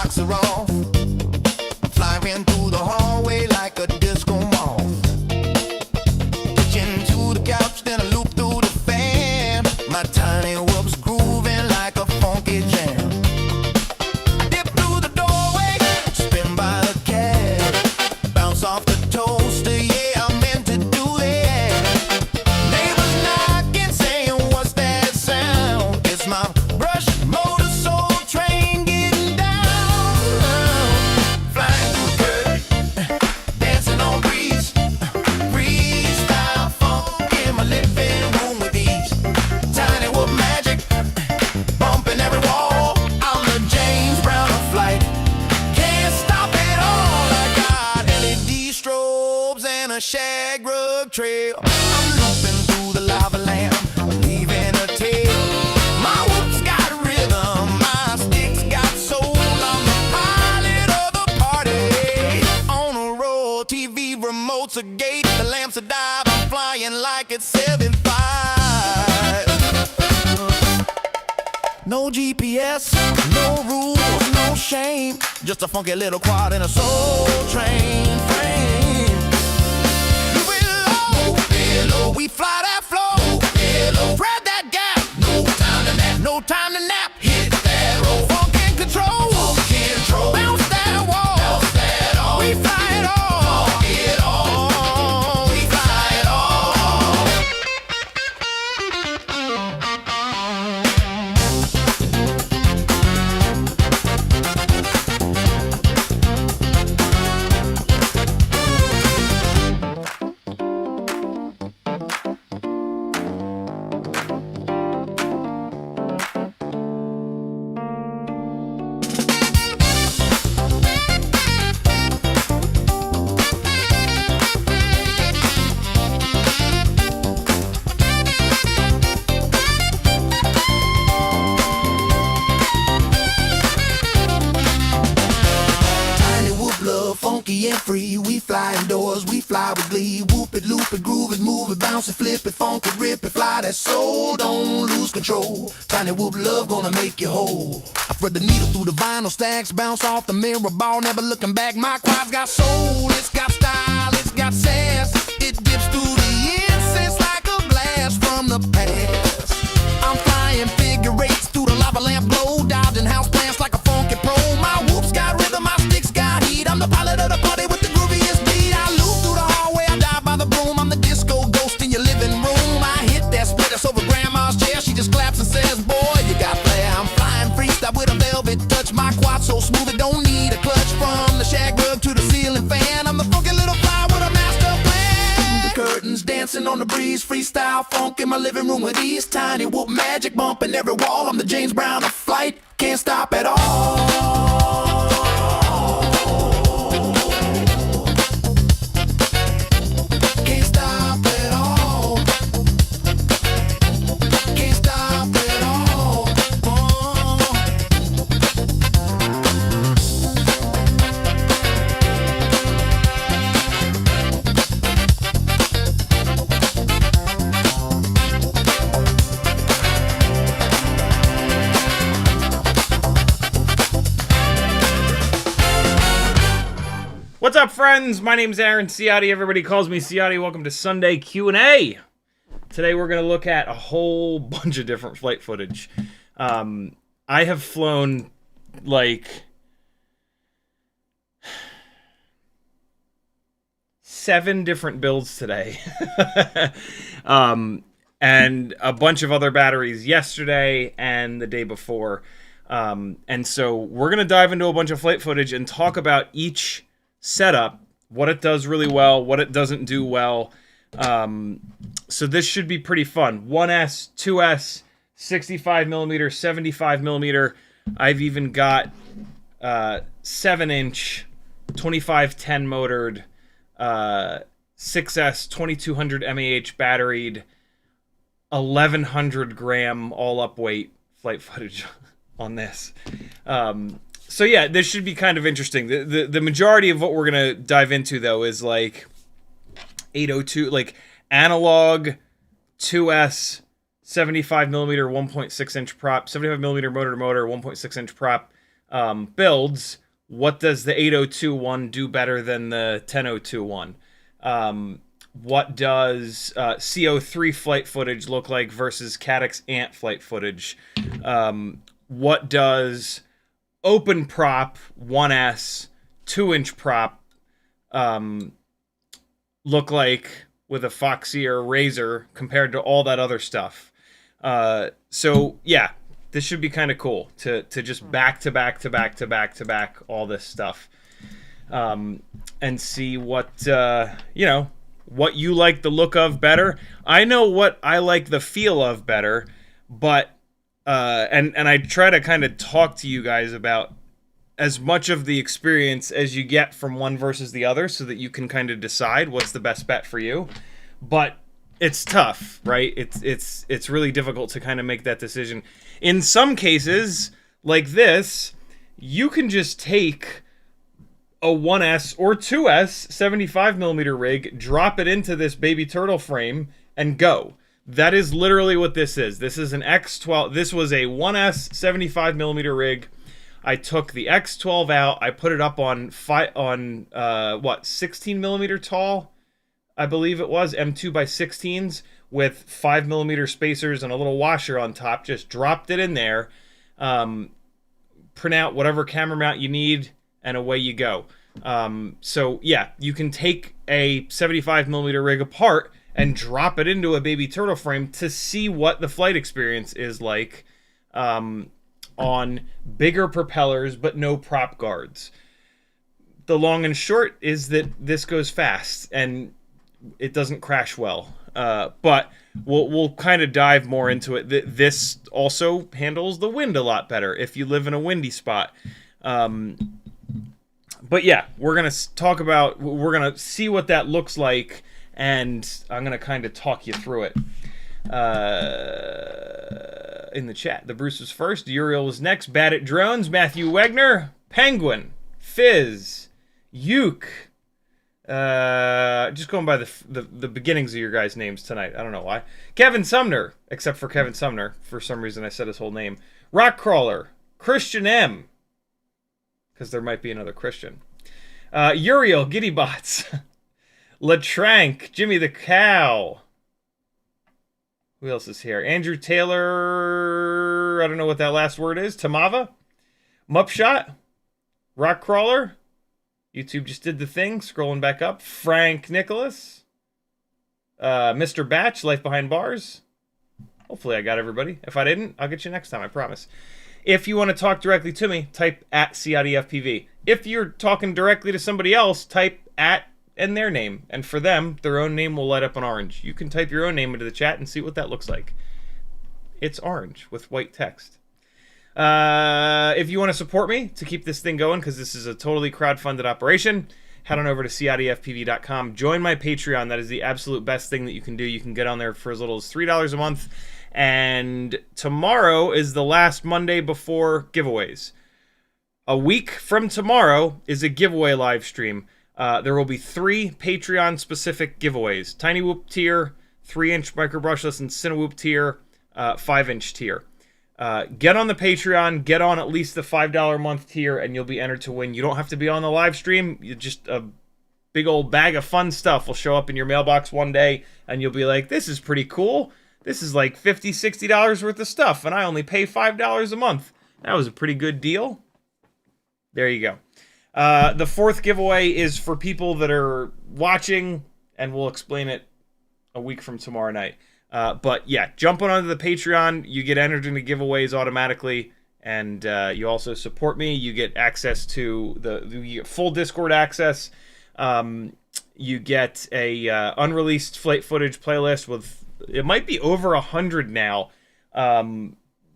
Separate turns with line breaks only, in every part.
socks are off. Flying through the hallway like a disco moth. Pitching to the couch, then I loop through the fan. My tiny whoop's grooving like a funky jam. I dip through the doorway, spin by the cab, bounce off the toaster, yeah, I meant to do that. Neighbors knocking, saying, what's that sound? It's my brush motor soul train getting down. Flying through the curtain, dancing on breeze, freestyle funk in my living room with ease. Tiny whoop magic, bumping every wall. I'm the James Brown of flight, can't stop it all. I got LED strobes and a shag rug trail. I'm looping through the lava lamp, leaving a tail. My whoop's got rhythm, my stick's got soul. I'm the pilot of the party. On a roll, TV remote's a gate, the lamps a dive. I'm flying like it's 75. No GPS, no rules, no shame. Just a funky little quad in a soul train frame. Below, we fly that flow. Spread that gap. No time to nap. No time to nap. Hit that roll. Funk and control. Bounce that wall. We fly it all. We fly it all. Tiny whoop love, funky and free. We fly indoors, we fly with glee. Whoop it, loop it, groove it, move it, bounce it, flip it, funk it, rip it, fly that soul, don't lose control. Tiny whoop love gonna make you whole. I thread the needle through the vinyl stacks, bounce off the mirror ball, never looking back. My quad's got soul, it's got style, it's got sass. It dips through the incense like a blast from the past. I'm flying figure eights through the lava lamp glow, dodging house plants like a funky pro. My whoop's got rhythm, my stick's got heat. I'm the pilot of the party with the grooviest beat. I loop through the hallway, I dive by the broom. I'm the disco ghost in your living room. I hit that split that's over grandma's chair. She just claps and says, boy, you got flair. I'm flying freestyle with a velvet touch. My quad so smooth it don't need a clutch. From the shag rug to the ceiling fan, I'm the funky little fly with a master plan. The curtains dancing on the breeze, freestyle funk in my living room with ease. Tiny whoop magic bumping every wall. I'm the James Brown of flight, can't stop at all. Can't stop at all. Can't stop at all.
What's up, friends? My name's Aaron Ciotti. Everybody calls me Ciotti. Welcome to Sunday Q&A. Today we're going to look at a whole bunch of different flight footage. I have flown like 7 different builds today. And a bunch of other batteries yesterday and the day before. And so we're going to dive into a bunch of flight footage and talk about each setup, what it does really well, what it doesn't do well. So this should be pretty fun. 1S, 2S, 65mm, 75mm. I've even got 7-inch 2510 motored 6S 2200 mAh batteried 1100 gram all up weight flight footage on this. So yeah, this should be kind of interesting. The majority of what we're gonna dive into though is like 802, like analog 2S 75mm 1.6 inch prop, 75mm motor to motor 1.6 inch prop, builds, what does the 8021 do better than the 10021? What does CO3 flight footage look like versus Caddx Ant flight footage? What does open prop 1S 2-inch prop look like with a Foxy or a Razor compared to all that other stuff? So yeah, this should be kind of cool to just back to back all this stuff, and see what what you like the look of better. I know what I like the feel of better, but and I try to kind of talk to you guys about as much of the experience as you get from one versus the other, so that you can kind of decide what's the best bet for you. But it's tough, right? It's really difficult to kind of make that decision. In some cases, like this, you can just take a 1S or 2S 75mm rig, drop it into this baby turtle frame, and go. That is literally what this is. This is an X12. This was a 1S 75mm rig. I took the X12 out. I put it up on 16mm tall, I believe it was, M2 by 16s with 5mm spacers and a little washer on top. Just dropped it in there. Print out whatever camera mount you need, and away you go. So yeah, you can take a 75mm rig apart and drop it into a baby turtle frame to see what the flight experience is like on bigger propellers but no prop guards. The long and short is that this goes fast and it doesn't crash well. But we'll kind of dive more into it. This also handles the wind a lot better if you live in a windy spot. But yeah, we're going to see what that looks like, and I'm going to kind of talk you through it. In the chat, the Bruce was first, Uriel was next, Bad at Drones, Matthew Wegner, Penguin, Fizz, Uke. Just going by the beginnings of your guys' names tonight. I don't know why. Kevin Sumner, except for Kevin Sumner. For some reason, I said his whole name. Rockcrawler, Christian M, because there might be another Christian. Uriel, Giddybots, Latrank, Jimmy the Cow. Who else is here? Andrew Taylor. I don't know what that last word is. Tamava, Mupshot, Rockcrawler. YouTube just did the thing. Scrolling back up. Frank Nicholas. Mr. Batch, Life Behind Bars. Hopefully I got everybody. If I didn't, I'll get you next time, I promise. If you want to talk directly to me, type at CiottiFPV. If you're talking directly to somebody else, type at and their name. And for them, their own name will light up in orange. You can type your own name into the chat and see what that looks like. It's orange with white text. If you want to support me to keep this thing going, because this is a totally crowdfunded operation, head on over to CiottiFPV.com. Join my Patreon. That is the absolute best thing that you can do. You can get on there for as little as $3 a month. And tomorrow is the last Monday before giveaways. A week from tomorrow is a giveaway live stream. There will be 3 Patreon-specific giveaways. Tiny Whoop tier, 3-inch micro brushless and Cinewhoop tier, 5-inch tier. Get on the Patreon, get on at least the $5 a month tier, and you'll be entered to win. You don't have to be on the live stream. You just a big old bag of fun stuff will show up in your mailbox one day, and you'll be like, this is pretty cool. This is like $50, $60 worth of stuff, and I only pay $5 a month. That was a pretty good deal. There you go. The 4th giveaway is for people that are watching, and we'll explain it a week from tomorrow night. But yeah, jumping onto the Patreon, you get entered into giveaways automatically, and you also support me. You get access to you get full Discord access. You get a unreleased flight footage playlist with, it might be over 100 now.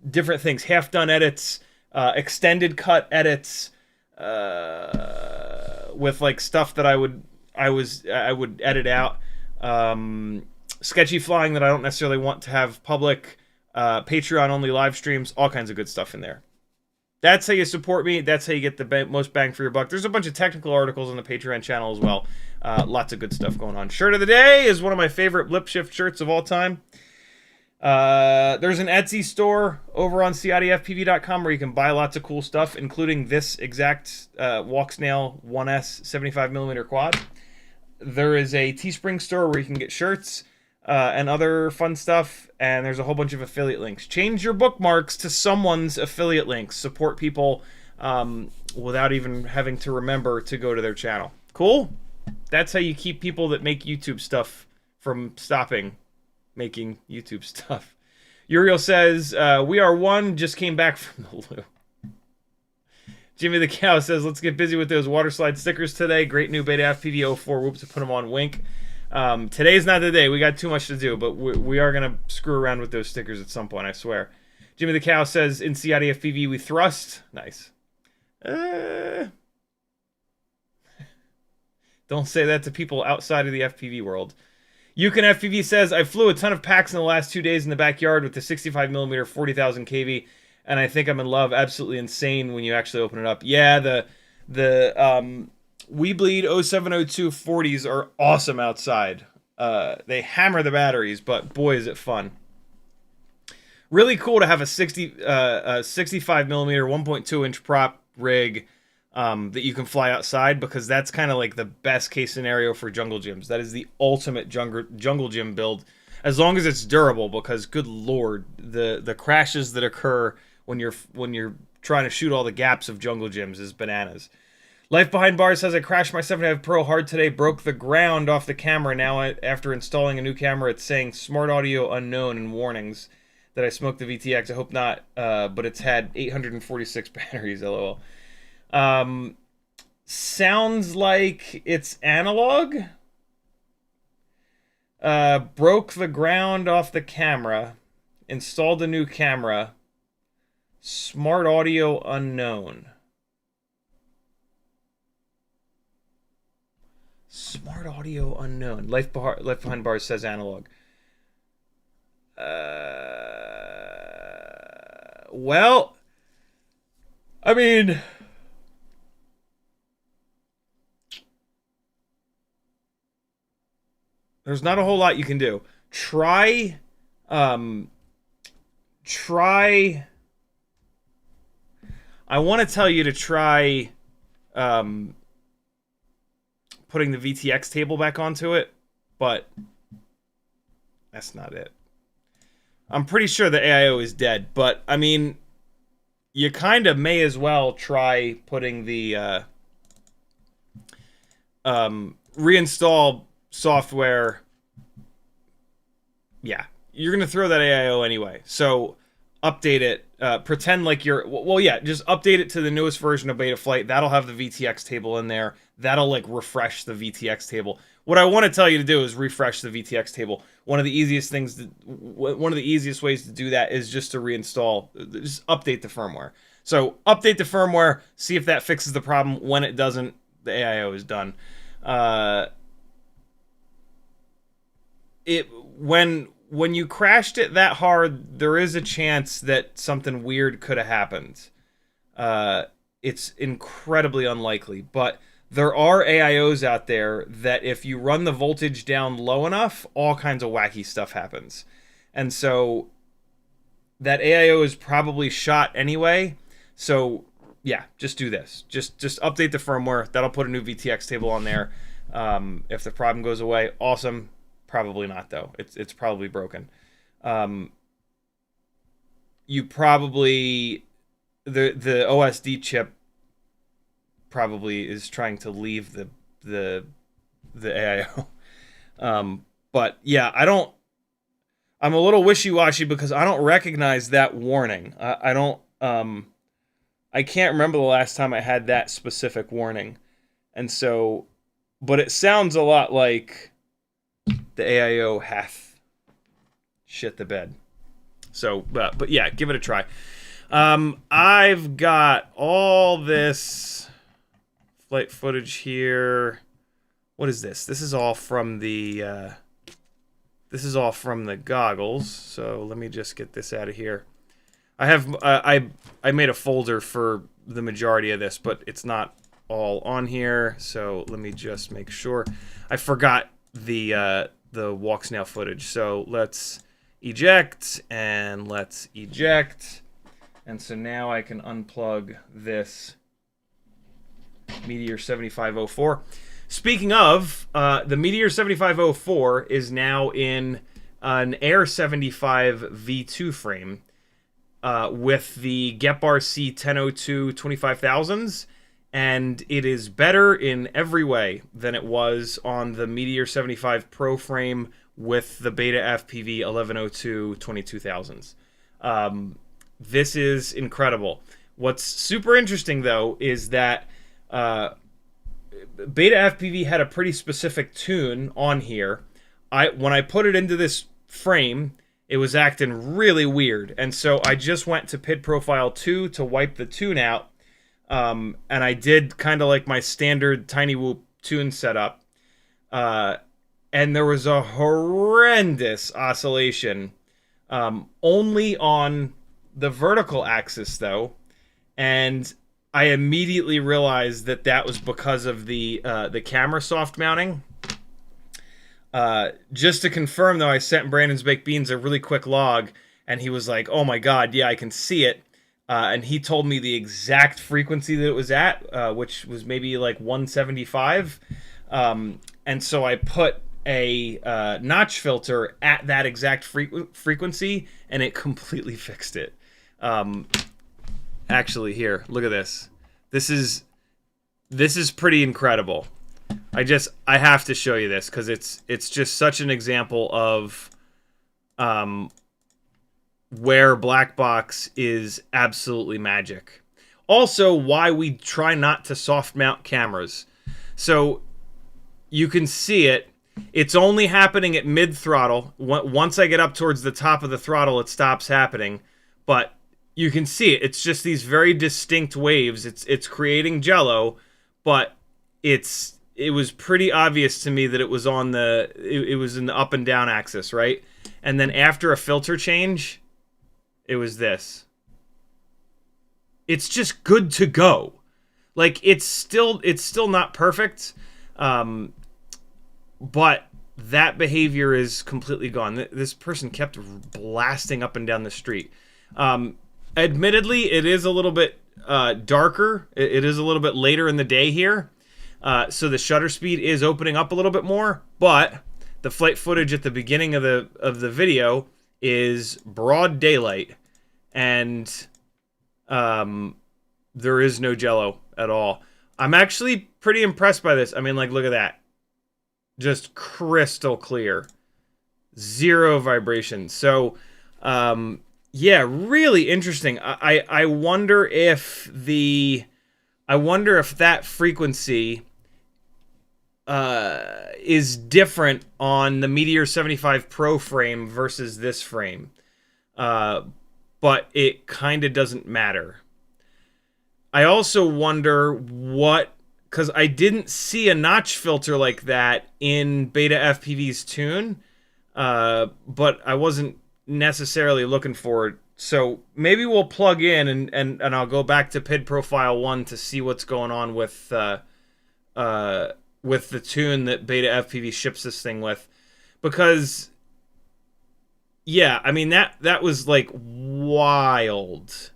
Different things, half-done edits, extended cut edits, with like stuff that I would edit out. Sketchy flying that I don't necessarily want to have public, Patreon only live streams, all kinds of good stuff in there. That's how you support me. That's how you get the most bang for your buck. There's a bunch of technical articles on the Patreon channel as well. Lots of good stuff going on. Shirt of the day is one of my favorite Blip Shift shirts of all time. There's an Etsy store over on CiottiFPV.com where you can buy lots of cool stuff, including this exact Walk Snail 1S 75mm quad. There is a Teespring store where you can get shirts and other fun stuff, and there's a whole bunch of affiliate links. Change your bookmarks to someone's affiliate links. Support people without even having to remember to go to their channel. Cool? That's how you keep people that make YouTube stuff from stopping making YouTube stuff. Uriel says, we are one, just came back from the loo. Jimmy the Cow says, let's get busy with those water slide stickers today. Great new BetaFPV O4 whoop to put them on Wink. Today's not the day. We got too much to do, but we are going to screw around with those stickers at some point, I swear. Jimmy the Cow says, in CiottiFPV we thrust. Nice. Don't say that to people outside of the FPV world. Yukon FPV says, I flew a ton of packs in the last 2 days in the backyard with the 65mm 40,000 kV, and I think I'm in love. Absolutely insane when you actually open it up. Yeah, the We Bleed 0702 40s are awesome outside. They hammer the batteries, but boy is it fun. Really cool to have a 65mm 1.2 inch prop rig that you can fly outside, because that's kind of like the best case scenario for jungle gyms. That is the ultimate jungle gym build, as long as it's durable, because good lord, the crashes that occur when you're trying to shoot all the gaps of jungle gyms is bananas. Life Behind Bars says, I crashed my 75 Pro hard today, broke the ground off the camera. Now after installing a new camera, it's saying smart audio unknown and warnings that I smoked the VTX. I hope not, but it's had 846 batteries, lol. Sounds like it's analog. Broke the ground off the camera. Installed a new camera. Smart audio unknown. Smart audio unknown. Life Behind Bars says analog. Well, I mean, there's not a whole lot you can do. Try I want to tell you to try putting the VTX table back onto it, but that's not it. I'm pretty sure the AIO is dead, but I mean, you kind of may as well try putting the reinstall software. Yeah, you're gonna throw that AIO anyway, so update it. Pretend like you're, well, yeah, just update it to the newest version of Betaflight. That'll have the VTX table in there. That'll like refresh the VTX table. What I want to tell you to do is refresh the VTX table. One of the easiest ways to do that is just to reinstall, just update the firmware. So update the firmware, see if that fixes the problem. When it doesn't, the AIO is done. When you crashed it that hard, there is a chance that something weird could have happened. It's incredibly unlikely, but there are AIOs out there that if you run the voltage down low enough, all kinds of wacky stuff happens. And so that AIO is probably shot anyway. So yeah, just do this. Just update the firmware. That'll put a new VTX table on there. If the problem goes away, awesome. Probably not though. It's probably broken. You probably, the OSD chip probably is trying to leave the AIO. But yeah, I'm a little wishy-washy because I don't recognize that warning. I can't remember the last time I had that specific warning. And so, but it sounds a lot like the AIO hath shit the bed. So, but yeah, give it a try. I've got all this flight footage here. What is this? This is all from the goggles. So let me just get this out of here. I have I made a folder for the majority of this, but it's not all on here. So let me just make sure. I forgot the walk snail footage. So let's eject, and let's eject. And so now I can unplug this Meteor75 Speaking of, the Meteor75 is now in an Air 75 V2 frame with the GEPRC 1002 25,000s, and it is better in every way than it was on the Meteor75 Pro frame with the BetaFPV 1102 22,000s. This is incredible. What's super interesting, though, is that BetaFPV had a pretty specific tune on here. When I put it into this frame, it was acting really weird, and so I just went to PID Profile 2 to wipe the tune out, and I did kind of like my standard Tiny Whoop tune setup, and there was a horrendous oscillation, only on the vertical axis, though, and I immediately realized that that was because of the camera soft mounting. Just to confirm, though, I sent Brandon's Baked Beans a really quick log, and he was like, "Oh my god, yeah, I can see it." And he told me the exact frequency that it was at, which was maybe like 175. And so I put a notch filter at that exact frequency, and it completely fixed it. Actually, here, look at this. This is pretty incredible. I have to show you this because it's just such an example of where black box is absolutely magic. Also, why we try not to soft mount cameras. So you can see it. It's only happening at mid throttle. Once I get up towards the top of the throttle, it stops happening. But you can see it. It's just these very distinct waves. It's creating Jello, but it was pretty obvious to me that it was on it was in the up and down axis, right? And then after a filter change, it was this. It's just good to go. Like it's still not perfect, but that behavior is completely gone. This person kept blasting up and down the street. Admittedly, it is a little bit darker. It is a little bit later in the day here. So the shutter speed is opening up a little bit more, but the flight footage at the beginning of the video is broad daylight, and there is no Jello at all. I'm actually pretty impressed by this. I mean, like, look at that. Just crystal clear. Zero vibration. So, yeah, really interesting. I wonder if that frequency is different on the Meteor75 Pro frame versus this frame. But it kind of doesn't matter. I also wonder because I didn't see a notch filter like that in BetaFPV's tune, but I wasn't necessarily looking for it. So maybe we'll plug in and I'll go back to PID Profile 1 to see what's going on with the tune that BetaFPV ships this thing with, because yeah, I mean that was like wild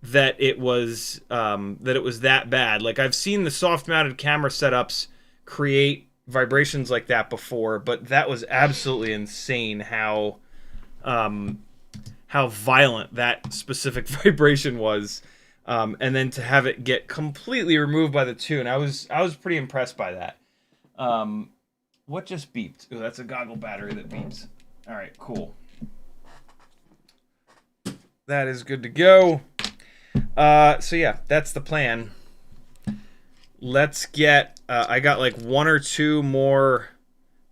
that it was that bad. Like, I've seen the soft mounted camera setups create vibrations like that before, but that was absolutely insane how violent that specific vibration was, and then to have it get completely removed by the tune, I was pretty impressed by that. What just beeped? Oh, that's a goggle battery that beeps. All right, cool. That is good to go. So yeah, that's the plan. Let's get. I got like one or two more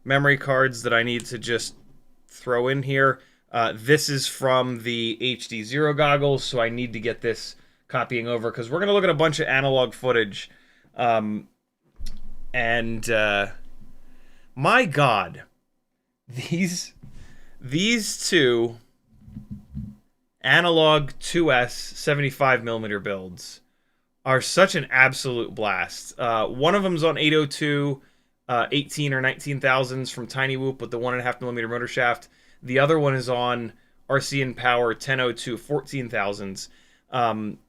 memory cards that I need to just throw in here. This is from the HD0 goggles, so I need to get this copying over because we're going to look at a bunch of analog footage. My God, these two analog 2S 75mm builds are such an absolute blast. One of them's on 802 18 or 19,000s from Tiny Whoop with the 1.5mm motor shaft. The other one is on RC and Power 1002 14,000s.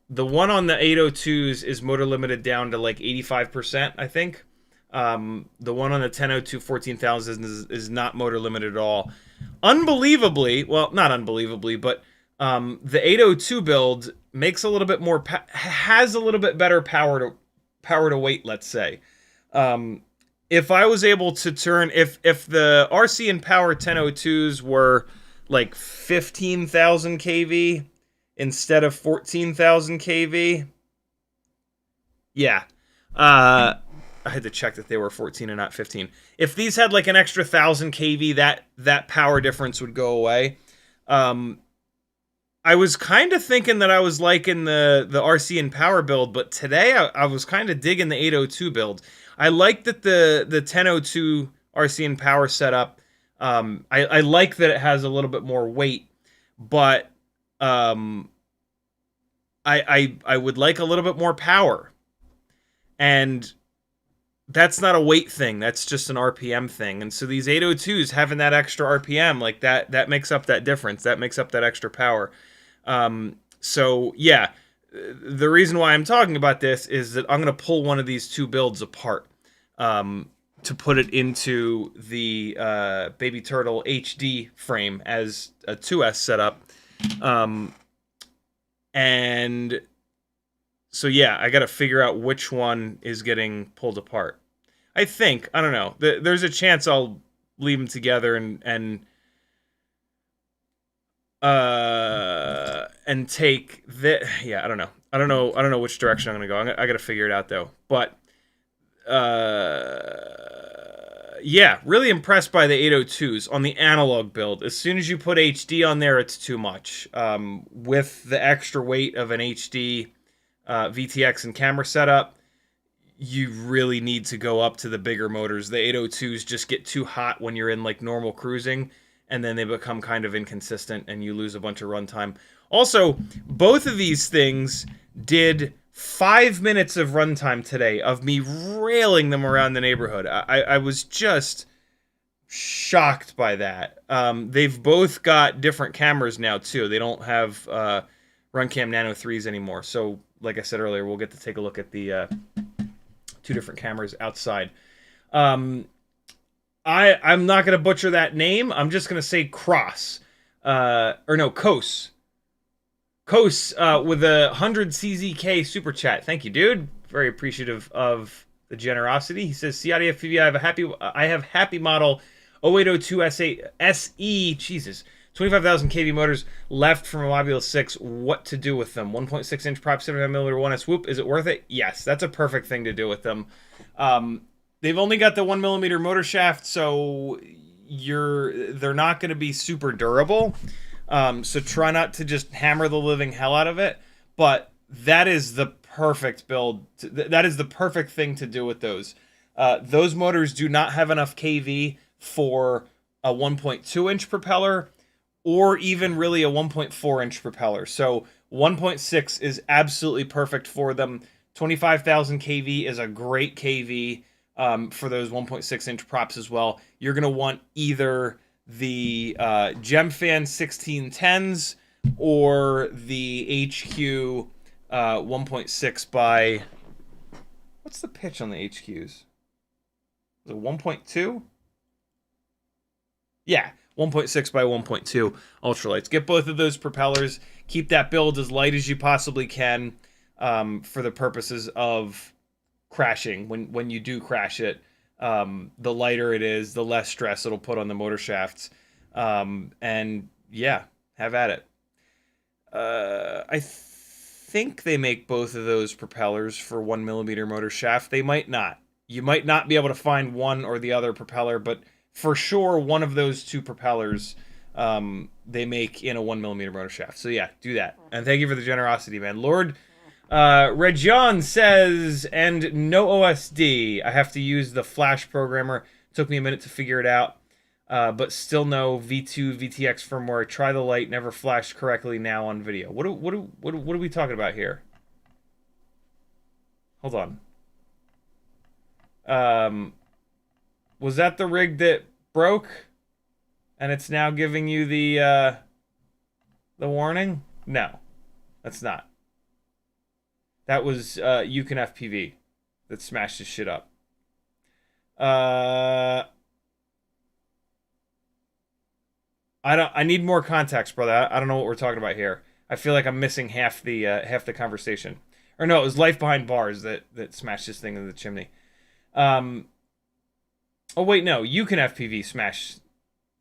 The one on the 802s is motor limited down to like 85%, I think. The one on the 1002 14,000 is not motor limited at all. Unbelievably, well, not unbelievably, but the 802 build makes a little bit more, has a little bit better power to weight, let's say. If I was able to turn, if the RC and Power 1002s were like 15,000 kV instead of 14,000 kV, yeah. I had to check that they were 14 and not 15. If these had like an extra 1,000 kV, that power difference would go away. I was kind of thinking that I was liking the RC and Power build, but today I was kind of digging the 802 build. I like that the 1002 RC and Power setup. I like that it has a little bit more weight, but I would like a little bit more power, and that's not a weight thing. That's just an RPM thing. And so these 802s having that extra RPM, like that makes up that difference. That makes up that extra power. So yeah, the reason why I'm talking about this is that I'm going to pull one of these two builds apart to put it into the Baby Turtle HD frame as a 2S setup. And so yeah, I got to figure out which one is getting pulled apart. I think, I don't know. There's a chance I'll leave them together and take the, yeah, I don't know. I don't know which direction I'm going to go. I got to figure it out though. But yeah, really impressed by the 802s on the analog build. As soon as you put HD on there, it's too much. With the extra weight of an HD VTX and camera setup, you really need to go up to the bigger motors. The 802s just get too hot when you're in like normal cruising, and then they become kind of inconsistent and you lose a bunch of runtime. Also, both of these things did 5 minutes of runtime today of me railing them around the neighborhood. I was just shocked by that. They've both got different cameras now too. They don't have Runcam Nano 3s anymore. So like I said earlier, we'll get to take a look at the two different cameras outside. I'm not going to butcher that name. I'm just going to say Cross. Kos. Kos with a 100 CZK super chat. Thank you, dude. Very appreciative of the generosity. He says, CiottiFPV, I have happy model 0802 SE. Jesus. 25,000 kV motors left from a Mobula 6. What to do with them? 1.6 inch prop, 75mm 1S whoop. Is it worth it? Yes, that's a perfect thing to do with them. They've only got the 1mm motor shaft, so they're not going to be super durable. So try not to just hammer the living hell out of it. But that is the perfect build. That is the perfect thing to do with those. Those motors do not have enough kV for a 1.2 inch propeller, or even really a 1.4 inch propeller. So 1.6 is absolutely perfect for them. 25,000 kV is a great kV for those 1.6 inch props as well. You're going to want either the GemFan 1610s or the HQ 1.6 by... What's the pitch on the HQs? Is it 1.2? Yeah. 1.6 by 1.2 ultralights. Get both of those propellers. Keep that build as light as you possibly can for the purposes of crashing. When you do crash it, the lighter it is, the less stress it'll put on the motor shafts. And yeah, have at it. I think they make both of those propellers for 1mm motor shaft. They might not. You might not be able to find one or the other propeller, but for sure, one of those two propellers they make in a 1mm motor shaft. So yeah, do that. And thank you for the generosity, man. Lord Reggion says, and no OSD. I have to use the Flash programmer. Took me a minute to figure it out. But still no V2 VTX firmware. Try the light, never flashed correctly now on video. What are we talking about here? Hold on. Was that the rig that broke? And it's now giving you the warning? No, that's not. That was FPV that smashed his shit up. I need more context, brother. I don't know what we're talking about here. I feel like I'm missing half the conversation. Or no, it was Life Behind Bars that smashed this thing in the chimney. Oh wait, no, FPV smashed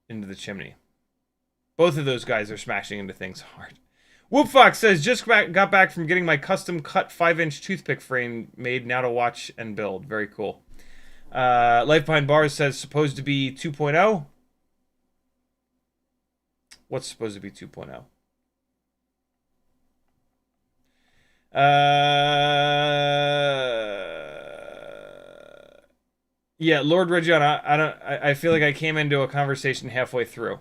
into the chimney. Both of those guys are smashing into things hard. Whoopfox says, just got back from getting my custom cut 5-inch toothpick frame made, now to watch and build. Very cool. Life Behind Bars says, supposed to be 2.0. What's supposed to be 2.0? Yeah, Lord Reggiana, I feel like I came into a conversation halfway through.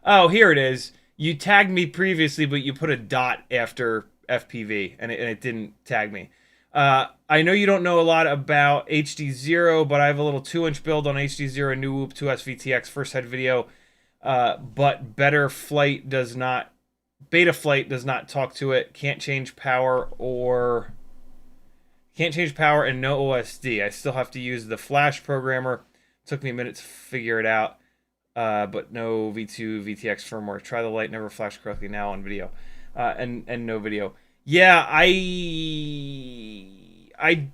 Oh, here it is. You tagged me previously, but you put a dot after FPV, and it didn't tag me. I know you don't know a lot about HD0, but I have a little 2-inch build on HD0 New Whoop 2S VTX first head video. But BetaFlight does not talk to it. Can't change power and no OSD. I still have to use the Flash programmer. Took me a minute to figure it out. But no V2 VTX firmware. Try the light, never flashed correctly now on video. And no video. Yeah, I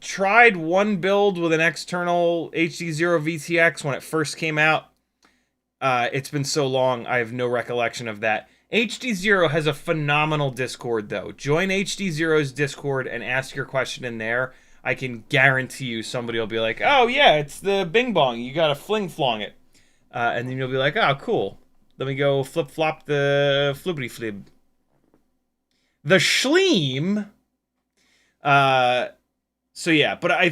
tried one build with an external HD0 VTX when it first came out. It's been so long, I have no recollection of that. HD0 has a phenomenal Discord, though. Join HD0's Discord and ask your question in there. I can guarantee you somebody will be like, oh yeah, it's the Bing Bong. You gotta fling-flong it. And then you'll be like, oh, cool. Let me go flip-flop the flippity-flib. The Schleem. So yeah, but I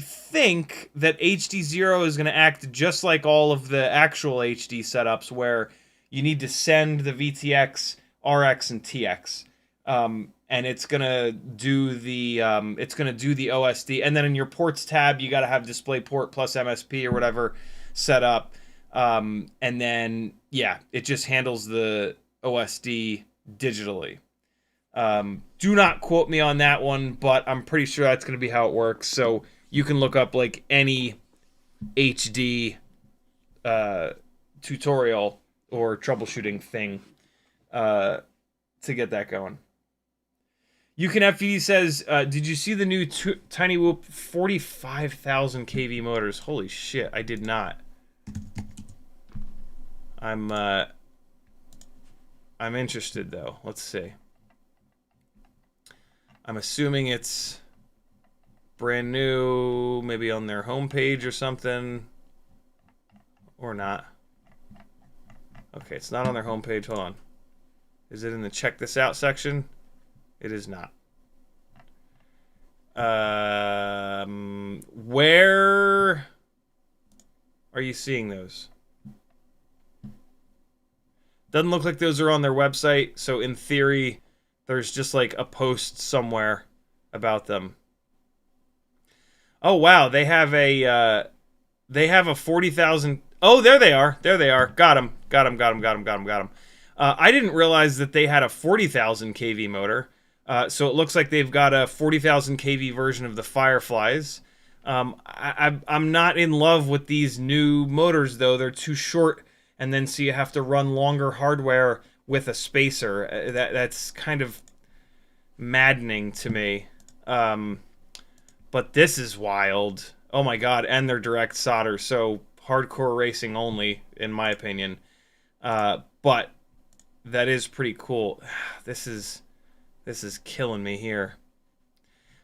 think that HD0 is going to act just like all of the actual HD setups, where you need to send the VTX, RX, and TX, and it's gonna do the OSD, and then in your ports tab you got to have DisplayPort plus MSP or whatever set up, and then yeah, it just handles the OSD digitally. Do not quote me on that one, but I'm pretty sure that's going to be how it works. So you can look up like any HD tutorial or troubleshooting thing to get that going. FPV says, did you see the new Tiny Whoop 45,000 kV motors? Holy shit, I did not. I'm interested though. Let's see. I'm assuming it's brand new, maybe on their homepage or something, or not. Okay, it's not on their homepage. Hold on. Is it in the check this out section? It is not. Where are you seeing those? Doesn't look like those are on their website, so in theory, there's just like a post somewhere about them. Oh wow, they have a 40,000. Oh, there they are. There they are. Got them. I didn't realize that they had a 40,000 kV motor. So it looks like they've got a 40,000 kV version of the Fireflies. I'm not in love with these new motors though. They're too short, and then so you have to run longer hardware with a spacer. That's kind of maddening to me. But this is wild. Oh my god, and they're direct solder, so hardcore racing only, in my opinion. But that is pretty cool. This is killing me here.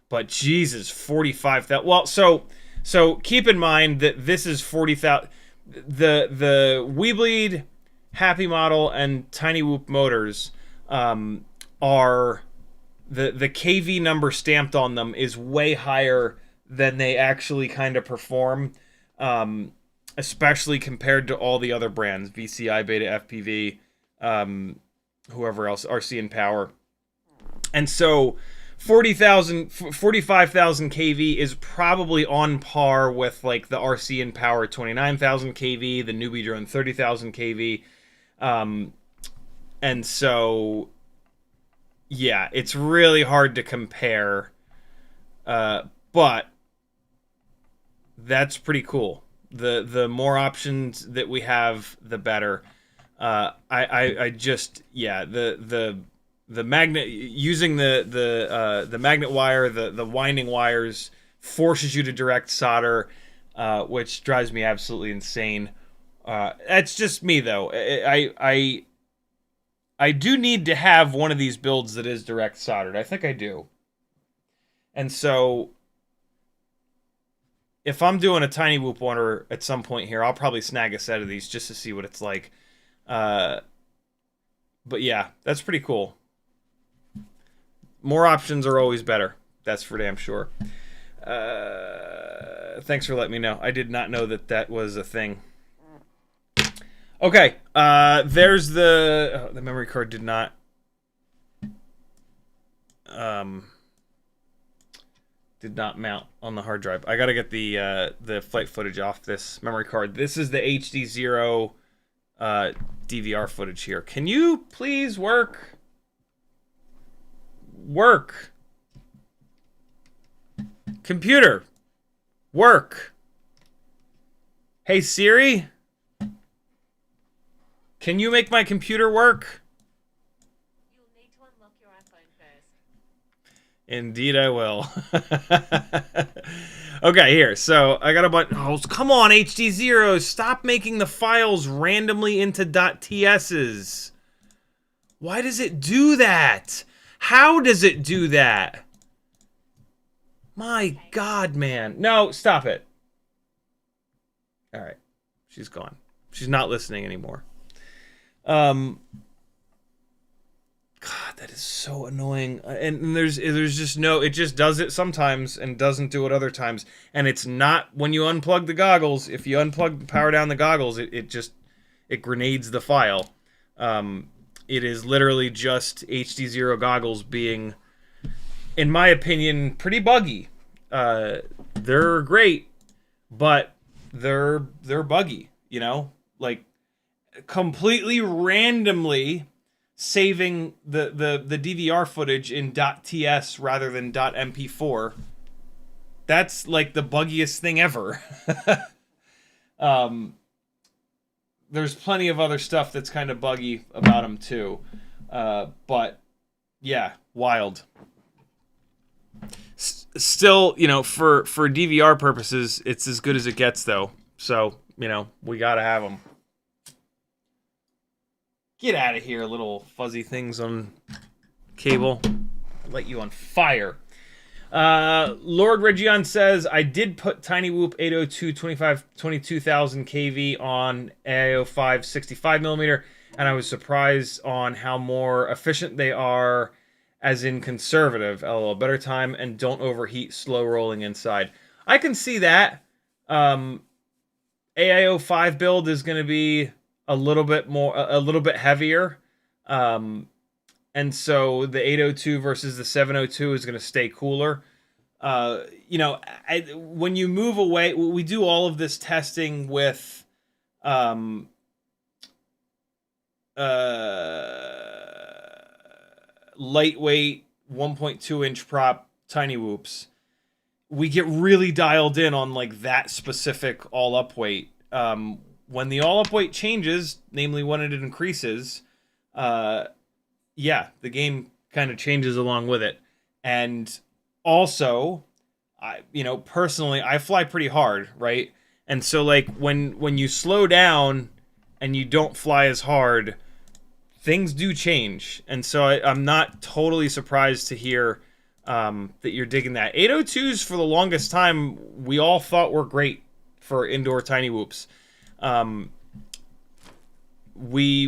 But Jesus, 45,000. Well, so keep in mind that this is 40,000. The Weebleed, Happy Model, and Tiny Whoop motors are the KV number stamped on them is way higher than they actually kind of perform, especially compared to all the other brands, VCI, BetaFPV, whoever else, RC and Power. And so 45,000 kV is probably on par with like the RC and Power 29,000 kV, the Newbie Drone 30,000 kV. And so, yeah, it's really hard to compare. But that's pretty cool. The more options that we have, the better. I just, yeah, the magnet, using the magnet wire, the winding wires forces you to direct solder, which drives me absolutely insane. That's just me though. I do need to have one of these builds that is direct soldered. I think I do. And so if I'm doing a tiny whoop order at some point here, I'll probably snag a set of these just to see what it's like. But yeah, that's pretty cool. More options are always better. That's for damn sure. Thanks for letting me know. I did not know that that was a thing. Okay, there's the memory card did not mount on the hard drive. I gotta get the flight footage off this memory card. This is the HD0 DVR footage here. Can you please work? Computer, work. Hey Siri, can you make my computer work?
You'll need to unlock your iPhone first.
Indeed I will. Okay, here. So I got a bunch. Oh, come on, HD0. Stop making the files randomly into .ts's. Why does it do that? How does it do that? My God, man. No, stop it. All right. She's gone. She's not listening anymore. God, that is so annoying. And there's just no, it just does it sometimes and doesn't do it other times. And it's not when you unplug the goggles. If you unplug, power down the goggles, it grenades the file. It is literally just HD0 goggles being, in my opinion, pretty buggy. They're great, but they're buggy, you know? Like, completely randomly saving the DVR footage in .ts rather than .mp4. That's like the buggiest thing ever. There's plenty of other stuff that's kind of buggy about them too. But yeah, wild. Still, you know, for DVR purposes, it's as good as it gets though. So, you know, we gotta have them. Get out of here, little fuzzy things on cable. I'll light you on fire. Lord Region says, I did put Tiny Whoop 802 22,000 kV on AIO5 65mm, and I was surprised on how more efficient they are, as in conservative. LOL, better time and don't overheat, slow rolling inside. I can see that. AIO5 build is going to be a little bit heavier. And so the 802 versus the 702 is going to stay cooler. You know, when you move away, we do all of this testing with lightweight 1.2 inch prop tiny whoops. We get really dialed in on like that specific all up weight. When the all up weight changes, namely when it increases, yeah, the game kind of changes along with it. And also, you know, personally, I fly pretty hard, right? And so, like, when you slow down and you don't fly as hard, things do change. And so I'm not totally surprised to hear that you're digging that. 802s, for the longest time, we all thought were great for indoor tiny whoops. We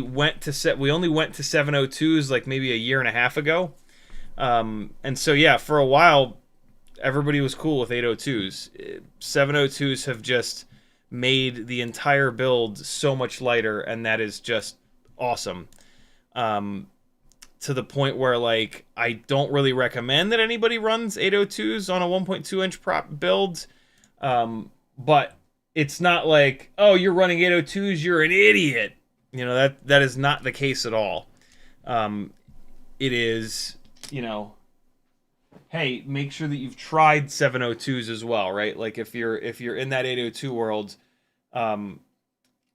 only went to 702s like maybe a year and a half ago. And so, yeah, for a while, everybody was cool with 802s. 702s have just made the entire build so much lighter, and that is just awesome. to the point where, like, I don't really recommend that anybody runs 802s on a 1.2-inch prop build. But it's not like, oh, you're running 802s, you're an idiot. You know, that is not the case at all. It is, you know, hey, make sure that you've tried 702s as well, right? Like, if you're in that 802 world,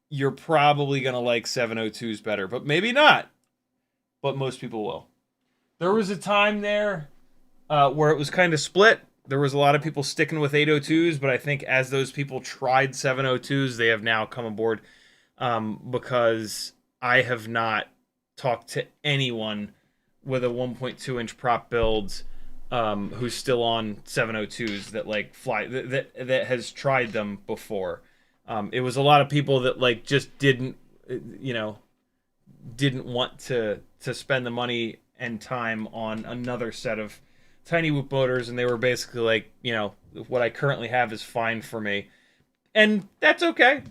you're probably gonna like 702s better, but maybe not. But most people will. There was a time there where it was kind of split. There was a lot of people sticking with 802s, but I think as those people tried 702s, they have now come aboard, because I have not talked to anyone with a 1.2-inch prop build who's still on 702s that like fly that has tried them before. It was a lot of people that like just didn't want to spend the money and time on another set of tiny whoop motors, and they were basically like, you know, what I currently have is fine for me, and that's okay.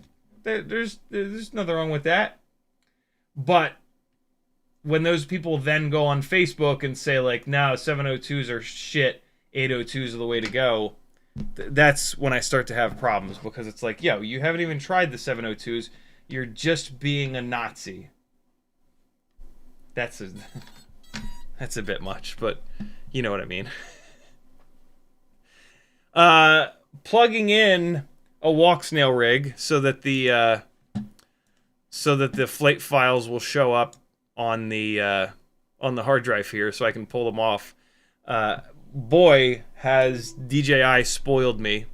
There's nothing wrong with that. But when those people then go on Facebook and say like, no, 702s are shit, 802s are the way to go, that's when I start to have problems, because it's like, yo, you haven't even tried the 702s, you're just being a Nazi. That's a bit much, but you know what I mean. Plugging in a walk snail rig so that the flight files will show up on the hard drive here, so I can pull them off. Boy, has DJI spoiled me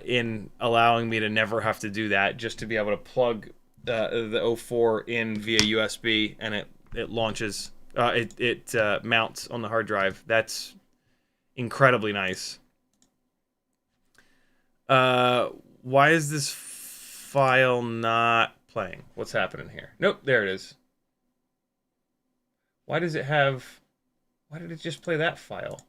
in allowing me to never have to do that, just to be able to plug the O4 in via USB, and it launches. It mounts on the hard drive. That's incredibly nice. Why is this file not playing? What's happening here? Nope, there it is. Why did it just play that file?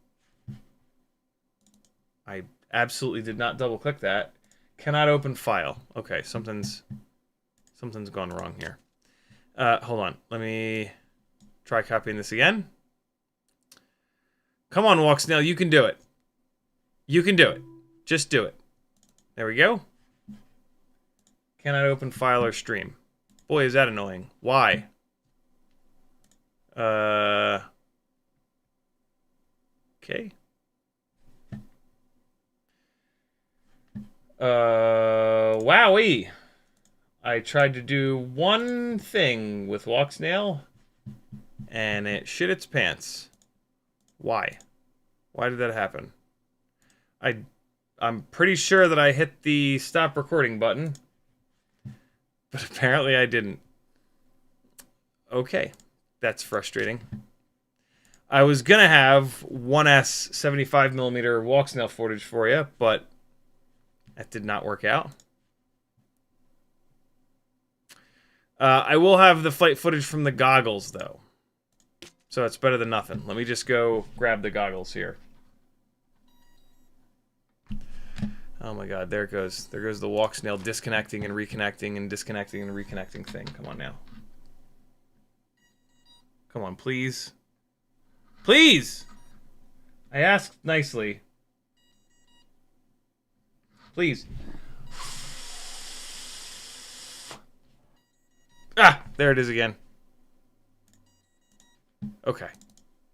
I absolutely did not double click that. Cannot open file. Okay, something's gone wrong here. Hold on. Let me try copying this again. Come on, Walk Snail, you can do it. You can do it. Just do it. There we go. Cannot open file or stream. Boy, is that annoying. Why? Okay. Wowee. I tried to do one thing with Walk Snail, and it shit its pants. Why? Why did that happen? I'm pretty sure that I hit the stop recording button, but apparently I didn't. Okay, that's frustrating. I was gonna have 1S 75mm walk snail footage for you, but that did not work out. I will have the flight footage from the goggles, though. So it's better than nothing. Let me just go grab the goggles here. Oh my god, there it goes. There goes the walk snail disconnecting and reconnecting and disconnecting and reconnecting thing. Come on now. Come on, please. Please! I asked nicely. Please. Ah! There it is again. Okay.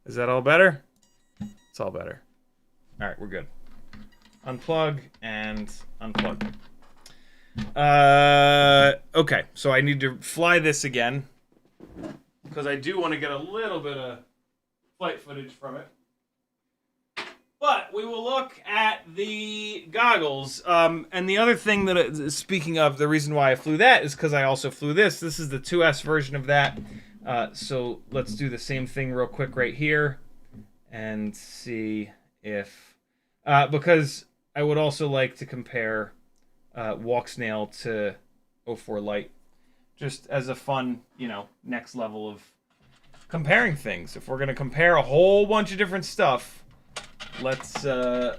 Is that all better? It's all better. Alright, we're good. Unplug and unplug. Okay, so I need to fly this again, because I do want to get a little bit of flight footage from it. But we will look at the goggles. And the other thing that, speaking of, the reason why I flew that is because I also flew this. This is the 2S version of that. So let's do the same thing real quick right here and see if... because I would also like to compare Walk Snail to O4 Lite, just as a fun, you know, next level of comparing things. If we're going to compare a whole bunch of different stuff, let's do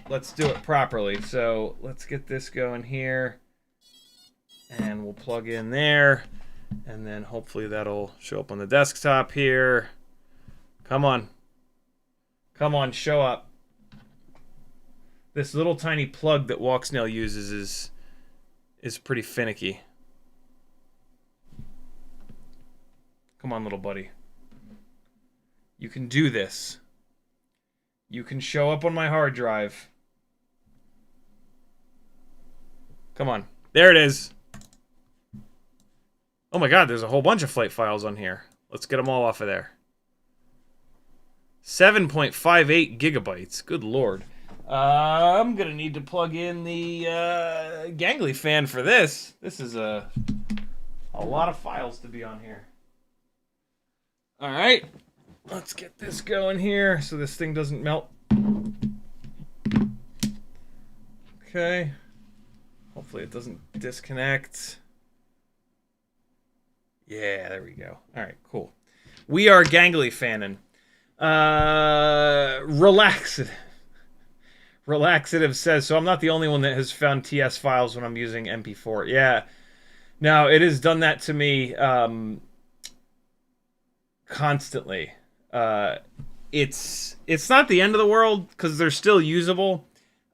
it properly. So let's get this going here, and we'll plug in there, And then hopefully that'll show up on the desktop here. Come on. Come on, show up. This little tiny plug that Walksnail uses is pretty finicky. Come on, little buddy. You can do this. You can show up on my hard drive. Come on. There it is. Oh my god, there's a whole bunch of flight files on here. Let's get them all off of there. 7.58 gigabytes. Good lord. I'm gonna need to plug in the gangly fan for this. This is a lot of files to be on here. Alright. Let's get this going here so this thing doesn't melt. Okay. Hopefully it doesn't disconnect. Yeah, there we go. Alright, cool. We are gangly fanning. Relaxative says, so I'm not the only one that has found TS files when I'm using MP4. Yeah. No, it has done that to me constantly. It's not the end of the world because they're still usable,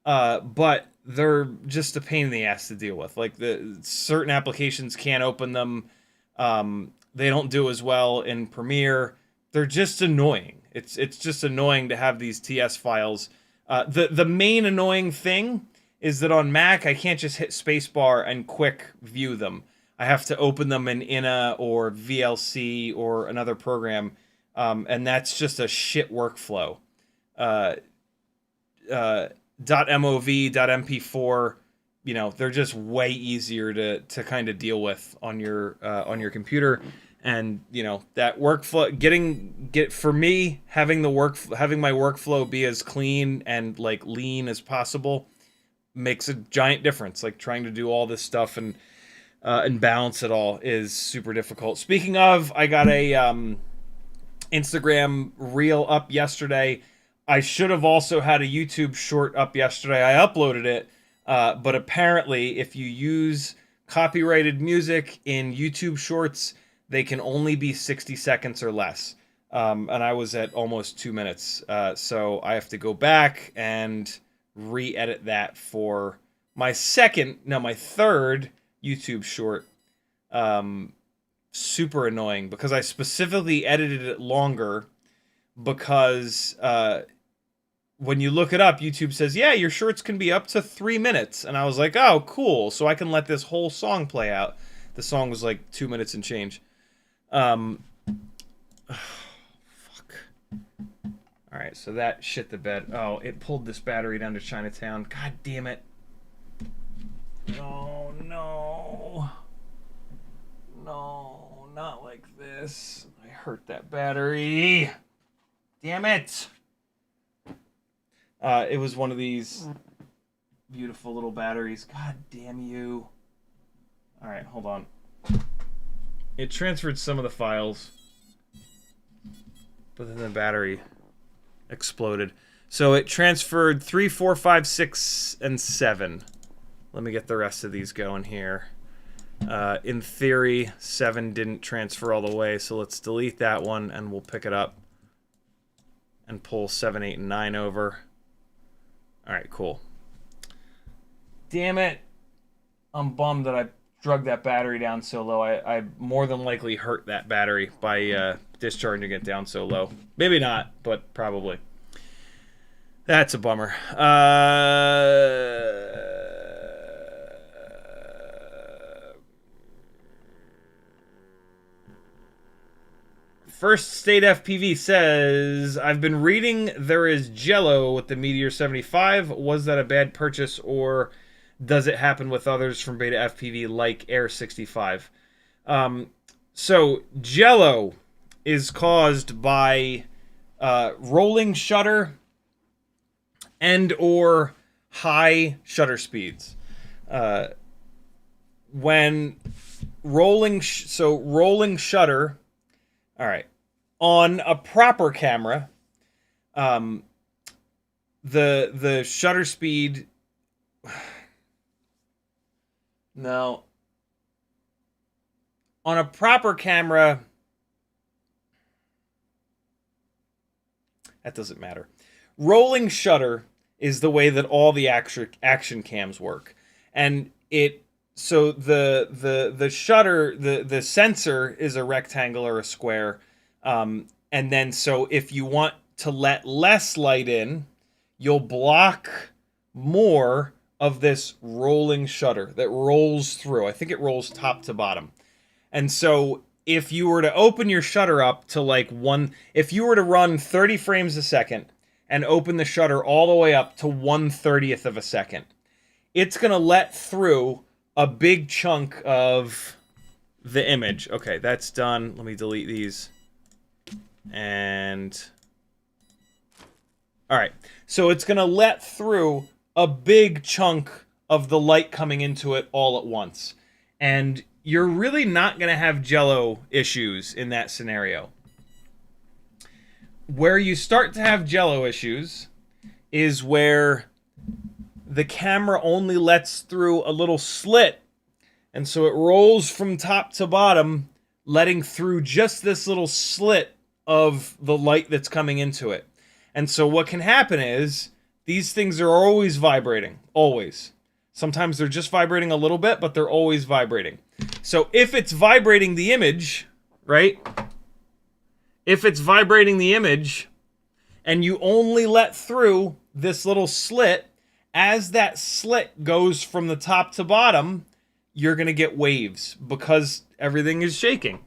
but they're just a pain in the ass to deal with. Like the certain applications can't open them. They don't do as well in Premiere. They're just annoying. It's just annoying to have these TS files. The main annoying thing is that on Mac I can't just hit spacebar and quick view them. I have to open them in INA or VLC or another program. And that's just a shit workflow. .mov, .mp4, you know, they're just way easier to kind of deal with on your computer. And you know that workflow, for me, having my workflow be as clean and like lean as possible makes a giant difference. Like trying to do all this stuff and balance it all is super difficult. Speaking of, I got a Instagram reel up yesterday. I should have also had a YouTube short up yesterday. I uploaded it, but apparently if you use copyrighted music in YouTube shorts, they can only be 60 seconds or less. And I was at almost 2 minutes. So I have to go back and re-edit that for my third YouTube short. Super annoying because I specifically edited it longer because when you look it up, YouTube says, yeah, your shorts can be up to 3 minutes. And I was like, oh, cool. So I can let this whole song play out. The song was like 2 minutes and change. Fuck. Alright, so that shit the bed. Oh, it pulled this battery down to Chinatown. God damn it. Oh, no. No, not like this. I hurt that battery. Damn it. It was one of these beautiful little batteries. God damn you. Alright, hold on. It transferred some of the files, but then the battery exploded. So it transferred 3, 4, 5, 6, and 7. Let me get the rest of these going here. In theory, 7 didn't transfer all the way, so let's delete that one and we'll pick it up and pull 7, 8, and 9 over. Alright, cool. Damn it. I'm bummed that I drug that battery down so low. I more than likely hurt that battery by discharging it down so low. Maybe not, but probably. That's a bummer. First State FPV says, I've been reading there is Jello with the Meteor75. Was that a bad purchase, or does it happen with others from BetaFPV like Air 65? So Jello is caused by rolling shutter and or high shutter speeds. When rolling shutter, all right, on a proper camera, the shutter speed. No. on a proper camera, that doesn't matter. Rolling shutter is the way that all the action cams work. And so the shutter, the sensor is a rectangle or a square. And then so if you want to let less light in, you'll block more of this rolling shutter that rolls through. I think it rolls top to bottom. And so if you were to open your shutter up to like if you were to run 30 frames a second and open the shutter all the way up to 1/30th of a second, it's going to let through a big chunk of the image. Okay, that's done. Let me delete these. And all right, so it's going to let through a big chunk of the light coming into it all at once. And you're really not going to have Jello issues in that scenario. Where you start to have Jello issues is where the camera only lets through a little slit. And so it rolls from top to bottom, letting through just this little slit of the light that's coming into it. And so what can happen is these things are always vibrating, always. Sometimes they're just vibrating a little bit, but they're always vibrating. So if it's vibrating the image, right? If it's vibrating the image and you only let through this little slit, as that slit goes from the top to bottom, you're going to get waves because everything is shaking,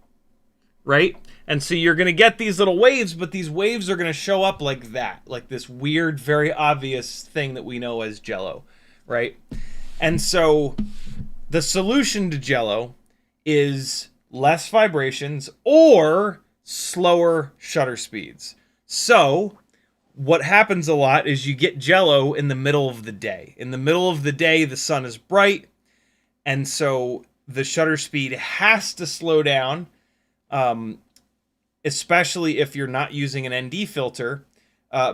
right? And so you're going to get these little waves, but these waves are going to show up like that, like this weird, very obvious thing that we know as Jello, right? And so the solution to Jello is less vibrations or slower shutter speeds. So what happens a lot is you get Jello in the middle of the day. In the middle of the day, the sun is bright, and so the shutter speed has to slow down, especially if you're not using an ND filter,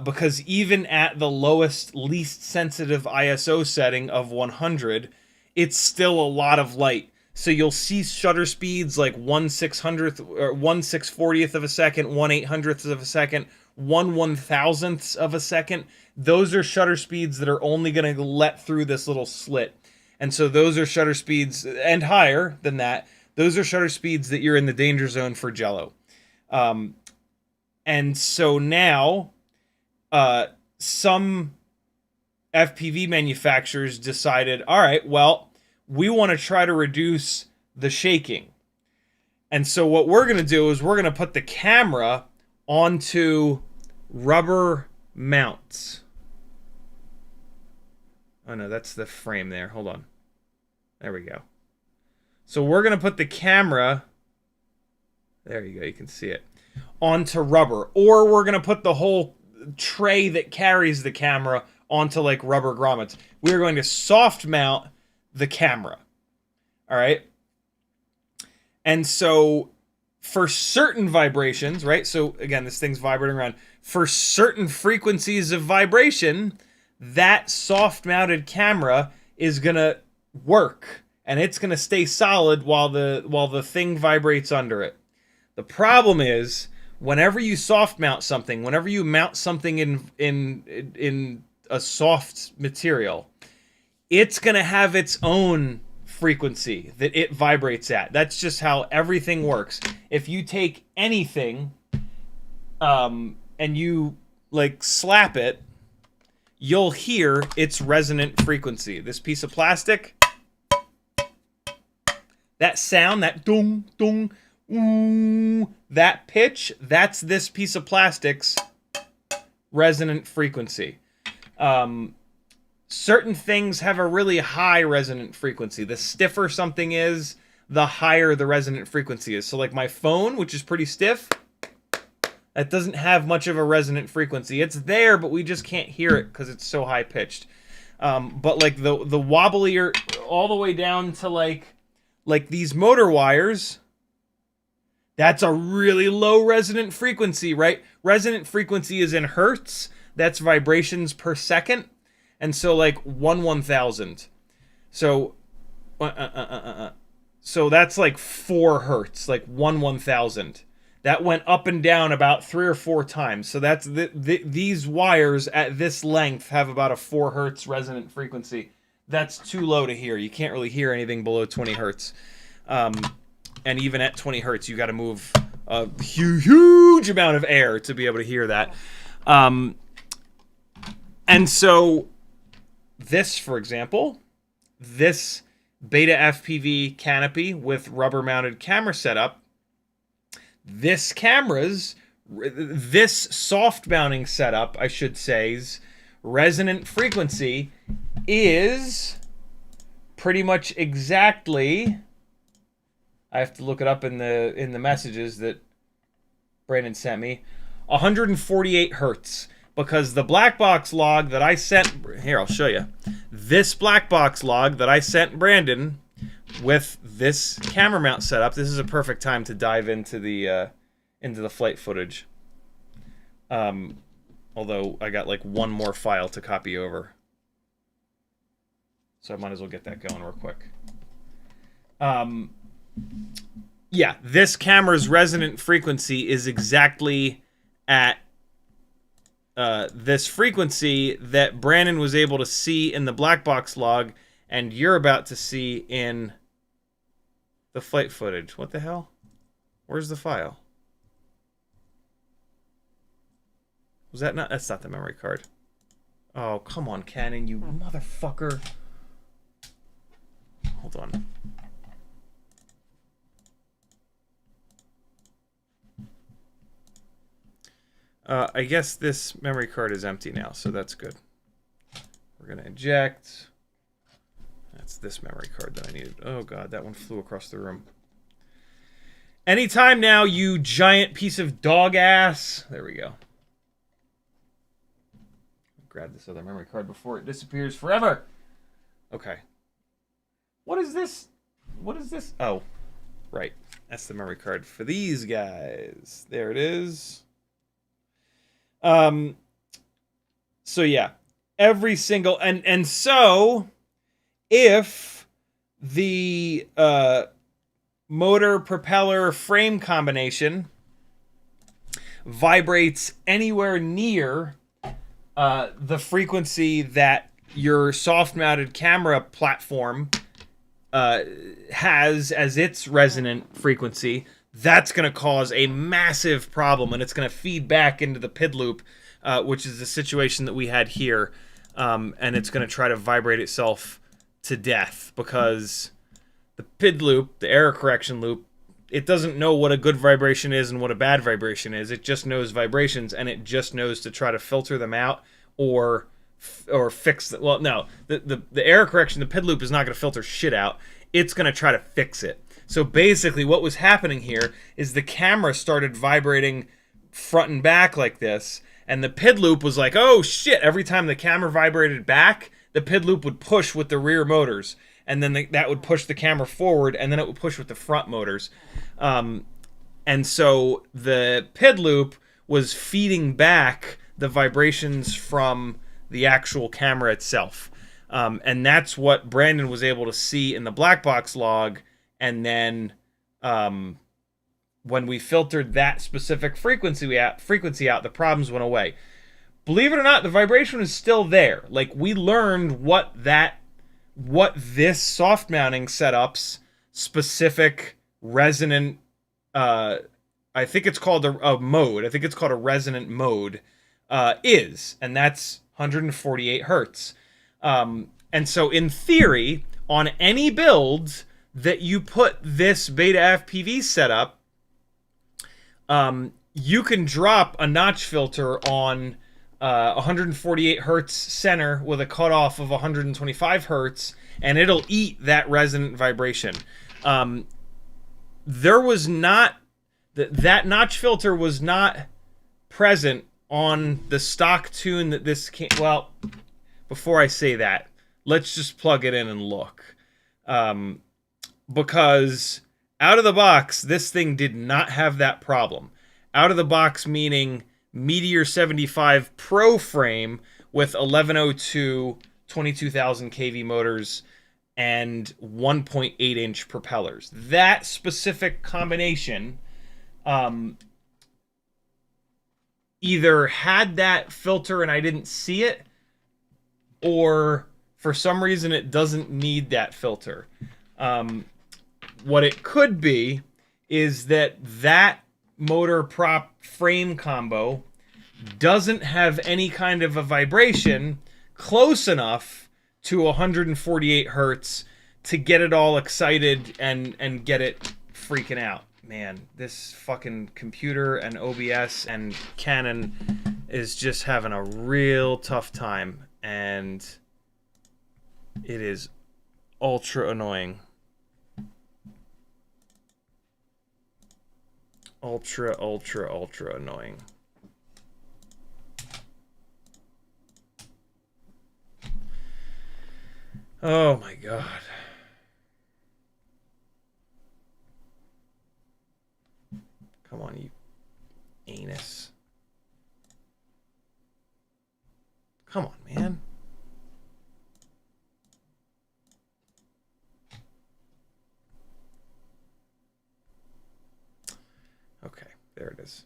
because even at the lowest, least sensitive ISO setting of 100, it's still a lot of light. So you'll see shutter speeds like 1/600th or 1/640th of a second, 1/800th of a second, 1/1000th of a second. Those are shutter speeds that are only going to let through this little slit. And so those are shutter speeds, and higher than that, those are shutter speeds that you're in the danger zone for Jello. And so now some FPV manufacturers decided, all right, well, we want to try to reduce the shaking. And so what we're going to do is we're going to put the camera onto rubber mounts. Oh no, that's the frame there. Hold on. There we go. So we're going to put the camera, there you go, you can see it, onto rubber. Or we're going to put the whole tray that carries the camera onto like rubber grommets. We're going to soft mount the camera. All right. And so for certain vibrations, right? So again, this thing's vibrating around. For certain frequencies of vibration, that soft mounted camera is going to work, and it's going to stay solid while the thing vibrates under it. The problem is whenever you soft mount something, whenever you mount something in a soft material, it's going to have its own frequency that it vibrates at. That's just how everything works. If you take anything and you like slap it, you'll hear its resonant frequency. This piece of plastic, that sound, that dong, dong, ooh, that pitch, that's this piece of plastic's resonant frequency. Certain things have a really high resonant frequency. The stiffer something is, the higher the resonant frequency is. So like my phone, which is pretty stiff, that doesn't have much of a resonant frequency. It's there, but we just can't hear it because it's so high pitched. But like the wobblier, all the way down to like these motor wires, that's a really low resonant frequency, right? Resonant frequency is in hertz. That's vibrations per second. And so like 1/1000. So So that's like 4 hertz, like 1/1000. That went up and down about 3 or 4 times. So that's these wires at this length have about a 4 hertz resonant frequency. That's too low to hear. You can't really hear anything below 20 hertz. And even at 20 hertz, you got to move a huge amount of air to be able to hear that. And so this, for example, this BetaFPV canopy with rubber-mounted camera setup, this soft mounting setup, I should say's resonant frequency is pretty much exactly, I have to look it up in the messages that Brandon sent me, 148 hertz, because the black box log that I sent, here, I'll show you. This black box log that I sent Brandon with this camera mount setup, this is a perfect time to dive into the flight footage. Although I got like one more file to copy over. So I might as well get that going real quick. Yeah, this camera's resonant frequency is exactly at this frequency that Brandon was able to see in the black box log, and you're about to see in the flight footage. What the hell? Where's the file? Was that not? That's not the memory card. Oh, come on, Canon, you motherfucker. Hold on. I guess this memory card is empty now, so that's good. We're going to eject. That's this memory card that I needed. Oh, God, that one flew across the room. Anytime now, you giant piece of dog ass. There we go. Grab this other memory card before it disappears forever. Okay. What is this? What is this? Oh, right. That's the memory card for these guys. There it is. So yeah, every single, and so if the motor propeller frame combination vibrates anywhere near the frequency that your soft mounted camera platform has as its resonant frequency, that's going to cause a massive problem, and it's going to feed back into the PID loop, which is the situation that we had here, and it's going to try to vibrate itself to death, because the PID loop, the error correction loop, it doesn't know what a good vibration is and what a bad vibration is. It just knows vibrations, and it just knows to try to filter them out or fix them. Well, no, the error correction, the PID loop is not going to filter shit out. It's going to try to fix it. So basically what was happening here is the camera started vibrating front and back like this, and the PID loop was like, oh shit, every time the camera vibrated back, the PID loop would push with the rear motors, and then that would push the camera forward, and then it would push with the front motors. And so the PID loop was feeding back the vibrations from the actual camera itself. And that's what Brandon was able to see in the black box log. And then when we filtered that specific frequency out, the problems went away. Believe it or not, the vibration is still there. Like, we learned what this soft mounting setup's specific resonant, I think it's called a mode. I think it's called a resonant mode, is, and that's 148 hertz. And so in theory, on any build that you put this BetaFPV setup, you can drop a notch filter on 148 hertz center with a cutoff of 125 hertz, and it'll eat that resonant vibration. There was not, that notch filter was not present on the stock tune that this came. Well, before I say that, let's just plug it in and look. Because out of the box, this thing did not have that problem. Out of the box meaning Meteor75 Pro frame with 1102 22,000 kV motors and 1.8-inch propellers. That specific combination either had that filter and I didn't see it, or for some reason it doesn't need that filter. What it could be is that motor prop frame combo doesn't have any kind of a vibration close enough to 148 hertz to get it all excited and get it freaking out. Man, this fucking computer and OBS and Canon is just having a real tough time, and it is ultra annoying. Ultra annoying. Oh my god. Come on, you anus. Come on, man. Okay, there it is.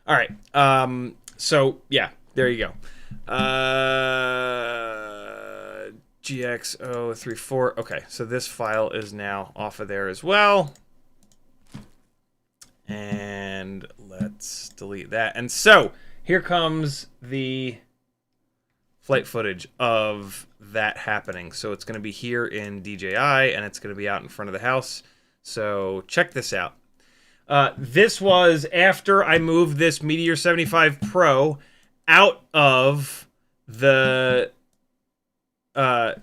All right. So yeah, there you go. GX034. Okay, so this file is now off of there as well. And let's delete that. And so here comes the flight footage of that happening. So it's going to be here in DJI, and it's going to be out in front of the house. So check this out. This was after I moved this Meteor75 Pro out of the out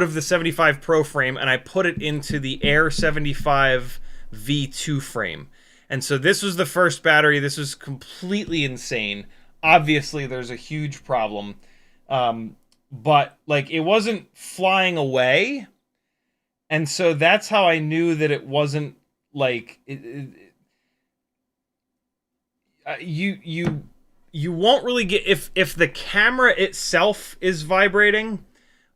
of the 75 Pro frame, and I put it into the Air 75 V2 frame. And so this was the first battery. This was completely insane. Obviously, there's a huge problem. But like, it wasn't flying away. And so that's how I knew that it wasn't like you won't really get if the camera itself is vibrating.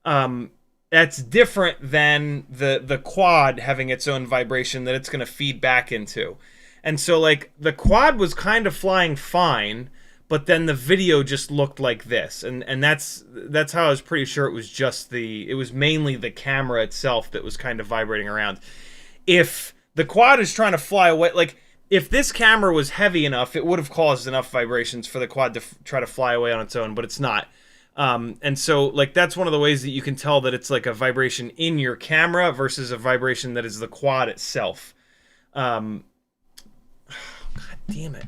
That's different than the quad having its own vibration that it's going to feed back into. And so like the quad was kind of flying fine, but then the video just looked like this. And that's how I was pretty sure it was just it was mainly the camera itself that was kind of vibrating around. If the quad is trying to fly away, like if this camera was heavy enough, it would have caused enough vibrations for the quad to try to fly away on its own, but it's not. And so like that's one of the ways that you can tell that it's like a vibration in your camera versus a vibration that is the quad itself. God damn it.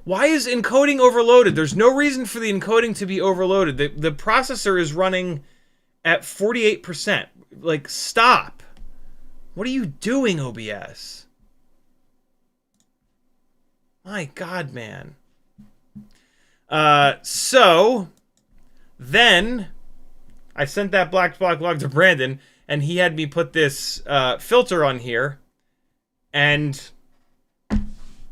Why is encoding overloaded? There's no reason for the encoding to be overloaded. The processor is running at 48%. Like, stop. What are you doing, OBS? My God, man. So then I sent that black log to Brandon, and he had me put this filter on here, and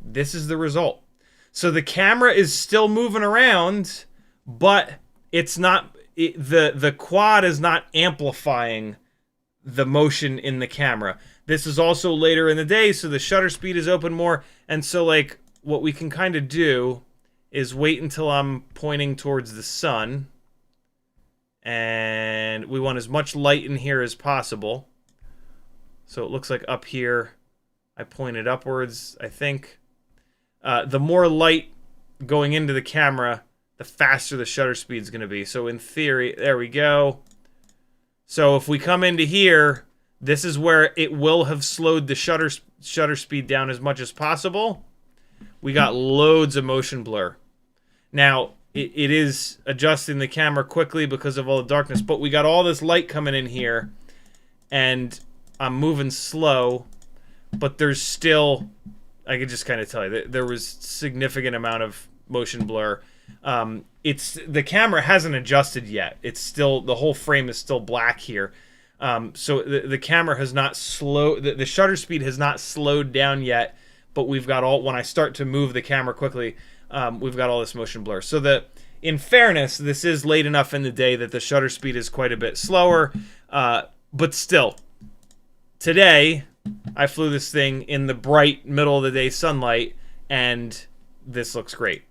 this is the result. So the camera is still moving around, but it's not, the quad is not amplifying the motion in the camera. This is also later in the day, so the shutter speed is open more. And so like what we can kind of do is wait until I'm pointing towards the sun. And we want as much light in here as possible. So it looks like up here, I pointed upwards, I think. The more light going into the camera, the faster the shutter speed is going to be. So in theory, there we go. So if we come into here, this is where it will have slowed the shutter speed down as much as possible. We got loads of motion blur. Now, it is adjusting the camera quickly because of all the darkness, but we got all this light coming in here, and I'm moving slow, but there's still, I could just kind of tell you that there was significant amount of motion blur. The camera hasn't adjusted yet. It's still, the whole frame is still black here. So the camera has not slowed, the shutter speed has not slowed down yet, but we've got all, when I start to move the camera quickly, we've got all this motion blur. So in fairness, this is late enough in the day that the shutter speed is quite a bit slower, But still, today I flew this thing in the bright middle of the day sunlight, and this looks great.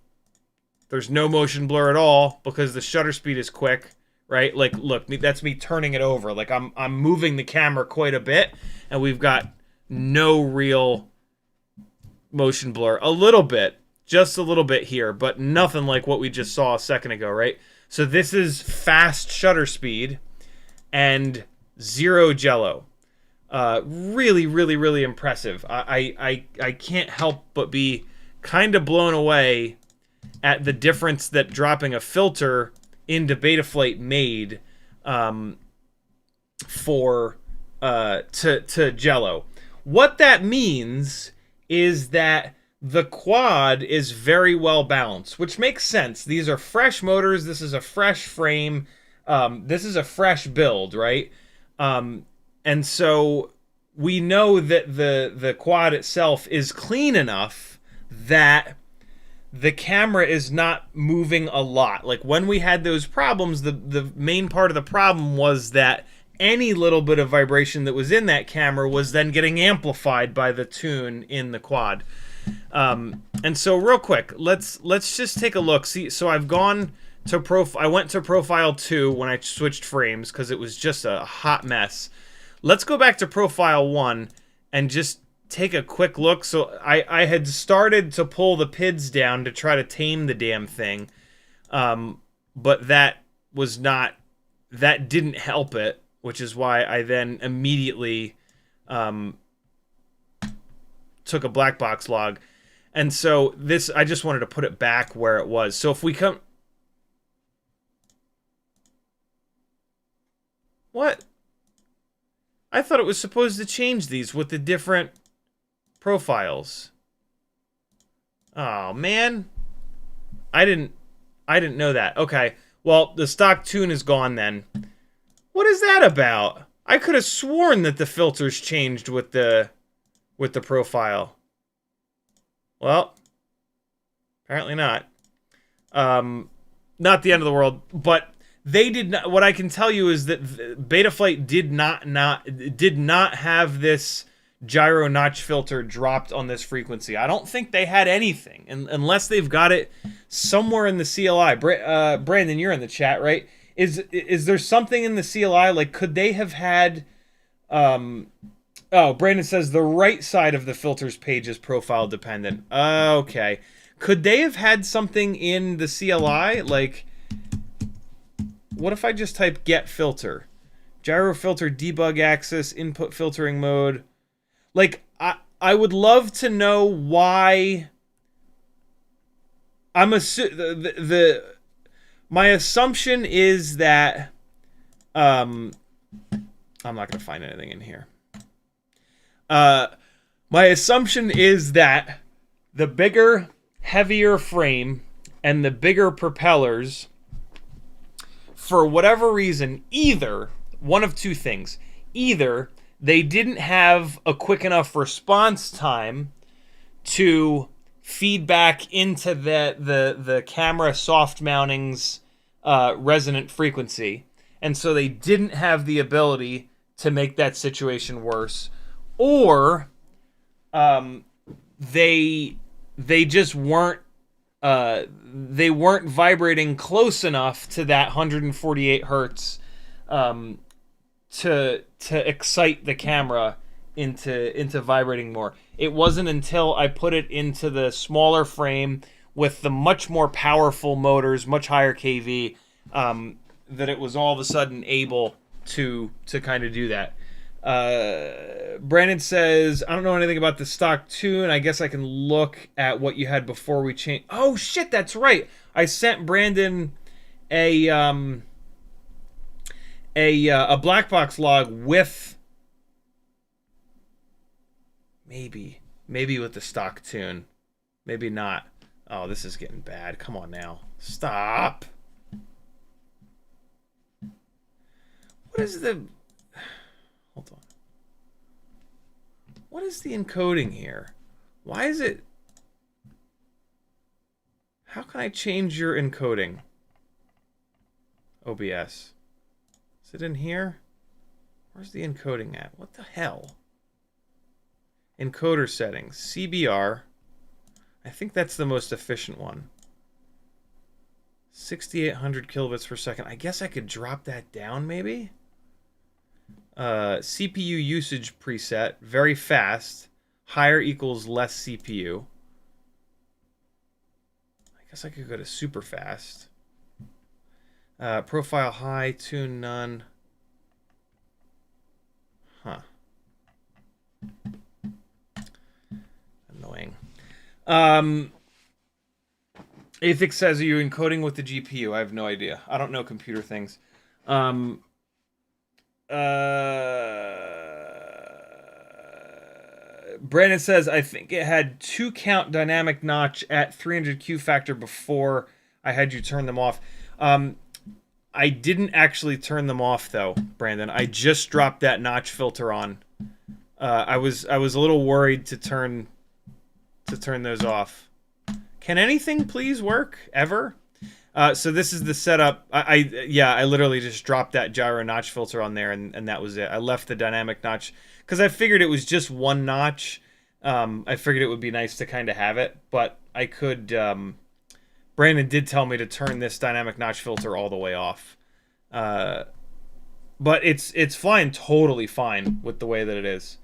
There's no motion blur at all because the shutter speed is quick, right? Like, look, that's me turning it over. Like, I'm moving the camera quite a bit, and we've got no real motion blur. A little bit, just a little bit here, but nothing like what we just saw a second ago, right? So this is fast shutter speed and 0 Jello. Really, really, really impressive. I can't help but be kind of blown away at the difference that dropping a filter into Betaflight made to Jello. What that means is that the quad is very well balanced, which makes sense. These are fresh motors. This is a fresh frame. This is a fresh build, right? And so we know that the quad itself is clean enough that the camera is not moving a lot. Like when we had those problems, the main part of the problem was that any little bit of vibration that was in that camera was then getting amplified by the tune in the quad. And so real quick, let's just take a look. See, so I've gone to I went to profile 2 when I switched frames because it was just a hot mess. Let's go back to profile 1 and just take a quick look. So I had started to pull the PIDs down to try to tame the damn thing. But that didn't help it, which is why I then immediately took a black box log. And so this, I just wanted to put it back where it was. So if we come... What? I thought it was supposed to change these with the different profiles. Oh, man. I didn't know that. Okay. Well, the stock tune is gone then. What is that about? I could have sworn that the filters changed with the profile. Well, apparently not. Not the end of the world, but they did not. What I can tell you is that Betaflight did not have this gyro notch filter dropped on this frequency. I don't think they had anything, unless they've got it somewhere in the CLI. Brandon, you're in the chat, right? Is there something in the CLI? Like, could they have had... Oh, Brandon says the right side of the filters page is profile dependent. Okay. Could they have had something in the CLI? Like, what if I just type get filter? Gyro filter debug axis, input filtering mode. Like, I would love to know why... My assumption is that... I'm not going to find anything in here. My assumption is that the bigger, heavier frame and the bigger propellers, for whatever reason, either one of two things. Either they didn't have a quick enough response time to feed back into the camera soft mounting's resonant frequency, and so they didn't have the ability to make that situation worse, or they just weren't vibrating close enough to that 148 hertz to excite the camera into vibrating more. It wasn't until I put it into the smaller frame with the much more powerful motors, much higher kV, that it was all of a sudden able to kind of do that. Brandon says, I don't know anything about the stock tune. I guess I can look at what you had before we changed. Oh shit, that's right. I sent Brandon a black box log with maybe with the stock tune. Maybe not. Oh, this is getting bad. Come on now. Stop. What is the... Hold on. What is the encoding here? Why is it... How can I change your encoding? OBS. Is it in here? Where's the encoding at? What the hell? Encoder settings. CBR. I think that's the most efficient one. 6,800 kilobits per second. I guess I could drop that down, maybe? CPU usage preset. Very fast. Higher equals less CPU. I guess I could go to super fast. Profile high, tune none. Huh. Annoying. Athix says, are you encoding with the GPU? I have no idea. I don't know computer things. Brandon says, I think it had 2 count dynamic notch at 300 Q factor before I had you turn them off. I didn't actually turn them off though, Brandon. I just dropped that notch filter on. I was a little worried to turn those off. Can anything please work ever? So this is the setup. I literally just dropped that gyro notch filter on there, and that was it. I left the dynamic notch because I figured it was just one notch. I figured it would be nice to kind of have it, but I could. Brandon did tell me to turn this dynamic notch filter all the way off, but it's flying totally fine with the way that it is.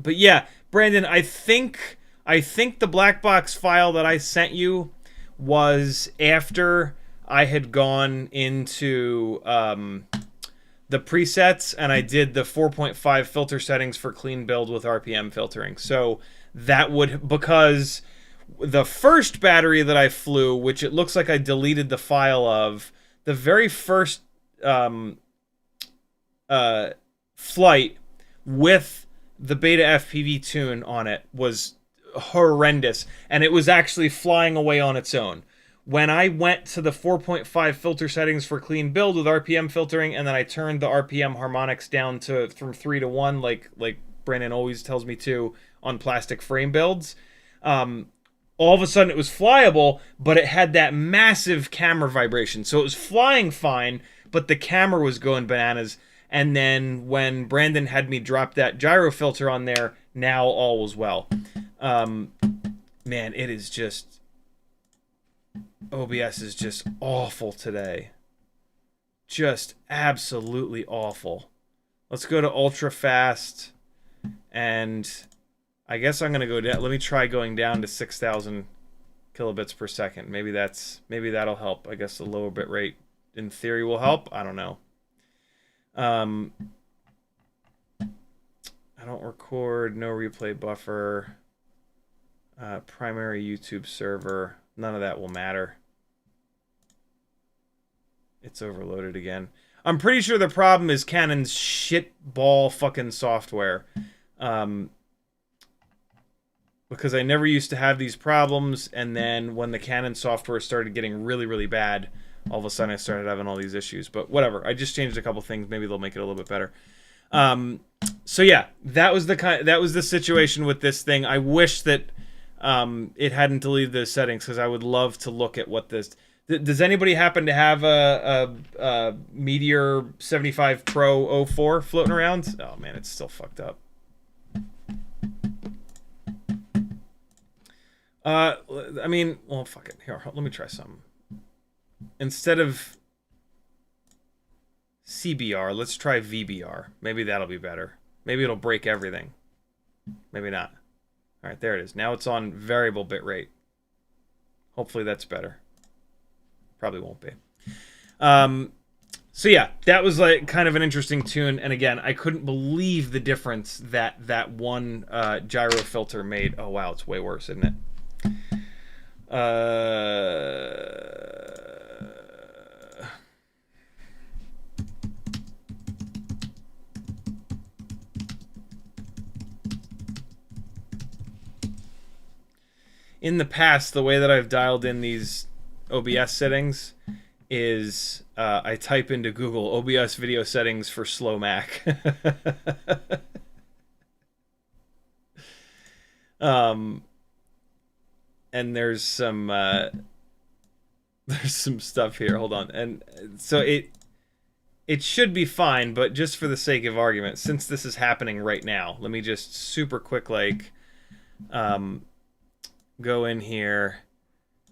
But yeah, Brandon, I think the black box file that I sent you was after I had gone into the presets and I did the 4.5 filter settings for clean build with RPM filtering. So that would, because the first battery that I flew, which it looks like I deleted the file of, the very first flight with the BetaFPV tune on it was horrendous, and it was actually flying away on its own. When I went to the 4.5 filter settings for clean build with RPM filtering, and then I turned the RPM harmonics down to from 3 to 1, like Brandon always tells me to on plastic frame builds, all of a sudden it was flyable, but it had that massive camera vibration. So it was flying fine, but the camera was going bananas. And then when Brandon had me drop that gyro filter on there, now all was well. Man, it is just... OBS is just awful today. Just absolutely awful. Let's go to ultra fast. And I guess I'm going to go down. Let me try going down to 6,000 kilobits per second. Maybe that'll help. I guess the lower bit rate in theory will help. I don't know. I don't record, no replay buffer, primary YouTube server, none of that will matter. It's overloaded again. I'm pretty sure the problem is Canon's shitball fucking software. Because I never used to have these problems, and then when the Canon software started getting really, really bad, all of a sudden I started having all these issues. But whatever, I just changed a couple things. Maybe they'll make it a little bit better. So yeah, that was the situation with this thing. I wish that it hadn't deleted those settings, because I would love to look at what this... Does anybody happen to have a Meteor75 Pro O4 floating around? Oh man, it's still fucked up. I mean, well, fuck it. Here, let me try something. Instead of CBR, let's try VBR. Maybe that'll be better. Maybe it'll break everything. Maybe not. All right, there it is. Now it's on variable bit rate. Hopefully that's better. Probably won't be. So yeah, that was like kind of an interesting tune. And again, I couldn't believe the difference that one gyro filter made. Oh wow, it's way worse, isn't it? In the past, the way that I've dialed in these OBS settings is I type into Google OBS video settings for slow Mac. And there's some stuff here. Hold on. And so it should be fine, but just for the sake of argument, since this is happening right now, let me just super quick, like, go in here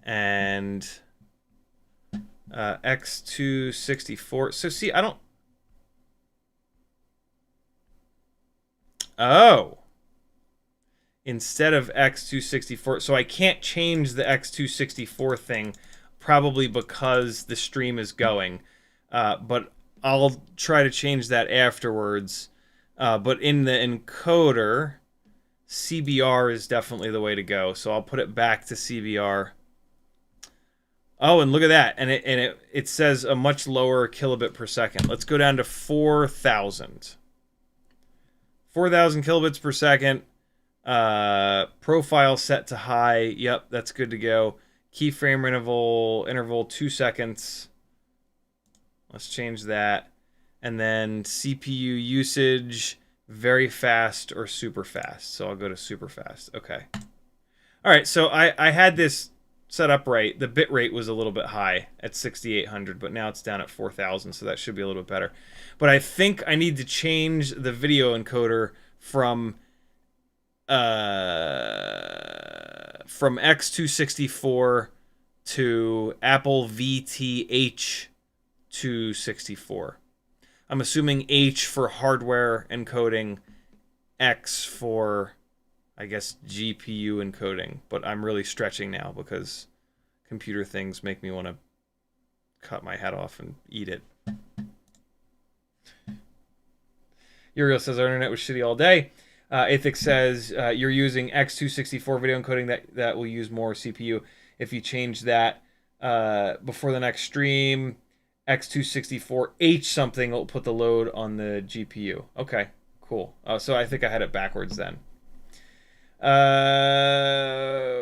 and X264. So see, I don't... Oh. Instead of X264. So I can't change the X264 thing, probably because the stream is going. But I'll try to change that afterwards. But in the encoder, CBR is definitely the way to go. So I'll put it back to CBR. Oh, and look at that. And it says a much lower kilobit per second. Let's go down to 4,000. 4,000 kilobits per second. Profile set to high. Yep, that's good to go. Keyframe interval 2 seconds. Let's change that. And then CPU usage, very fast or super fast. So I'll go to super fast. Okay. All right, so I had this set up right. The bit rate was a little bit high at 6,800, but now it's down at 4,000, so that should be a little bit better. But I think I need to change the video encoder from X264 to Apple VTH264. I'm assuming H for hardware encoding, X for, I guess, GPU encoding. But I'm really stretching now because computer things make me want to cut my head off and eat it. Uriel says our internet was shitty all day. Athix says you're using X264 video encoding that will use more CPU. If you change that before the next stream, X264H something will put the load on the GPU. Okay, cool. So I think I had it backwards then.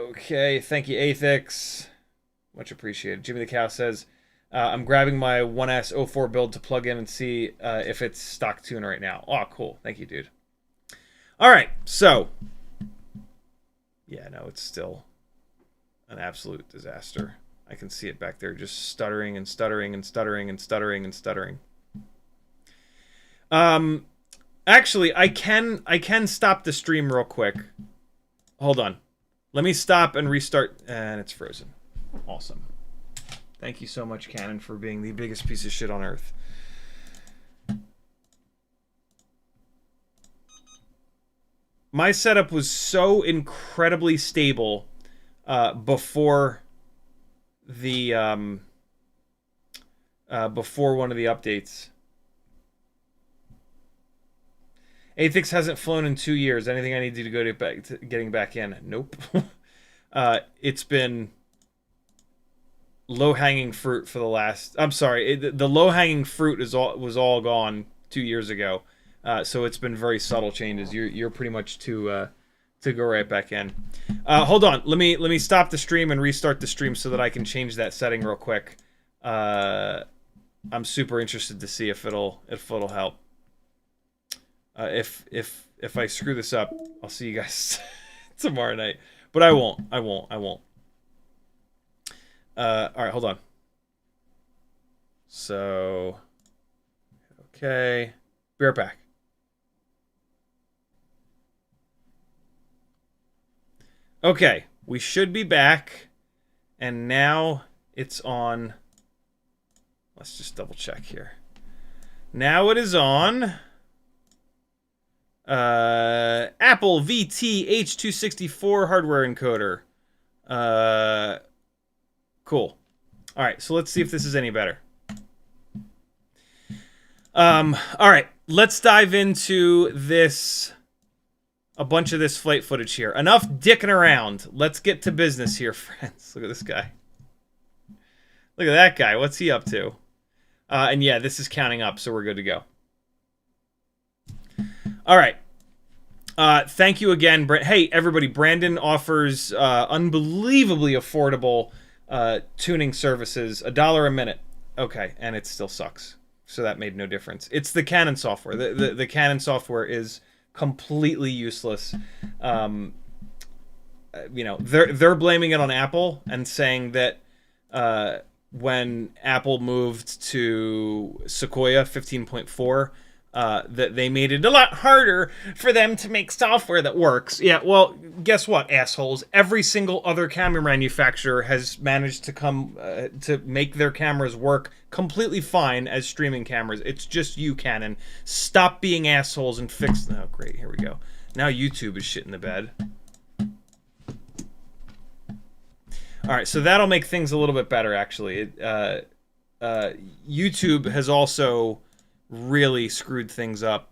Okay, thank you, Athix. Much appreciated. Jimmy the Cow says, I'm grabbing my 1S O4 build to plug in and see if it's stock tune right now. Oh, cool. Thank you, dude. All right, so. Yeah, no, it's still an absolute disaster. I can see it back there just stuttering and stuttering and stuttering and stuttering and stuttering. Actually, I can stop the stream real quick. Hold on. Let me stop and restart. And it's frozen. Awesome. Thank you so much, Canon, for being the biggest piece of shit on earth. My setup was so incredibly stable before the before one of the updates. Athix hasn't flown in 2 years. Anything I need to do to go to getting back in? Nope. It's been low-hanging fruit for the last... I'm sorry. The low-hanging fruit was all gone 2 years ago. So it's been very subtle changes. You're pretty much to go right back in. Hold on. Let me stop the stream and restart the stream so that I can change that setting real quick. I'm super interested to see if it'll help. If I screw this up, I'll see you guys tomorrow night. But I won't. All right, hold on. So, okay. Be right back. Okay, we should be back. And now it's on. Let's just double check here. Now it is on Apple VTH264 hardware encoder. Cool. All right, so let's see if this is any better. All right, let's dive into this. A bunch of this flight footage here. Enough dicking around. Let's get to business here, friends. Look at this guy. Look at that guy. What's he up to? And yeah, this is counting up, so we're good to go. All right. Thank you again, Hey, everybody. Brandon offers unbelievably affordable tuning services. $1 a minute. Okay, and it still sucks. So that made no difference. It's the Canon software. The Canon software is completely useless. You know, they're blaming it on Apple and saying that when Apple moved to Sequoia 15.4, that they made it a lot harder for them to make software that works. Yeah, well, guess what, assholes? Every single other camera manufacturer has managed to come to make their cameras work completely fine as streaming cameras. It's just you, Canon. Stop being assholes and fix... Oh, great, here we go. Now YouTube is shit in the bed. All right, so that'll make things a little bit better, actually. YouTube has also really screwed things up,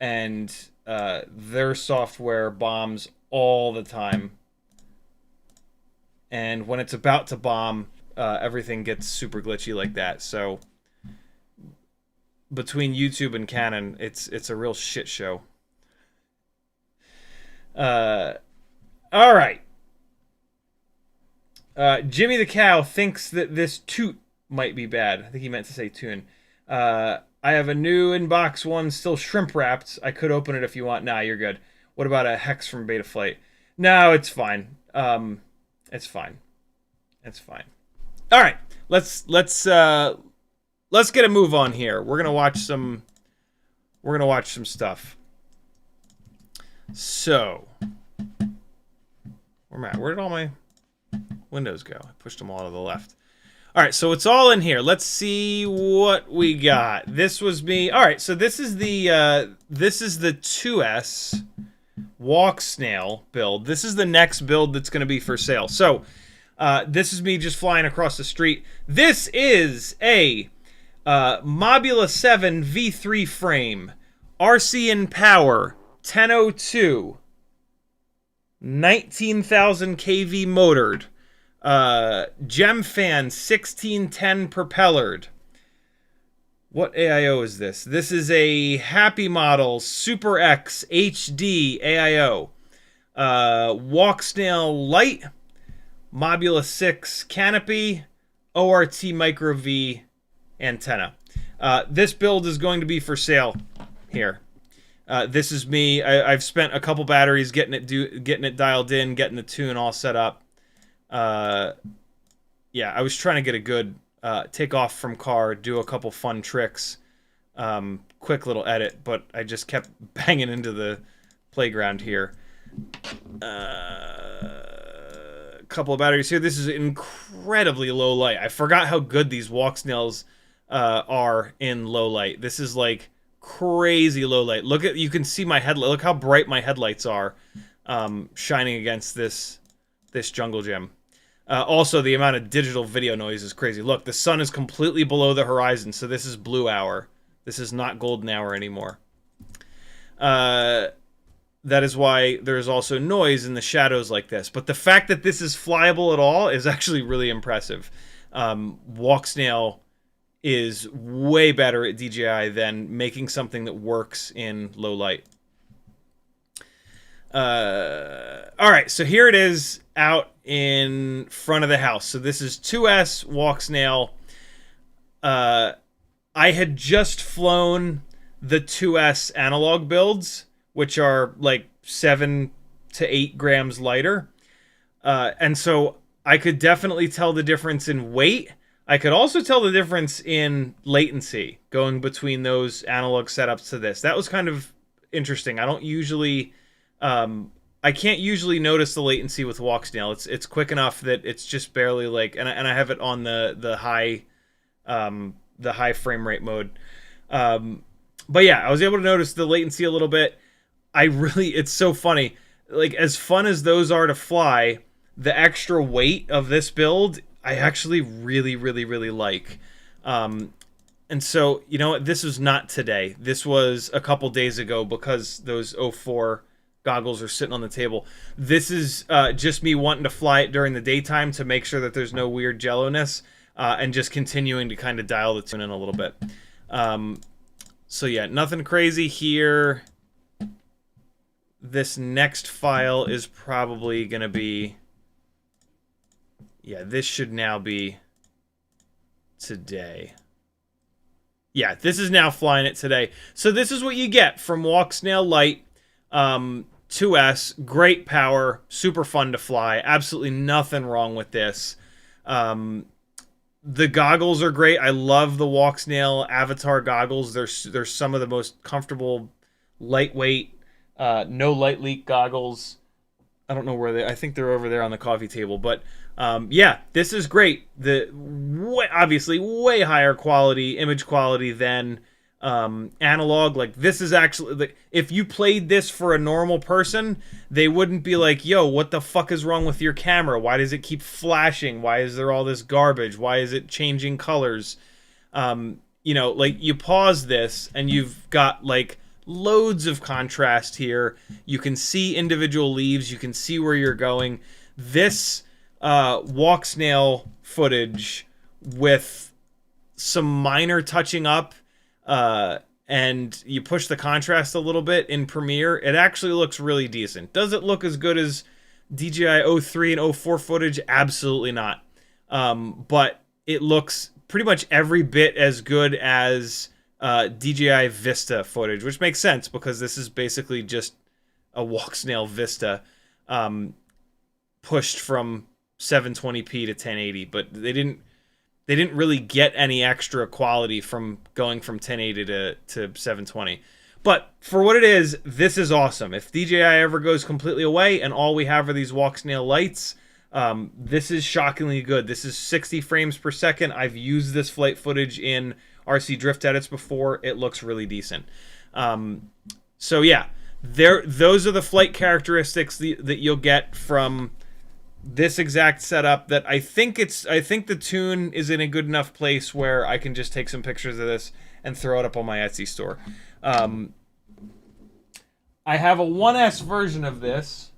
and their software bombs all the time. And when it's about to bomb, everything gets super glitchy like that. So between YouTube and Canon, it's a real shit show. All right. Jimmy the Cow thinks that this toot might be bad. I think he meant to say tune. I have a new inbox one still shrimp wrapped. I could open it if you want. Nah, you're good. What about a hex from Betaflight? No, it's fine. It's fine. It's fine. All right. Let's get a move on here. We're gonna watch some stuff. So, where did all my windows go? I pushed them all to the left. All right, so it's all in here. Let's see what we got. This was me. All right, so this is the 2S walk snail build. This is the next build that's going to be for sale. So this is me just flying across the street. This is a Mobula 7 V3 frame, RCN power, 1002, 19,000 kV motored. Gem fan 1610 propellered. What AIO is this? This is a Happy Model Super X HD AIO. Walk snail light, Mobula 6 canopy, ORT micro V antenna. This build is going to be for sale here. This is me. I've spent a couple batteries getting it dialed in, getting the tune all set up. Yeah, I was trying to get a good take off from car, do a couple fun tricks, quick little edit, but I just kept banging into the playground here. A couple of batteries here. This is incredibly low light. I forgot how good these walk snails are in low light. This is like crazy low light. You can see my headlight. Look how bright my headlights are, shining against this jungle gym. Also, the amount of digital video noise is crazy. Look, the sun is completely below the horizon, so this is blue hour. This is not golden hour anymore. That is why there's also noise in the shadows like this. But the fact that this is flyable at all is actually really impressive. Walk snail is way better at DJI than making something that works in low light. All right, so here it is out in front of the house. So this is 2S walk snail. I had just flown the 2S analog builds, which are like 7 to 8 grams lighter. And so I could definitely tell the difference in weight. I could also tell the difference in latency going between those analog setups to this. That was kind of interesting. I don't usually... I can't usually notice the latency with walk snail. It's quick enough that it's just barely like, and I have it on the high frame rate mode. But yeah, I was able to notice the latency a little bit. It's so funny. Like, as fun as those are to fly, the extra weight of this build, I actually really, really, really like. And so, you know what? This was not today. This was a couple days ago because those O4 goggles are sitting on the table. This is just me wanting to fly it during the daytime to make sure that there's no weird Jello-ness, and just continuing to kind of dial the tune in a little bit. So yeah, nothing crazy here. This next file is probably going to be... Yeah, this should now be today. Yeah, this is now flying it today. So this is what you get from Walk Snail Light. 2S, great power, super fun to fly. Absolutely nothing wrong with this. The goggles are great. I love the Walksnail Avatar goggles. They're some of the most comfortable, lightweight, no light leak goggles. I don't know where they. I think they're over there on the coffee table. But yeah, this is great. Obviously way higher quality, image quality than analog. Like this is actually like, if you played this for a normal person, they wouldn't be like, yo, what the fuck is wrong with your camera? Why does it keep flashing? Why is there all this garbage? Why is it changing colors? You know, like you pause this and you've got like loads of contrast here. You can see individual leaves. You can see where you're going. This Walksnail footage with some minor touching up, and you push the contrast a little bit in Premiere, it actually looks really decent. Does it look as good as DJI 03 and 04 footage? Absolutely not. But it looks pretty much every bit as good as DJI Vista footage, which makes sense because this is basically just a Walksnail Vista pushed from 720p to 1080, but they didn't really get any extra quality from going from 1080 to 720. But for what it is, this is awesome. If DJI ever goes completely away and all we have are these Walksnail lights, this is shockingly good. This is 60 frames per second. I've used this flight footage in RC drift edits before. It looks really decent. So yeah, those are the flight characteristics that you'll get from this exact setup. That I think the Tune is in a good enough place where I can just take some pictures of this and throw it up on my Etsy store. I have a 1S version of this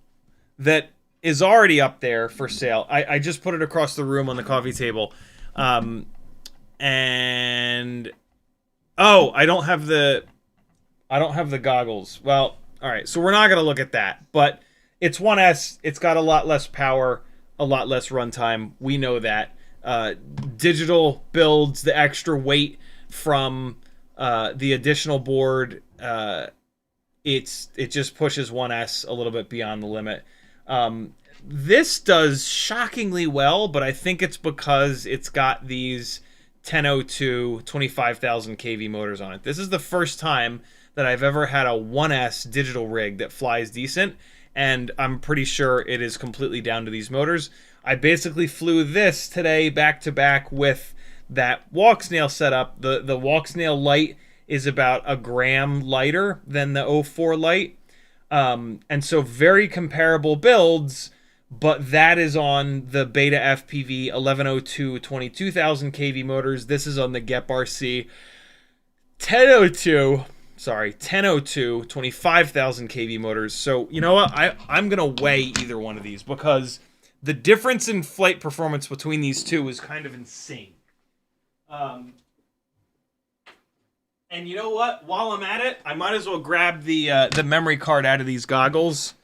that is already up there for sale. I just put it across the room on the coffee table. And oh, I don't have the goggles. Well, all right, so we're not gonna look at that, but it's 1S. It's got a lot less power, a lot less runtime. We know that. Digital builds, the extra weight from the additional board, it just pushes 1S a little bit beyond the limit. This does shockingly well, but I think it's because it's got these 1002 25,000 kV motors on it. This is the first time that I've ever had a 1S digital rig that flies decent, and I'm pretty sure it is completely down to these motors. I basically flew this today back to back with that Walksnail setup. The Walksnail light is about a gram lighter than the 04 light, and so very comparable builds, but that is on the BetaFPV 1102 22,000 kV motors. This is on the GEPRC 1002 25,000 kV motors. So you know what, I'm gonna weigh either one of these because the difference in flight performance between these two is kind of insane. And you know what, while I'm at it, I might as well grab the memory card out of these goggles,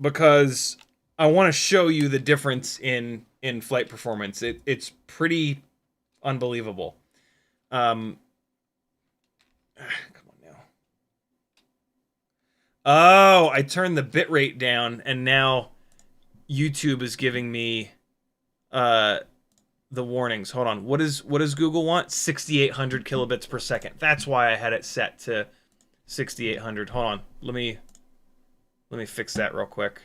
because I want to show you the difference in flight performance. It's pretty unbelievable. Come on now. Oh, I turned the bitrate down, and now YouTube is giving me the warnings. Hold on. What does Google want? 6,800 kilobits per second. That's why I had it set to 6,800. Hold on. Let me fix that real quick.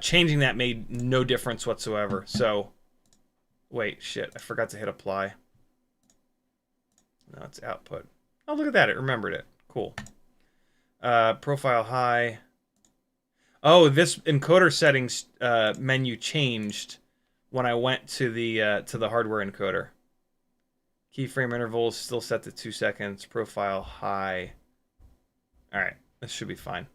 Changing that made no difference whatsoever. So, wait, shit. I forgot to hit apply. No, it's output. Oh, look at that. It remembered it. Cool. Profile high. Oh, this encoder settings menu changed when I went to the hardware encoder. Keyframe intervals still set to 2 seconds. Profile high. All right, this should be fine.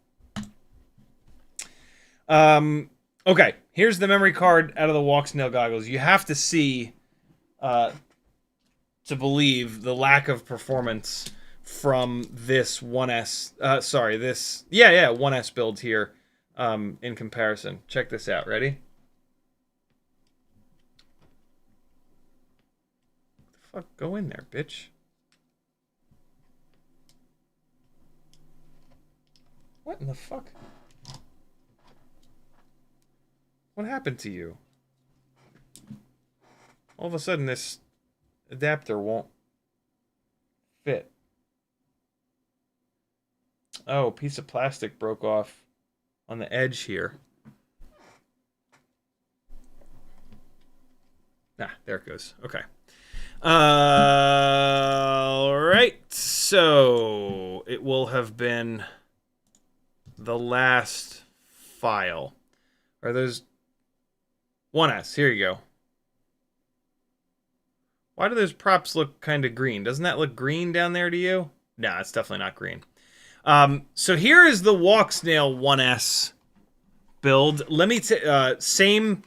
Okay, here's the memory card out of the Walksnail goggles. You have to see to believe the lack of performance from this 1S. Sorry, this 1S build here in comparison. Check this out. Ready? Fuck, go in there, bitch. What in the fuck? What happened to you? All of a sudden, this adapter won't fit. Oh, a piece of plastic broke off on the edge here. Ah, there it goes. Okay. All right. So it will have been the last file. Are those 1S? Here you go. Why do those props look kind of green? Doesn't that look green down there to you? No, it's definitely not green. So here is the Walksnail 1S build. Let me same,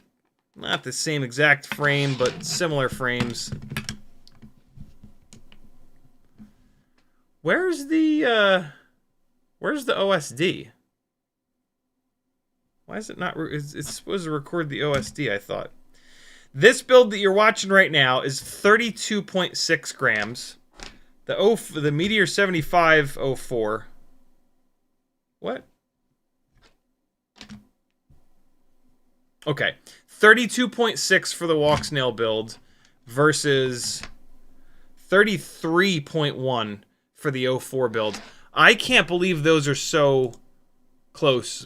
not the same exact frame, but similar frames. Where's the OSD? Why is it not? It's supposed to record the OSD, I thought. This build that you're watching right now is 32.6 grams. The Meteor75 O4. What? Okay. 32.6 for the Walksnail build versus 33.1 for the O4 build. I can't believe those are so close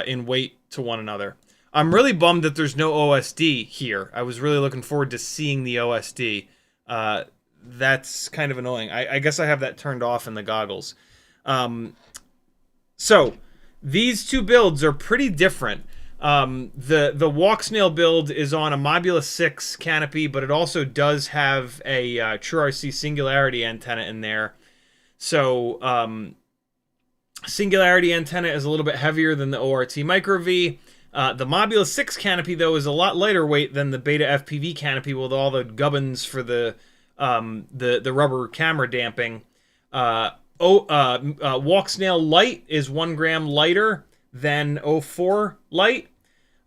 in weight to one another. I'm really bummed that there's no OSD here. I was really looking forward to seeing the OSD. That's kind of annoying. I guess I have that turned off in the goggles. So these two builds are pretty different. The Walksnail build is on a Mobula 6 canopy, but it also does have a TrueRC Singularity antenna in there. So Singularity antenna is a little bit heavier than the ORT Micro V. The Mobula 6 canopy, though, is a lot lighter weight than the BetaFPV canopy with all the gubbins for the rubber camera damping. Walksnail Light is 1 gram lighter than O4 Light,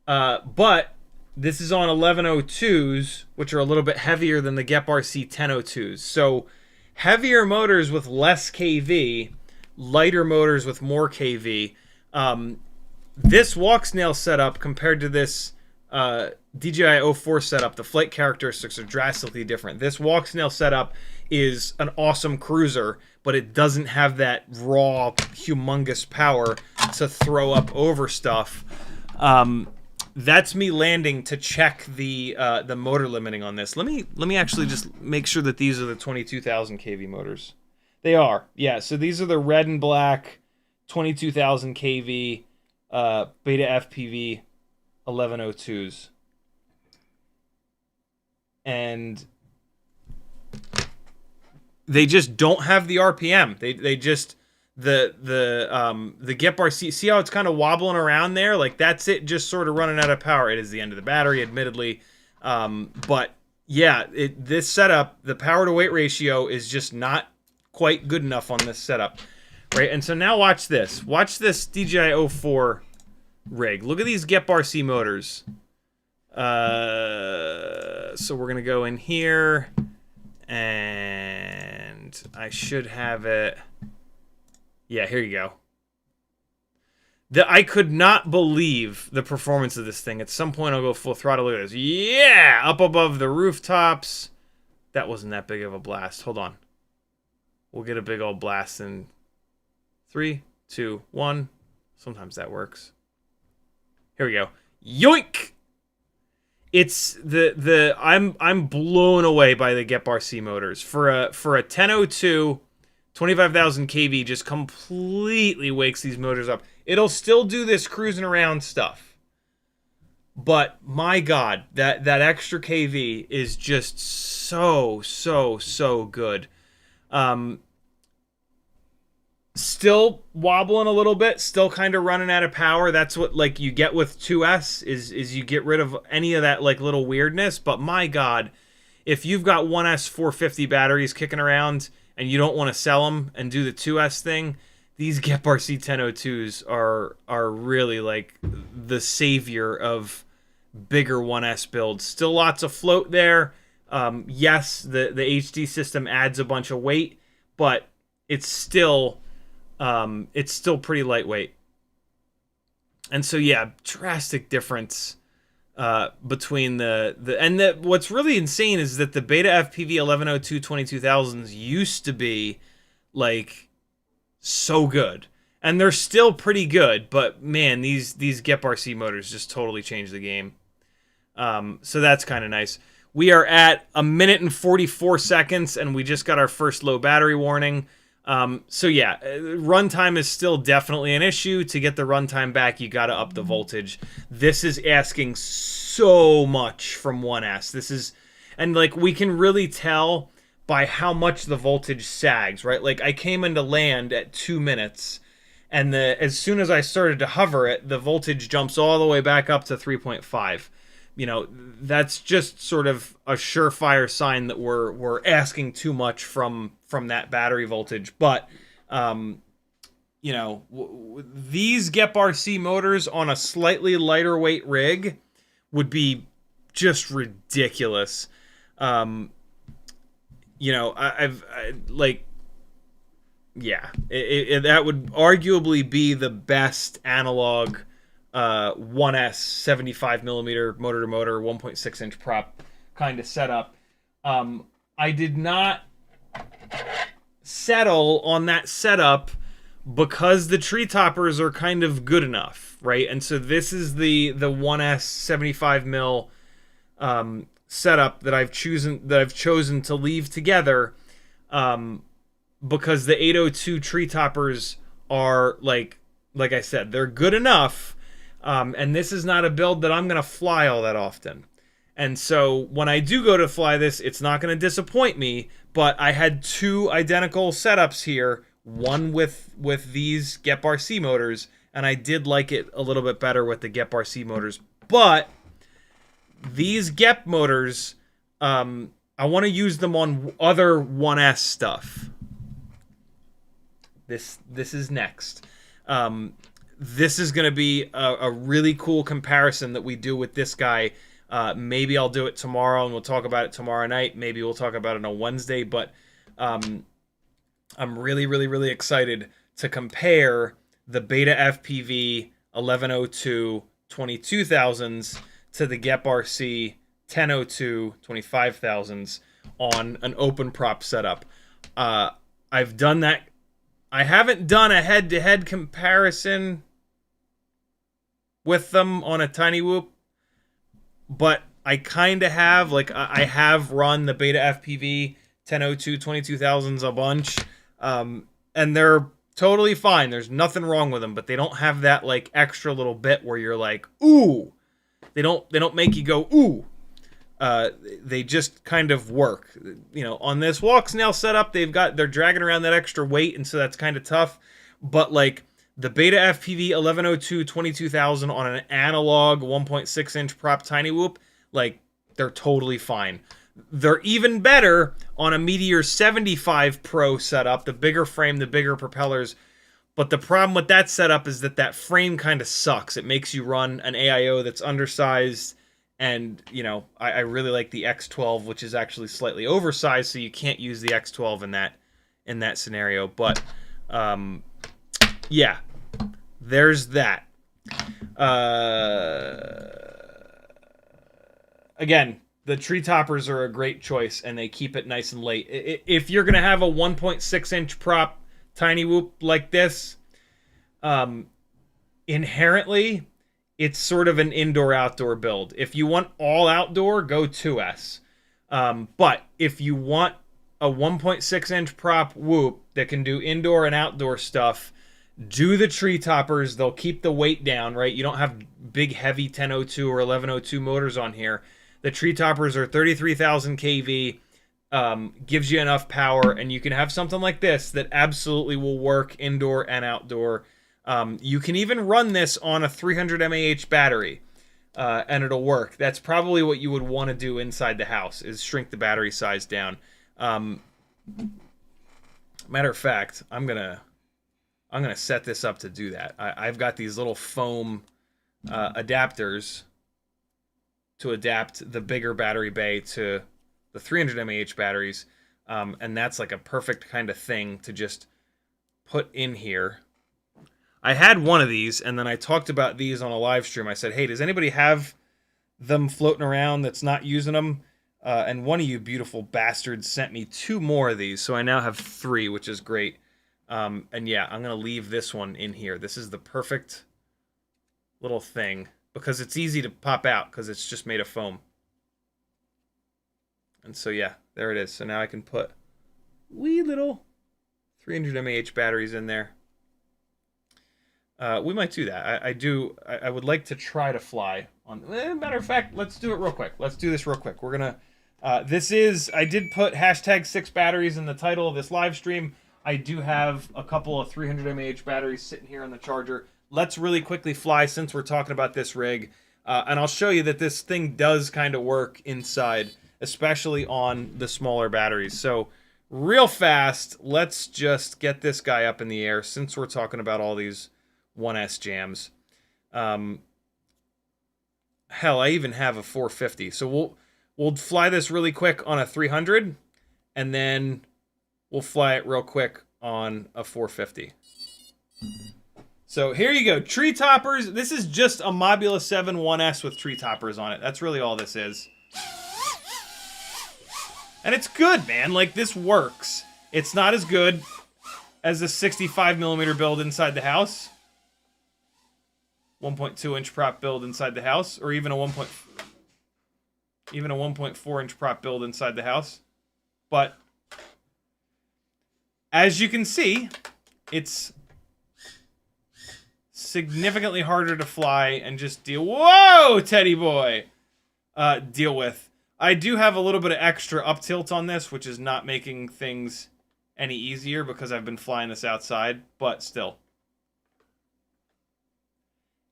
but this is on 1102s, which are a little bit heavier than the GEPRC 1002s. So heavier motors with less kV, lighter motors with more kV. This Walksnail setup compared to this DJI O4 setup, the flight characteristics are drastically different. This Walksnail setup is an awesome cruiser, but it doesn't have that raw, humongous power to throw up over stuff. That's me landing to check the motor limiting on this. Let me actually just make sure that these are the 22,000 kV motors. They are, yeah. So these are the red and black 22,000 kV BetaFPV 1102s, and they just don't have the RPM. They just the GEPRC. See how it's kind of wobbling around there? Like that's it, just sort of running out of power. It is the end of the battery, admittedly, but yeah, this setup, the power to weight ratio is just not quite good enough on this setup. Right, and so now watch this. Watch this DJI O4 rig. Look at these GEPRC motors. So we're gonna go in here, and I should have it. Yeah, here you go. I could not believe the performance of this thing. At some point, I'll go full throttle. Look at this. Yeah, up above the rooftops. That wasn't that big of a blast. Hold on. We'll get a big old blast in 3, 2, 1. Sometimes that works. Here we go. Yoink! It's I'm blown away by the GEPRC motors. For a 1002, 25,000 kV just completely wakes these motors up. It'll still do this cruising around stuff. But my God, that extra kV is just so good. Still wobbling a little bit, still kind of running out of power. That's what like you get with 2S is you get rid of any of that like little weirdness. But my God, if you've got 1S 450 batteries kicking around and you don't want to sell them and do the 2S thing, these GEPRC 1002s are really like the savior of bigger 1S builds. Still lots of float there. Yes, the HD system adds a bunch of weight, but it's still it's still pretty lightweight. And so yeah, drastic difference between what's really insane is that the BetaFPV 1102 22000s used to be like so good, and they're still pretty good, but man, these GEPRC motors just totally changed the game. So that's kind of nice. We are at 1 minute and 44 seconds, and we just got our first low battery warning. So yeah, runtime is still definitely an issue. To get the runtime back, you got to up the voltage. This is asking so much from 1S. This is, and like we can really tell by how much the voltage sags, right? Like I came into land at 2 minutes, and as soon as I started to hover it, the voltage jumps all the way back up to 3.5. You know, that's just sort of a surefire sign that we're asking too much from that battery voltage. But you know, these GEPRC motors on a slightly lighter weight rig would be just ridiculous. You know, that would arguably be the best analog 1S 75 millimeter motor to motor 1.6 inch prop kind of setup. I did not settle on that setup because the Treetoppers are kind of good enough, right? And so this is the 1S 75 mil setup that I've chosen to leave together because the 802 Treetoppers are like I said, they're good enough. And this is not a build that I'm going to fly all that often. And so when I do go to fly this, it's not going to disappoint me. But I had two identical setups here, one with these GEPRC motors, and I did like it a little bit better with the GEPRC motors. But these GEP motors, I want to use them on other 1S stuff. This is next. This is going to be a really cool comparison that we do with this guy. Maybe I'll do it tomorrow and we'll talk about it tomorrow night. Maybe we'll talk about it on Wednesday. But I'm really, really, really excited to compare the BetaFPV 1102 22000s to the GEPRC 1002 25000s on an open prop setup. I've done that. I haven't done a head-to-head comparison with them on a Tiny Whoop, but I kind of have. Like, I have run the BetaFPV 1002 22000s a bunch, and they're totally fine. There's nothing wrong with them, but they don't have that, like, extra little bit where you're like, ooh. They don't make you go, ooh. They just kind of work. You know, on this walk snail setup, they're dragging around that extra weight, and so that's kind of tough. But like the BetaFPV 1102 22000 on an analog 1.6 inch prop Tiny Whoop, like they're totally fine. They're even better on a Meteor75 Pro setup, the bigger frame, the bigger propellers. But the problem with that setup is that frame kind of sucks. It makes you run an AIO that's undersized. And, you know, I really like the X12, which is actually slightly oversized, so you can't use the X12 in that scenario. But, yeah, there's that. Again, the Treetoppers are a great choice, and they keep it nice and light. If you're going to have a 1.6-inch prop Tiny Whoop like this, inherently, it's sort of an indoor-outdoor build. If you want all outdoor, go 2S. But if you want a 1.6-inch prop Whoop that can do indoor and outdoor stuff, do the Treetoppers. They'll keep the weight down, right? You don't have big, heavy 1002 or 1102 motors on here. The Treetoppers are 33,000 kV, gives you enough power, and you can have something like this that absolutely will work indoor and outdoor. You can even run this on a 300 mAh battery, and it'll work. That's probably what you would want to do inside the house, is shrink the battery size down. Matter of fact, I'm gonna set this up to do that. I've got these little foam adapters to adapt the bigger battery bay to the 300 mAh batteries, and that's like a perfect kind of thing to just put in here. I had one of these, and then I talked about these on a live stream. I said, hey, does anybody have them floating around that's not using them? And one of you beautiful bastards sent me 2 more of these, so I now have 3, which is great. And yeah, I'm going to leave this one in here. This is the perfect little thing, because it's easy to pop out, because it's just made of foam. And so yeah, there it is. So now I can put wee little 300 mAh batteries in there. We might do that. I would like to try to fly on. Matter of fact, let's do it real quick. Let's do this real quick. We're gonna. I did put #6 batteries in the title of this live stream. I do have a couple of 300 mAh batteries sitting here on the charger. Let's really quickly fly since we're talking about this rig, and I'll show you that this thing does kind of work inside, especially on the smaller batteries. So real fast, let's just get this guy up in the air since we're talking about all these 1S jams. Hell, I even have a 450. So we'll fly this really quick on a 300, and then we'll fly it real quick on a 450. So here you go, Treetoppers. This is just a Mobula 7 1S with Treetoppers on it. That's really all this is. And it's good, man. Like, this works. It's not as good as the 65mm build inside the house. 1.2-inch prop build inside the house, or even a 1.4-inch prop build inside the house. But as you can see, it's significantly harder to fly and just deal. Whoa, Teddy boy! Deal with. I do have a little bit of extra up tilt on this, which is not making things any easier because I've been flying this outside, but still.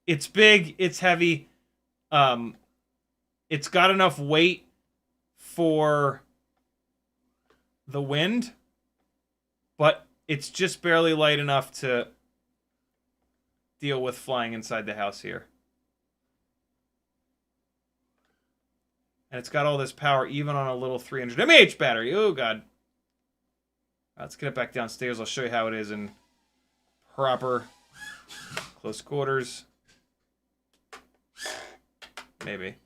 It's big, it's heavy, it's got enough weight for the wind, but it's just barely light enough to deal with flying inside the house here. And it's got all this power even on a little 300 mAh battery. Oh, God. Let's get it back downstairs. I'll show you how it is in proper close quarters. Maybe.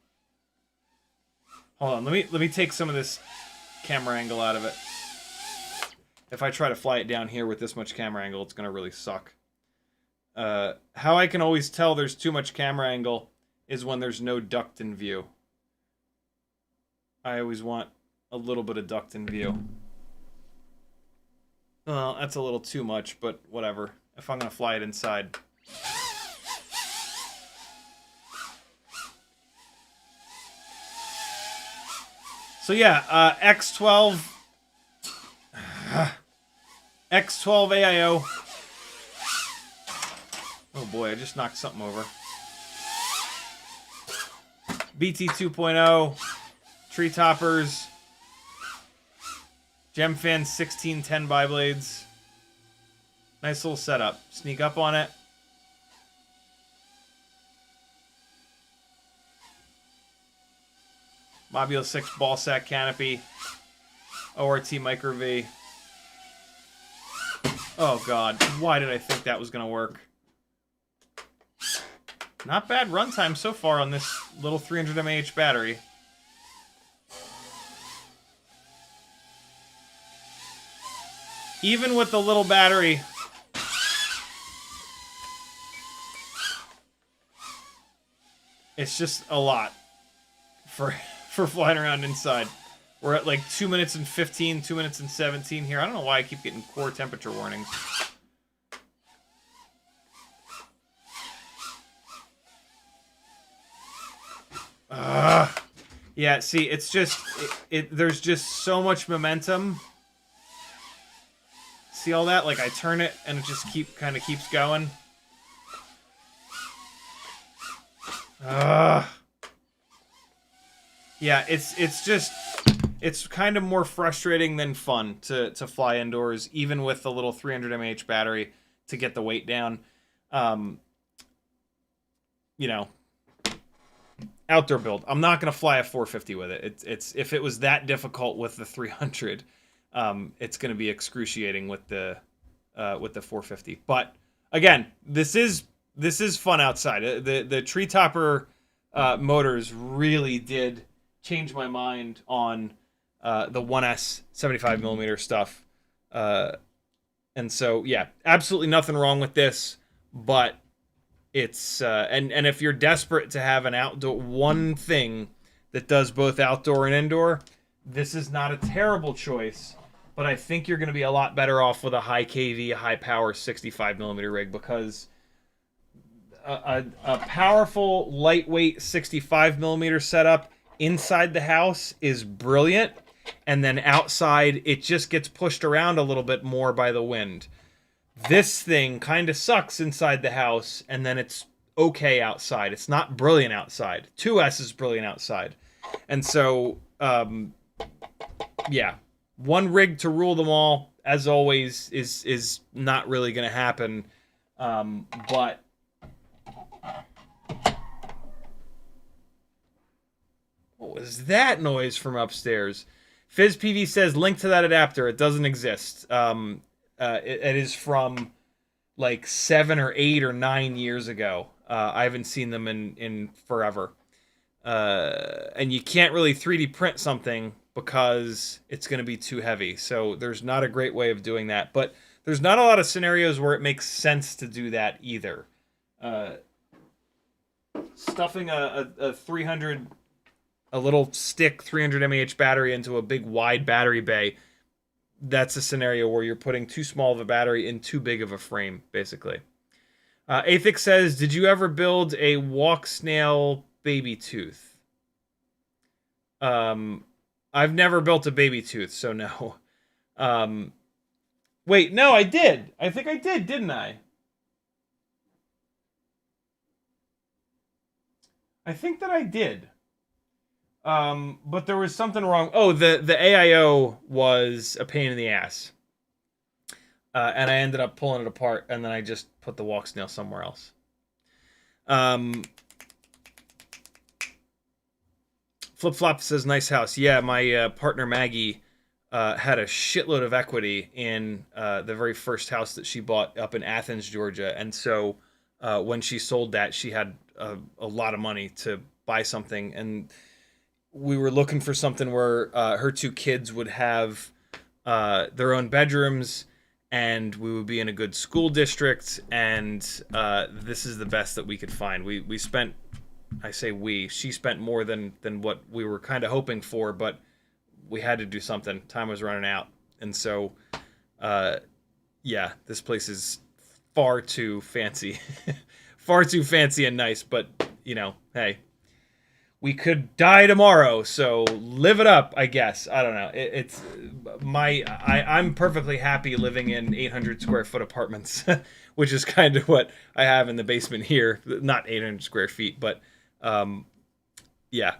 Hold on. Let me take some of this camera angle out of it. If I try to fly it down here with this much camera angle, it's going to really suck. How I can always tell there's too much camera angle is when there's no duct in view. I always want a little bit of duct in view. Well, that's a little too much, but whatever. If I'm going to fly it inside. So yeah, X12 AIO. Oh boy, I just knocked something over. BT 2.0, Treetoppers, Gemfan 1610 biblades. Nice little setup. Sneak up on it. Mobula 6 ball sack canopy. ORT Micro V. Oh god, why did I think that was going to work? Not bad runtime so far on this little 300 mAh battery. Even with the little battery, it's just a lot for flying around inside. We're at like 2 minutes and 15, 2 minutes and 17 here. I don't know why I keep getting core temperature warnings. Yeah, see, it's just, there's just so much momentum. See all that? Like, I turn it, and it just kind of keeps going. Yeah, it's kind of more frustrating than fun to fly indoors, even with the little 300 mAh battery to get the weight down. You know, outdoor build. I'm not gonna fly a 450 with it. It's if it was that difficult with the 300, it's gonna be excruciating with the with the 450. But again, this is fun outside. The Treetopper motors really did change my mind on the 1S 75mm stuff. And so, yeah, absolutely nothing wrong with this, but it's, and if you're desperate to have an outdoor, one thing that does both outdoor and indoor, this is not a terrible choice, but I think you're going to be a lot better off with a high KV, high power 65mm rig, because a powerful, lightweight 65mm setup inside the house is brilliant. And then outside, it just gets pushed around a little bit more by the wind. This thing kind of sucks inside the house, and then it's okay outside. It's not brilliant outside. 2S is brilliant outside. And so, yeah, one rig to rule them all, as always, is not really going to happen. But what was that noise from upstairs? FizzPV says, link to that adapter. It doesn't exist. It is from like 7 or 8 or 9 years ago. I haven't seen them in forever. And you can't really 3D print something because it's going to be too heavy. So there's not a great way of doing that. But there's not a lot of scenarios where it makes sense to do that either. Stuffing a 300... a little stick 300 mAh battery into a big wide battery bay, that's a scenario where you're putting too small of a battery in too big of a frame, basically. Athix says, did you ever build a walk snail baby tooth? I've never built a baby tooth, so no. Wait, no, I did. I think I did, didn't I? I think that I did. But there was something wrong. Oh, the AIO was a pain in the ass. And I ended up pulling it apart, and then I just put the walk snail somewhere else. Flip Flop says, nice house. Yeah, my partner Maggie had a shitload of equity in the very first house that she bought up in Athens, Georgia. And so when she sold that, she had a lot of money to buy something. And we were looking for something where her 2 kids would have their own bedrooms, and we would be in a good school district, and this is the best that we could find. We spent, I say we, she spent more than what we were kind of hoping for, but we had to do something. Time was running out. And so, yeah, this place is far too fancy. Far too fancy and nice, but, you know, hey. We could die tomorrow, so live it up, I guess. I don't know. I'm perfectly happy living in 800 square foot apartments, which is kind of what I have in the basement here. Not 800 square feet, but yeah.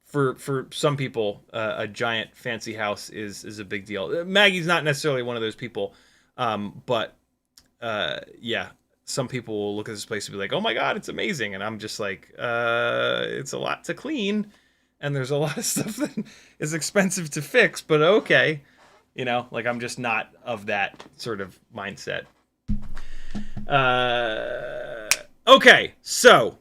For some people, a giant fancy house is a big deal. Maggie's not necessarily one of those people, but yeah. Some people will look at this place and be like, oh my God, it's amazing. And I'm just like, it's a lot to clean. And there's a lot of stuff that is expensive to fix, but okay. You know, like I'm just not of that sort of mindset. Okay, so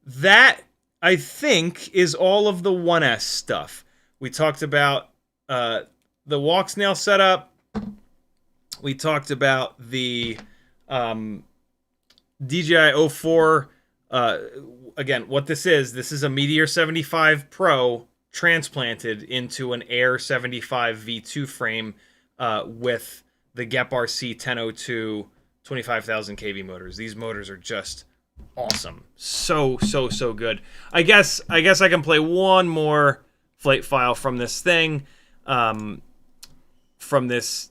that I think is all of the 1S stuff. We talked about the walk snail setup. We talked about the DJI O4, again, what this is a Meteor75 Pro transplanted into an Air 75 V2 frame with the GEPRC 1002 25,000 kV motors. These motors are just awesome. So good. I guess I can play one more flight file from this thing, from this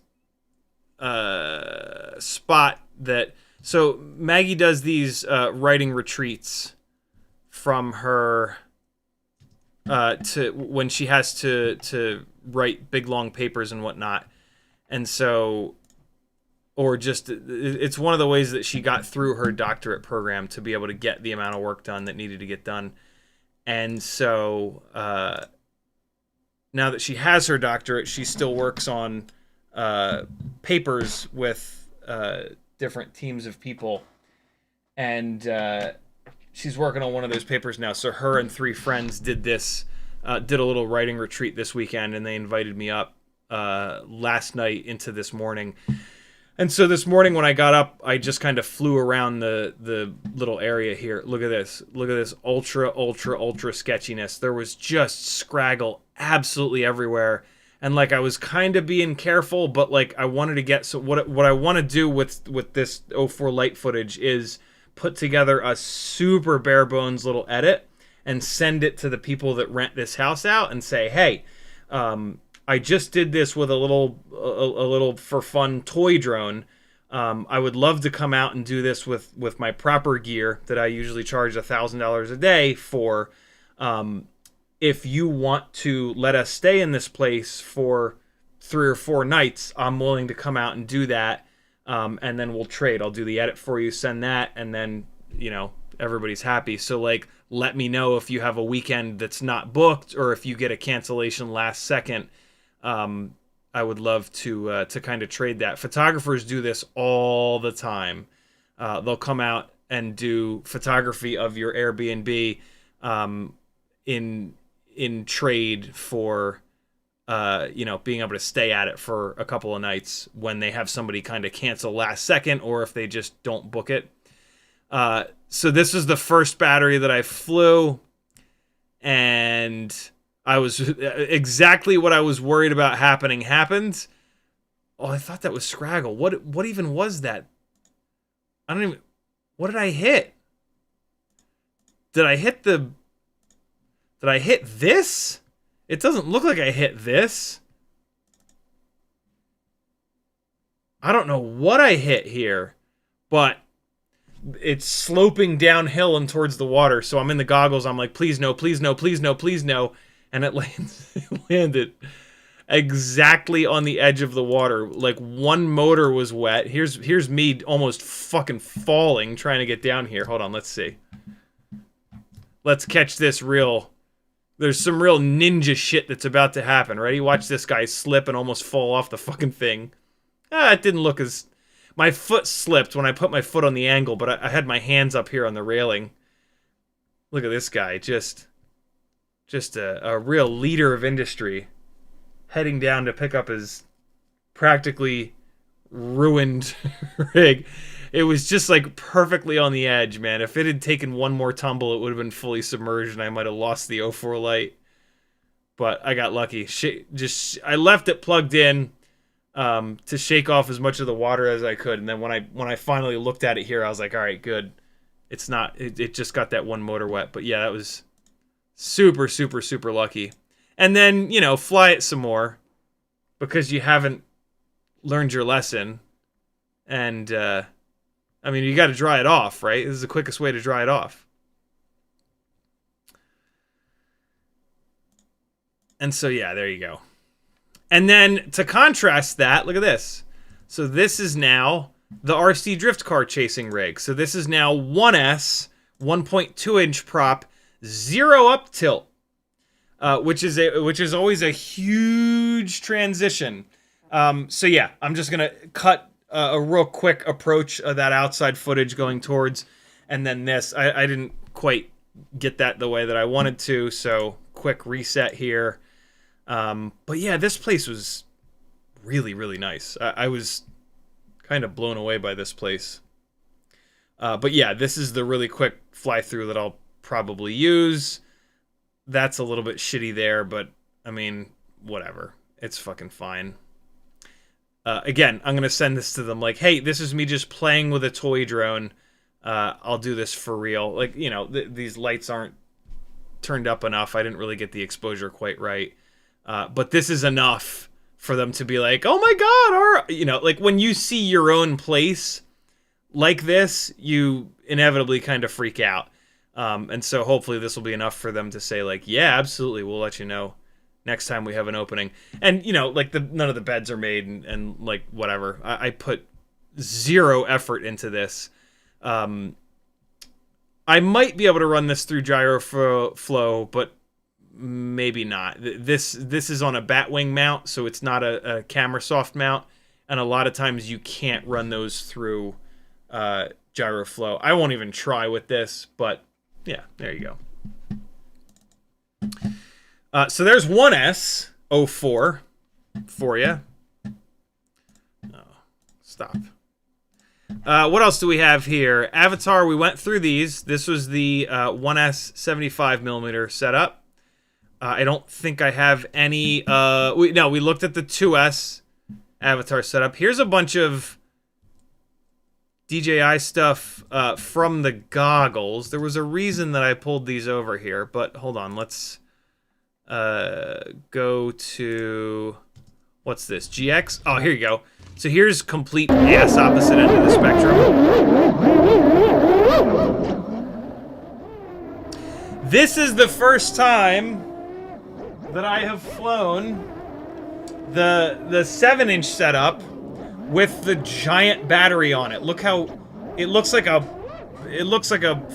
spot that... So Maggie does these writing retreats from her to when she has to write big long papers and whatnot, and so, or just it's one of the ways that she got through her doctorate program to be able to get the amount of work done that needed to get done, and so now that she has her doctorate, she still works on papers with different teams of people, and she's working on one of those papers now. So her and 3 friends did a little writing retreat this weekend, and they invited me up last night into this morning. And so this morning when I got up, I just kind of flew around the little area here. Look at this. Look at this ultra sketchiness. There was just scraggle absolutely everywhere. And like I was kind of being careful, but like I wanted to get, so what I want to do with this O4 light footage is put together a super bare bones little edit and send it to the people that rent this house out and say, hey, I just did this with a little for fun toy drone. I would love to come out and do this with my proper gear that I usually charge $1,000 a day for. If you want to let us stay in this place for 3 or 4 nights, I'm willing to come out and do that. And then we'll trade. I'll do the edit for you, send that, and then, you know, everybody's happy. So like, let me know if you have a weekend that's not booked or if you get a cancellation last second. I would love to kind of trade that. Photographers do this all the time. They'll come out and do photography of your Airbnb in trade for being able to stay at it for a couple of nights when they have somebody kind of cancel last second or if they just don't book it. So this is the first battery that I flew, and I was exactly what I was worried about happened. Oh, I thought that was scraggle. What even was that? I don't even. What did I hit? Did I hit this? It doesn't look like I hit this. I don't know what I hit here, but it's sloping downhill and towards the water. So I'm in the goggles. I'm like, please no, please no, please no, please no. And it landed exactly on the edge of the water. Like one motor was wet. Here's me almost fucking falling trying to get down here. Hold on, let's see. Let's catch this real. There's some real ninja shit that's about to happen. Ready? Watch this guy slip and almost fall off the fucking thing. It didn't look as... My foot slipped when I put my foot on the angle, but I had my hands up here on the railing. Look at this guy. Just a real leader of industry. Heading down to pick up his practically ruined rig. It was just like perfectly on the edge, man. If it had taken one more tumble, it would have been fully submerged and I might have lost the O4 light. But I got lucky. I left it plugged in to shake off as much of the water as I could. And then when I finally looked at it here, I was like, all right, good. It's not, it just got that one motor wet. But yeah, that was super, super, super lucky. And then, fly it some more because you haven't learned your lesson. And, you got to dry it off, right? This is the quickest way to dry it off. And so, yeah, there you go. And then to contrast that, look at this. So this is now the RC drift car chasing rig. So this is now 1S, 1.2 inch prop, 0 up tilt, which is always a huge transition. So yeah, I'm just gonna cut a real quick approach of that outside footage going towards, and then this. I didn't quite get that the way that I wanted to, so quick reset here. But yeah, this place was really, really nice. I was kind of blown away by this place. But yeah, this is the really quick fly through that I'll probably use. That's a little bit shitty there, but whatever. It's fucking fine. Again, I'm going to send this to them like, hey, this is me just playing with a toy drone. I'll do this for real. Like, these lights aren't turned up enough. I didn't really get the exposure quite right. But this is enough for them to be like, oh my God, like when you see your own place like this, you inevitably kind of freak out. And so hopefully this will be enough for them to say like, yeah, absolutely. We'll let you know next time we have an opening. And, like none of the beds are made and like whatever. I put 0 effort into this. I might be able to run this through GyroFlow, but maybe not. This is on a Batwing mount, so it's not a camera soft mount. and a lot of times you can't run those through GyroFlow. I won't even try with this, but yeah, there you go. So there's 1S O4 for you. Oh, stop. What else do we have here? Avatar, we went through these. This was the 1S 75mm setup. I don't think I have any... we looked at the 2S Avatar setup. Here's a bunch of DJI stuff from the goggles. There was a reason that I pulled these over here, but hold on. Let's go to... What's this? GX? Oh, here you go. So here's complete ass opposite end of the spectrum. This is the first time that I have flown the 7-inch setup with the giant battery on it. Look how it looks like a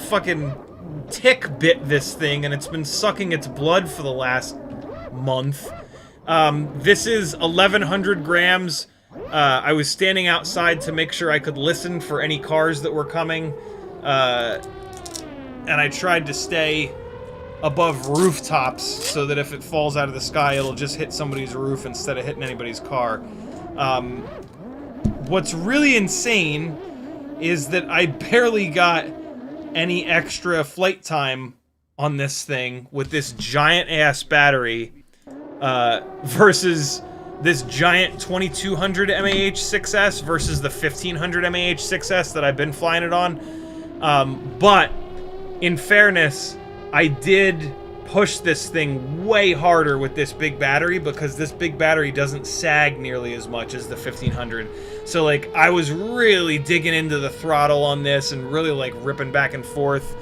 fucking tick bit this thing, and it's been sucking its blood for the last month. This is 1,100 grams. I was standing outside to make sure I could listen for any cars that were coming, and I tried to stay above rooftops so that if it falls out of the sky, it'll just hit somebody's roof instead of hitting anybody's car. What's really insane is that I barely got any extra flight time on this thing with this giant-ass battery versus this giant 2200 mAh 6S versus the 1500 mAh 6S that I've been flying it on. But in fairness, I did push this thing way harder with this big battery because this big battery doesn't sag nearly as much as the 1500. So like I was really digging into the throttle on this and really like ripping back and forth.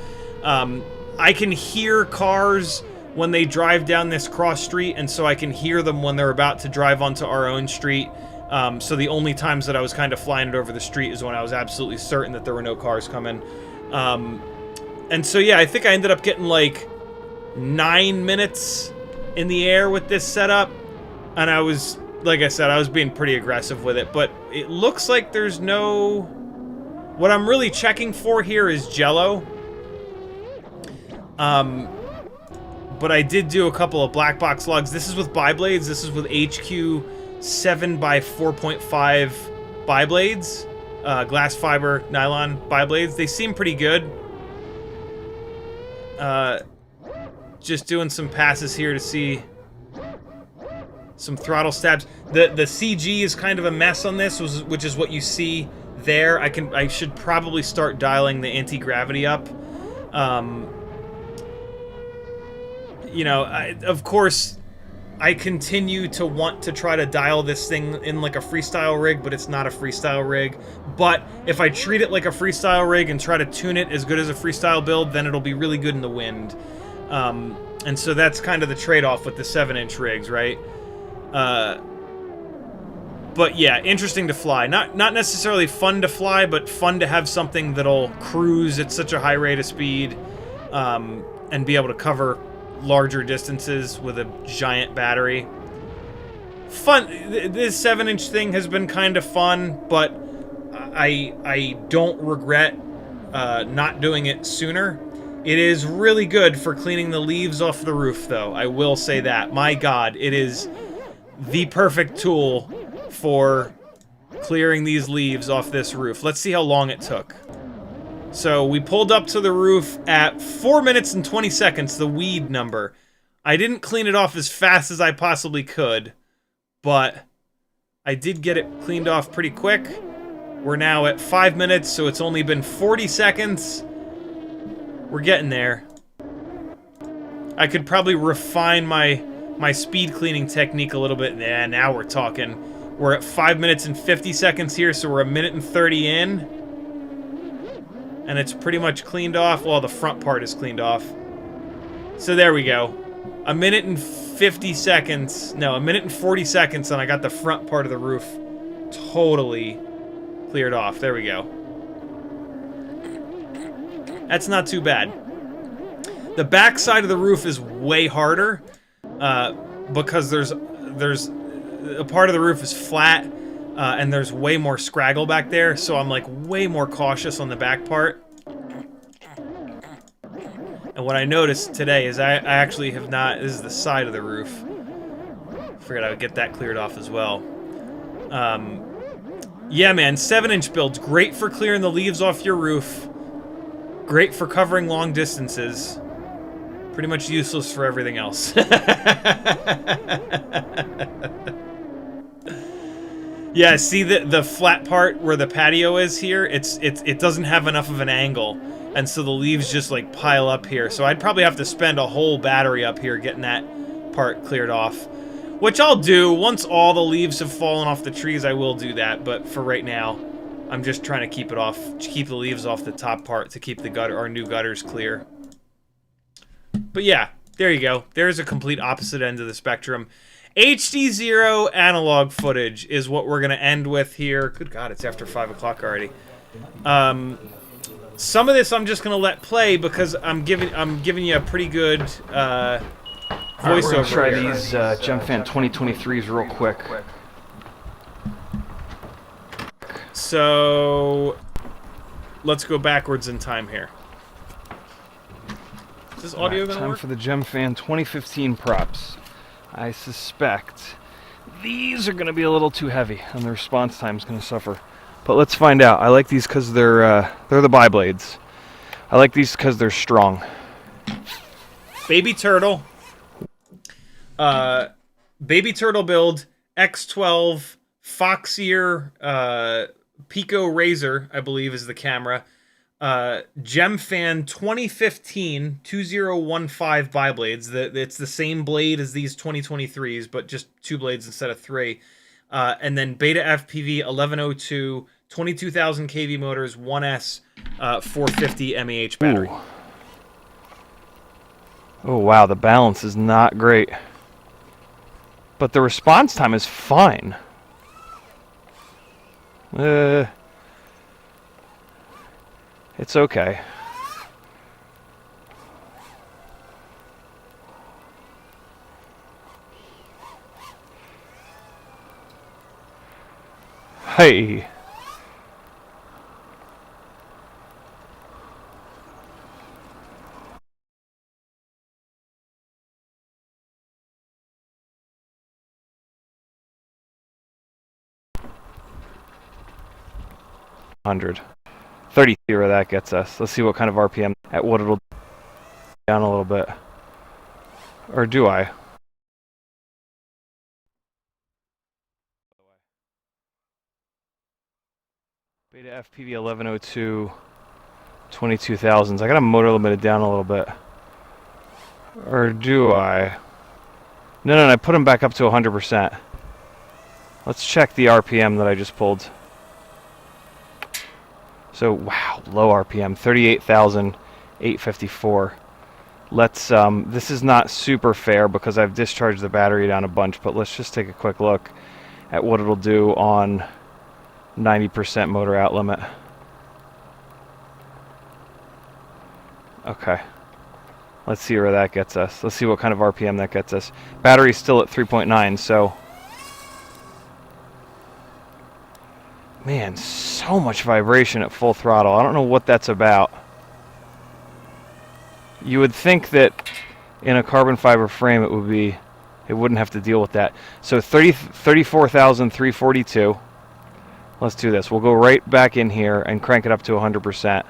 I can hear cars when they drive down this cross street, and so I can hear them when they're about to drive onto our own street. So the only times that I was kind of flying it over the street is when I was absolutely certain that there were no cars coming. And so yeah, I think I ended up getting like 9 minutes in the air with this setup, and I was, like I said, I was being pretty aggressive with it, but it looks like there's no... What I'm really checking for here is Jello. But I did do a couple of black box logs. This is with bi-blades. This is with HQ 7x4.5 bi-blades. Glass fiber nylon bi-blades. They seem pretty good. Just doing some passes here to see some throttle stabs. The CG is kind of a mess on this, which is what you see there. I should probably start dialing the anti-gravity up. You know, of course, I continue to want to try to dial this thing in like a freestyle rig, but it's not a freestyle rig. But if I treat it like a freestyle rig and try to tune it as good as a freestyle build, then it'll be really good in the wind. And so that's kind of the trade-off with the 7-inch rigs, right? But yeah, interesting to fly. Not necessarily fun to fly, but fun to have something that'll cruise at such a high rate of speed, and be able to cover larger distances with a giant battery. Fun. This 7-inch thing has been kind of fun, but I don't regret not doing it sooner. It is really good for cleaning the leaves off the roof, though. I will say that. My God, it is the perfect tool for clearing these leaves off this roof. Let's see how long it took. So we pulled up to the roof at 4 minutes and 20 seconds, the weed number. I didn't clean it off as fast as I possibly could, but I did get it cleaned off pretty quick. We're now at 5 minutes, so it's only been 40 seconds. We're getting there. I could probably refine my speed cleaning technique a little bit. Yeah, now we're talking. We're at 5 minutes and 50 seconds here, so we're 1 minute and 30 in. And it's pretty much cleaned off. Well, the front part is cleaned off. So there we go. 1 minute and 50 seconds. No, 1 minute and 40 seconds, and I got the front part of the roof totally cleared off. There we go. That's not too bad. The back side of the roof is way harder because there's a part of the roof is flat. and there's way more scraggle back there, so I'm like way more cautious on the back part. And what I noticed today is I actually have not, this is the side of the roof. Figured I would get that cleared off as well. Yeah, man, 7-inch builds, great for clearing the leaves off your roof. Great for covering long distances. Pretty much useless for everything else. Yeah, see the flat part where the patio is here? It doesn't have enough of an angle, and so the leaves just like pile up here. So I'd probably have to spend a whole battery up here getting that part cleared off. Which I'll do. Once all the leaves have fallen off the trees, I will do that. But for right now, I'm just trying to keep it off, keep the leaves off the top part to keep the gutter, our new gutters clear. But yeah, there you go. There's a complete opposite end of the spectrum. HD0 analog footage is what we're going to end with here. Good God, it's after 5 o'clock already. Some of this I'm just going to let play because I'm giving you a pretty good voiceover.
We're gonna try these GEMFan 2023s real quick.
So let's go backwards in time here. Is this audio gonna
Time
work?
for the GEMFan 2015 props. I suspect these are gonna be a little too heavy, and the response time is gonna suffer. But let's find out. I like these because they're the bi-blades. I like these because they're strong.
Baby turtle. Baby turtle build, X12, fox ear, Pico Razor, I believe is the camera. GEMFan 2015 2015 bi-blades. It's the same blade as these 2023s, but just 2 blades instead of 3. And then BetaFPV 1102, 22,000 kV motors, 1S, 450 mAh battery.
Ooh. Oh wow, the balance is not great. But the response time is fine. It's okay. Hey. $100. 30 where that gets us. Let's see what kind of RPM at what it'll down a little bit. Or do I? BetaFPV 1102 22,000s. I gotta motor limit it down a little bit. Or do I? No, I put them back up to 100%. Let's check the RPM that I just pulled. So, wow, low RPM, 38,854. Let's, this is not super fair because I've discharged the battery down a bunch, but let's just take a quick look at what it'll do on 90% motor out limit. Okay. Let's see where that gets us. Let's see what kind of RPM that gets us. Battery's still at 3.9, so... Man, so much vibration at full throttle. I don't know what that's about. You would think that in a carbon fiber frame it wouldn't have to deal with that. So 34,342. Let's do this. We'll go right back in here and crank it up to 100%.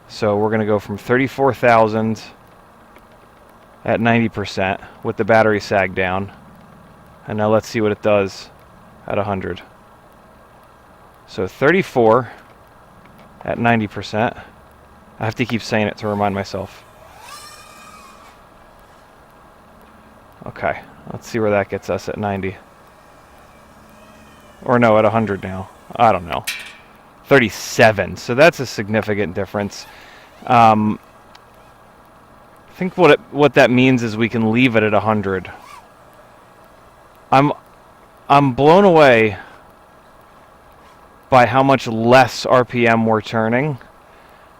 So we're going to go from 34,000 at 90% with the battery sag down. And now let's see what it does at 100. So 34 at 90%. I have to keep saying it to remind myself. Okay, let's see where that gets us at 90. Or no, at 100 now. I don't know. 37, so that's a significant difference. I think what that means is we can leave it at 100. I'm blown away by how much less RPM we're turning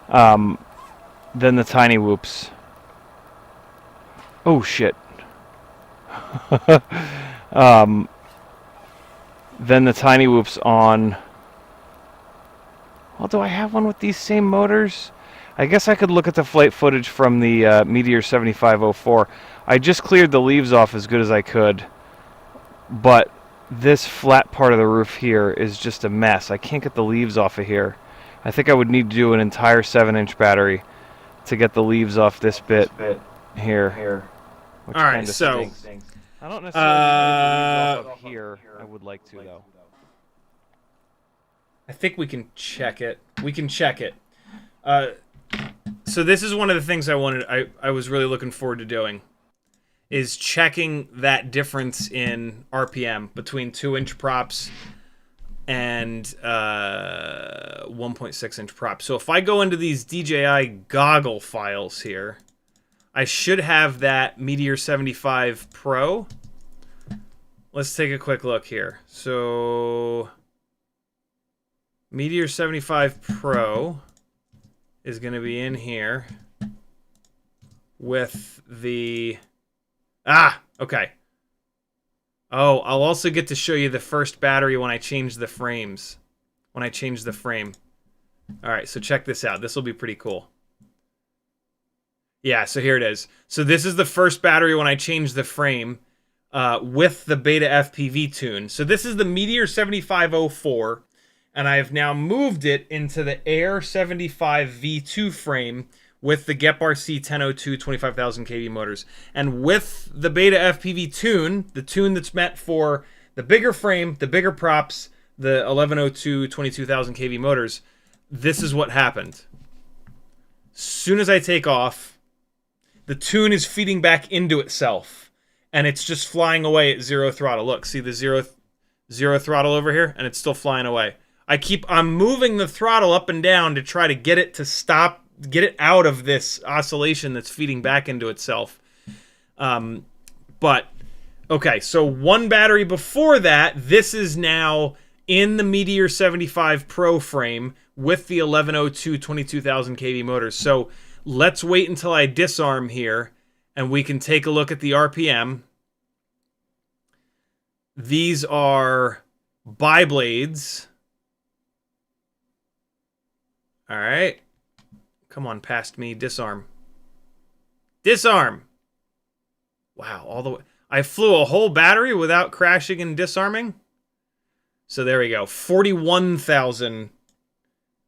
than the tiny whoops. Oh shit. Then the tiny whoops on. Well, do I have one with these same motors? I guess I could look at the flight footage from the Meteor75 O4. I just cleared the leaves off as good as I could, but this flat part of the roof here is just a mess. I can't get the leaves off of here. I think I would need to do an entire 7-inch battery to get the leaves off this bit here. Which
All right,
kinda
so
stinks. I don't necessarily need the leaves off of here. I would like to though.
I think we can check it. We can check it. So this is one of the things I was really looking forward to doing, is checking that difference in RPM between 2-inch props and 1.6-inch props. So if I go into these DJI goggle files here, I should have that Meteor75 Pro. Let's take a quick look here. So Meteor75 Pro is going to be in here with the... okay. Oh, I'll also get to show you the first battery when I change the frames. When I change the frame. Alright, so check this out. This will be pretty cool. Yeah, so here it is. So this is the first battery when I change the frame with the BetaFPV tune. So this is the Meteor75 O4, and I have now moved it into the Air 75 V2 frame with the GEPRC 1002 25,000 kV motors. And with the BetaFPV tune, the tune that's meant for the bigger frame, the bigger props, the 1102 22,000 kV motors, this is what happened. As soon as I take off, the tune is feeding back into itself, and it's just flying away at 0 throttle. Look, see the zero throttle over here? And it's still flying away. I'm moving the throttle up and down to try to get it to stop, get it out of this oscillation that's feeding back into itself. But, okay, so one battery before that, this is now in the Meteor75 Pro frame with the 1102 22,000 kV motors. So let's wait until I disarm here, and we can take a look at the RPM. These are bi-blades. All right. Come on, past me. Disarm. Disarm! Wow, all the way. I flew a whole battery without crashing and disarming. So there we go. 41,000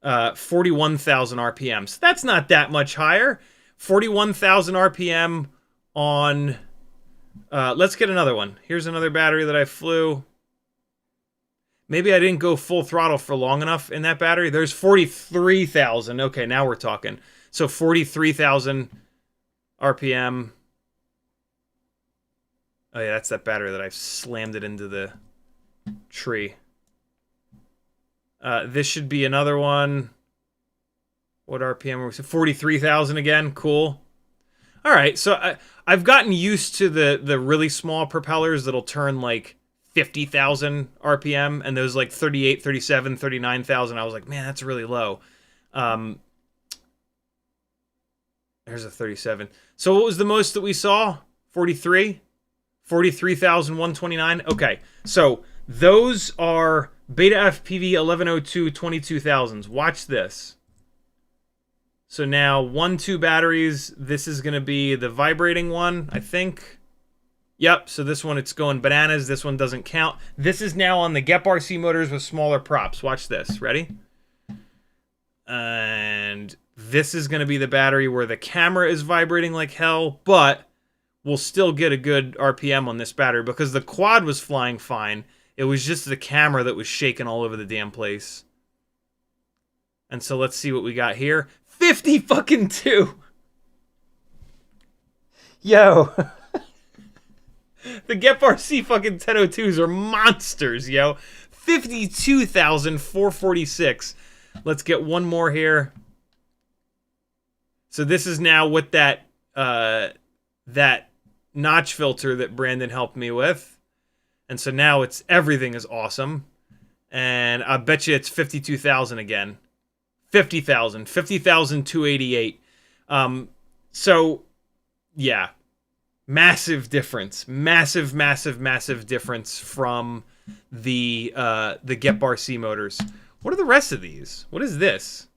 RPMs. That's not that much higher. 41,000 RPM on... let's get another one. Here's another battery that I flew. Maybe I didn't go full throttle for long enough in that battery. There's 43,000. Okay, now we're talking. So 43,000 RPM. Oh yeah, that's that battery that I've slammed it into the tree. This should be another one. What RPM were we? 43,000 again. Cool. All right, so I've gotten used to the really small propellers that'll turn like 50,000 RPM, and those like 38, 37, 39,000. I was like, man, that's really low. There's a 37. So what was the most that we saw? 43? 43,129? Okay, so those are BetaFPV 1102 22,000s. Watch this. So now 1-2 batteries. This is going to be the vibrating one, I think. Yep, so this one, it's going bananas. This one doesn't count. This is now on the GEPRC motors with smaller props. Watch this. Ready? And this is going to be the battery where the camera is vibrating like hell, but we'll still get a good RPM on this battery because the quad was flying fine. It was just the camera that was shaking all over the damn place. And so let's see what we got here. 50 fucking 2. Yo. The GEPRC fucking 1002s are monsters, yo. 52,446. Let's get one more here. So this is now with that that notch filter that Brandon helped me with. And so now it's everything is awesome. And I bet you it's 52,000 again. 50,000. 50,288. So yeah. Massive difference. Massive difference from the GEPRC motors. What are the rest of these? What is this?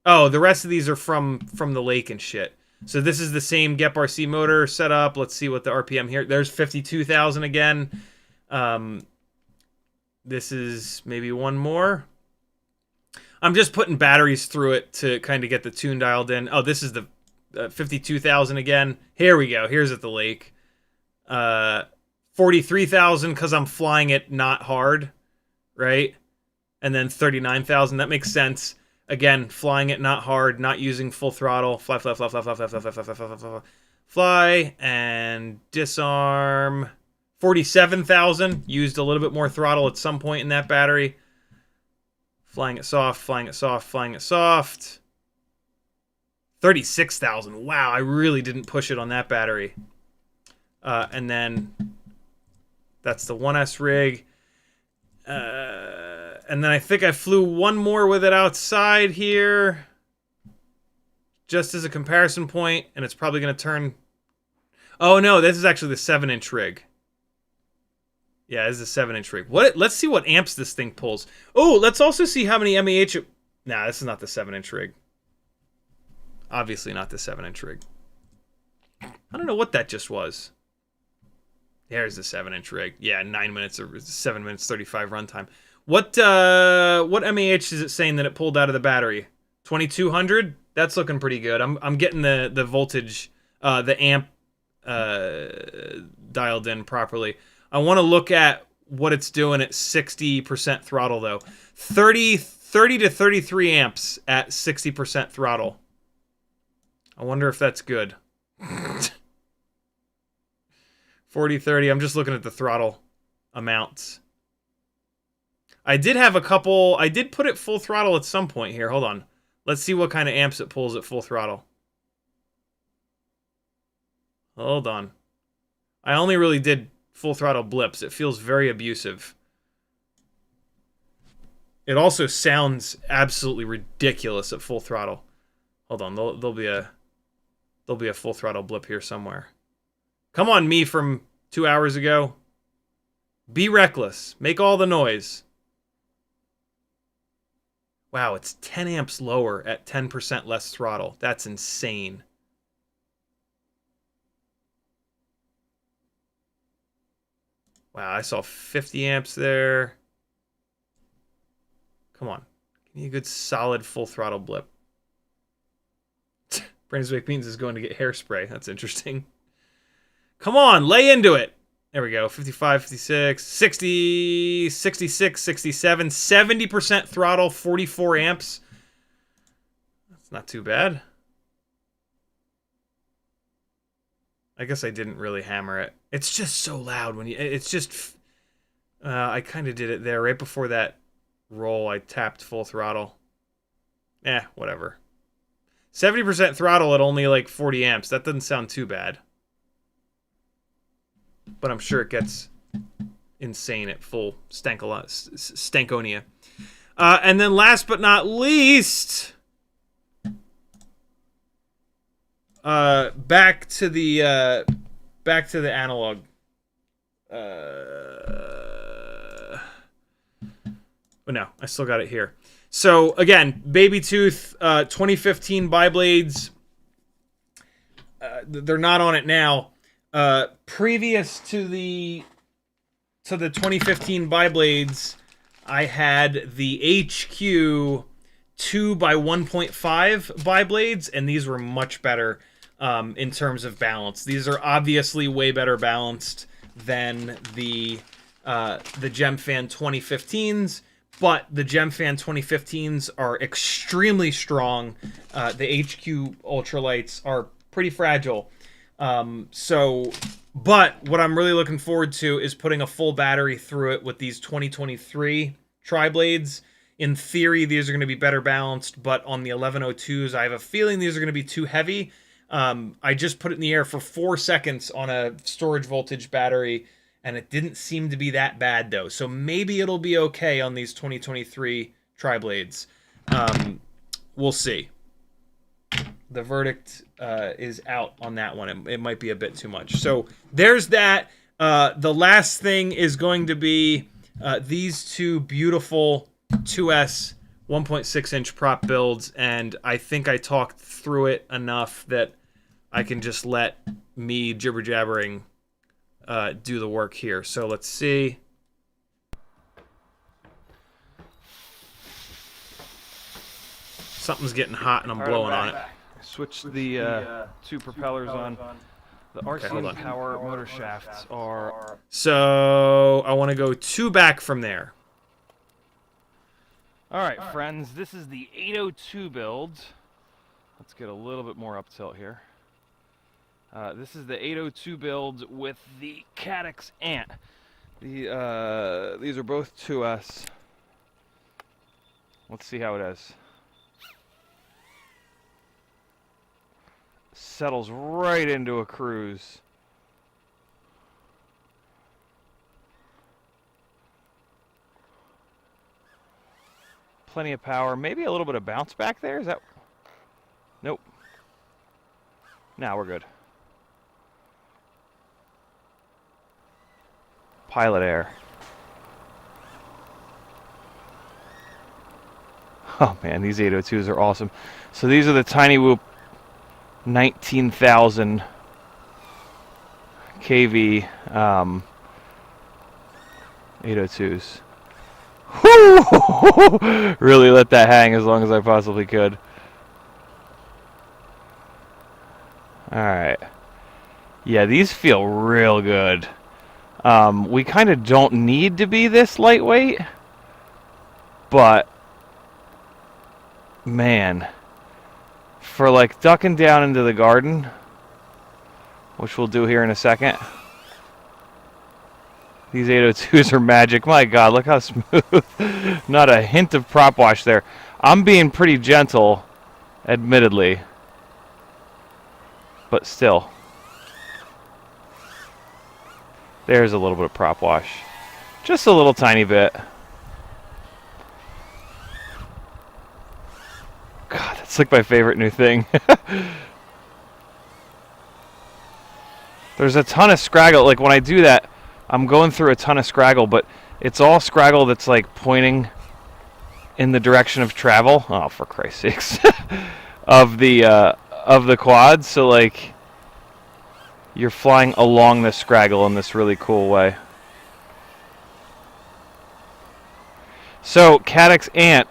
Oh, the rest of these are from the lake and shit. So this is the same GEPRC motor setup. Let's see what the RPM here. There's 52,000 again. This is maybe one more. I'm just putting batteries through it to kind of get the tune dialed in. Oh, this is the 52,000 again. Here we go. Here's at the lake. 43,000 because I'm flying it not hard, right? And then 39,000. That makes sense. Again, flying it not hard, not using full throttle. Fly, fly, fly, fly, fly, fly, fly, fly, fly, fly, fly, fly, fly, and disarm. 47,000. Used a little bit more throttle at some point in that battery. Flying it soft, flying it soft, flying it soft. 36,000. Wow, I really didn't push it on that battery. And then that's the 1S rig. And then I think I flew one more with it outside here. Just as a comparison point, and it's probably going to turn... Oh no, this is actually the 7-inch rig. Yeah, this is a 7-inch rig. Let's see what amps this thing pulls. Oh, let's also see how many MAH... Nah, this is not the 7-inch rig. Obviously not the 7-inch rig. I don't know what that just was. There's the 7-inch rig. Yeah, 9 minutes or 7 minutes 35 runtime. What MAH is it saying that it pulled out of the battery? 2200? That's looking pretty good. I'm getting the voltage, the amp dialed in properly. I want to look at what it's doing at 60% throttle though. 30 to 33 amps at 60% throttle. I wonder if that's good. 40, 30. I'm just looking at the throttle amounts. I did have a couple... I did put it full throttle at some point here. Hold on. Let's see what kind of amps it pulls at full throttle. Hold on. I only really did full throttle blips. It feels very abusive. It also sounds absolutely ridiculous at full throttle. Hold on. There'll be a full throttle blip here somewhere. Come on, me from 2 hours ago. Be reckless. Make all the noise. Wow, it's 10 amps lower at 10% less throttle. That's insane. Wow, I saw 50 amps there. Come on. Give me a good solid full throttle blip. Brainswake Beans is going to get hairspray. That's interesting. Come on, lay into it. There we go. 55, 56, 60, 66, 67, 70% throttle, 44 amps. That's not too bad. I guess I didn't really hammer it. It's just so loud when you... It's just... I kind of did it there. Right before that roll, I tapped full throttle. Whatever. 70% throttle at only like 40 amps. That doesn't sound too bad. But I'm sure it gets insane at full stankonia. And then last but not least, back to the analog. But no, I still got it here. So again, Baby Tooth 2015 bi-blades. They're not on it now. Previous to the 2015 bi-blades, I had the HQ 2x1.5 bi-blades, and these were much better in terms of balance. These are obviously way better balanced than the GemFan 2015s, but the GemFan 2015s are extremely strong. The HQ ultralights are pretty fragile. But what I'm really looking forward to is putting a full battery through it with these 2023 tri-blades. In theory, these are going to be better balanced, but on the 1102s, I have a feeling these are going to be too heavy. I just put it in the air for 4 seconds on a storage voltage battery, and it didn't seem to be that bad, though. So maybe it'll be okay on these 2023 tri-blades. We'll see. The verdict is out on that one. It might be a bit too much. So there's that. The last thing is going to be these two beautiful 2S 1.6-inch prop builds, and I think I talked through it enough that I can just let me jibber-jabbering do the work here. So let's see. Something's getting hot and I'm blowing on it.
Switch the two propellers on. The
hold
RC
on.
power motor shafts are...
So I want to go 2 back from there.
Alright, friends, this is the 802 build. Let's get a little bit more up tilt here. This is the 802 build with the Caddx Ant. These are both 2S. Let's see how it is. Settles right into a cruise. Plenty of power. Maybe a little bit of bounce back there. Is that... Nope. Now we're good. Pilot air. Oh man, these 802s are awesome. So these are the Tiny Whoop 19,000 kV 802s. Woo! Really let that hang as long as I possibly could. Alright. Yeah, these feel real good. We kind of don't need to be this lightweight, but man, for like ducking down into the garden, which we'll do here in a second, these 802s are magic. My God, look how smooth. Not a hint of prop wash there. I'm being pretty gentle, admittedly, but still. There's a little bit of prop wash. Just a little tiny bit. God, that's like my favorite new thing. There's a ton of scraggle. Like when I do that, I'm going through a ton of scraggle, but it's all scraggle that's like pointing in the direction of travel. Oh, for Christ's sakes. of the quad. So like you're flying along the scraggle in this really cool way. So Caddx Ant,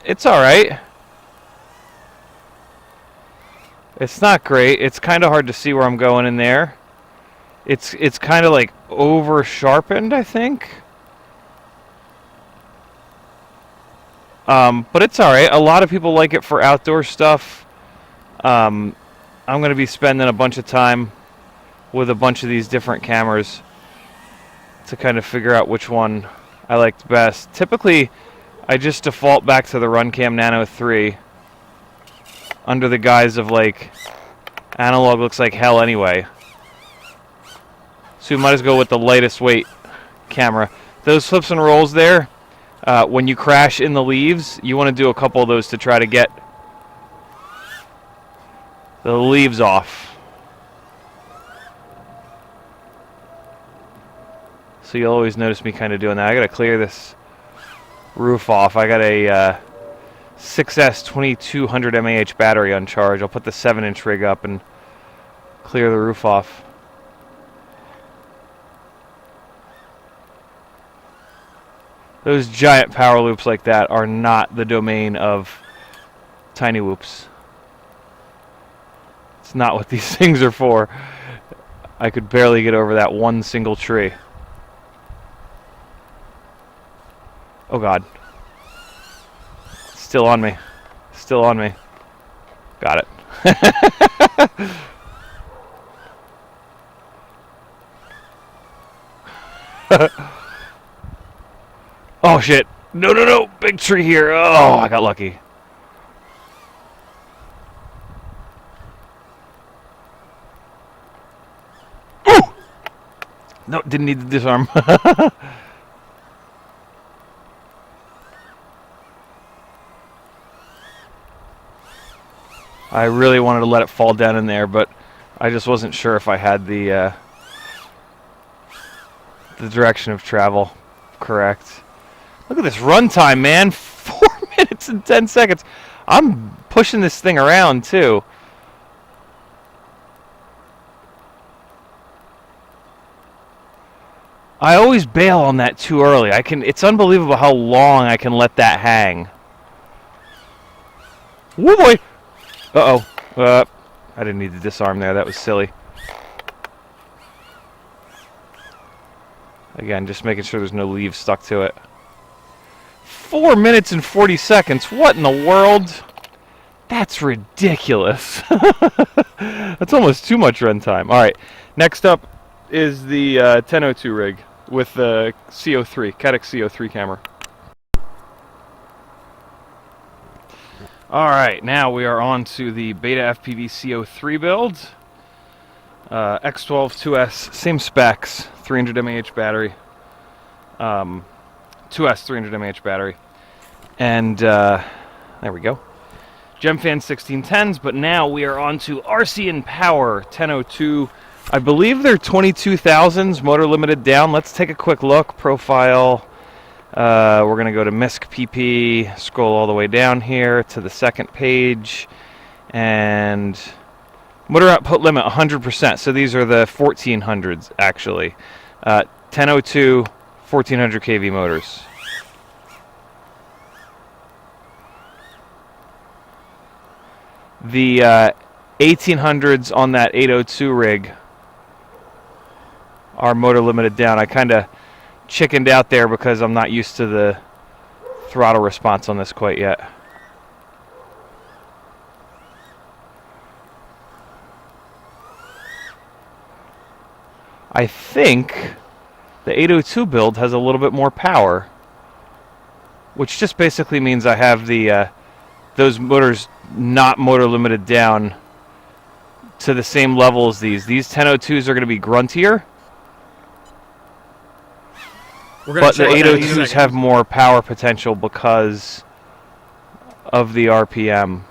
it's alright. It's not great. It's kind of hard to see where I'm going in there. It's kind of like over sharpened, I think. But it's alright. A lot of people like it for outdoor stuff. I'm going to be spending a bunch of time with a bunch of these different cameras to kind of figure out which one I liked best. Typically, I just default back to the Runcam Nano 3 under the guise of like analog looks like hell anyway. So we might as well go with the lightest weight camera. Those flips and rolls there, when you crash in the leaves, you want to do a couple of those to try to get the leaves off. So you'll always notice me kind of doing that. I gotta clear this roof off. I got a 6S 2200 mAh battery on charge. I'll put the 7-inch rig up and clear the roof off. Those giant power loops like that are not the domain of Tiny Whoops. It's not what these things are for. I could barely get over that one single tree. Oh God. Still on me. Still on me. Got it. Oh shit. No, no, no. Big tree here. Oh, I got lucky. Ooh! No, didn't need to disarm. I really wanted to let it fall down in there, but I just wasn't sure if I had the the direction of travel correct. Look at this runtime, man. 4 minutes and 10 seconds. I'm pushing this thing around, too. I always bail on that too early. It's unbelievable how long I can let that hang. Woo boy! Uh-oh. I didn't need to disarm there. That was silly. Again, just making sure there's no leaves stuck to it. 4 minutes and 40 seconds. What in the world? That's ridiculous. That's almost too much runtime. All right. Next up is the 1002 rig with the CO3, Caddx CO3 camera. All right, now we are on to the BetaFPV CO3 build. X12 2S, same specs, 300 mAh battery. 2S 300 mAh battery. And there we go. GemFan 1610s, but now we are on to RC & Power 1002. I believe they're 22,000s, motor limited down. Let's take a quick look. Profile. We're going to go to MISC PP, scroll all the way down here to the second page, and motor output limit 100%. So these are the 1400s, actually. 1002, 1400 kV motors. The 1800s on that 802 rig are motor limited down. I kind of chickened out there because I'm not used to the throttle response on this quite yet. I think the 802 build has a little bit more power, which just basically means I have the those motors not motor limited down to the same level as these. These 1002s are going to be gruntier, but the 802s have more power potential because of the RPM.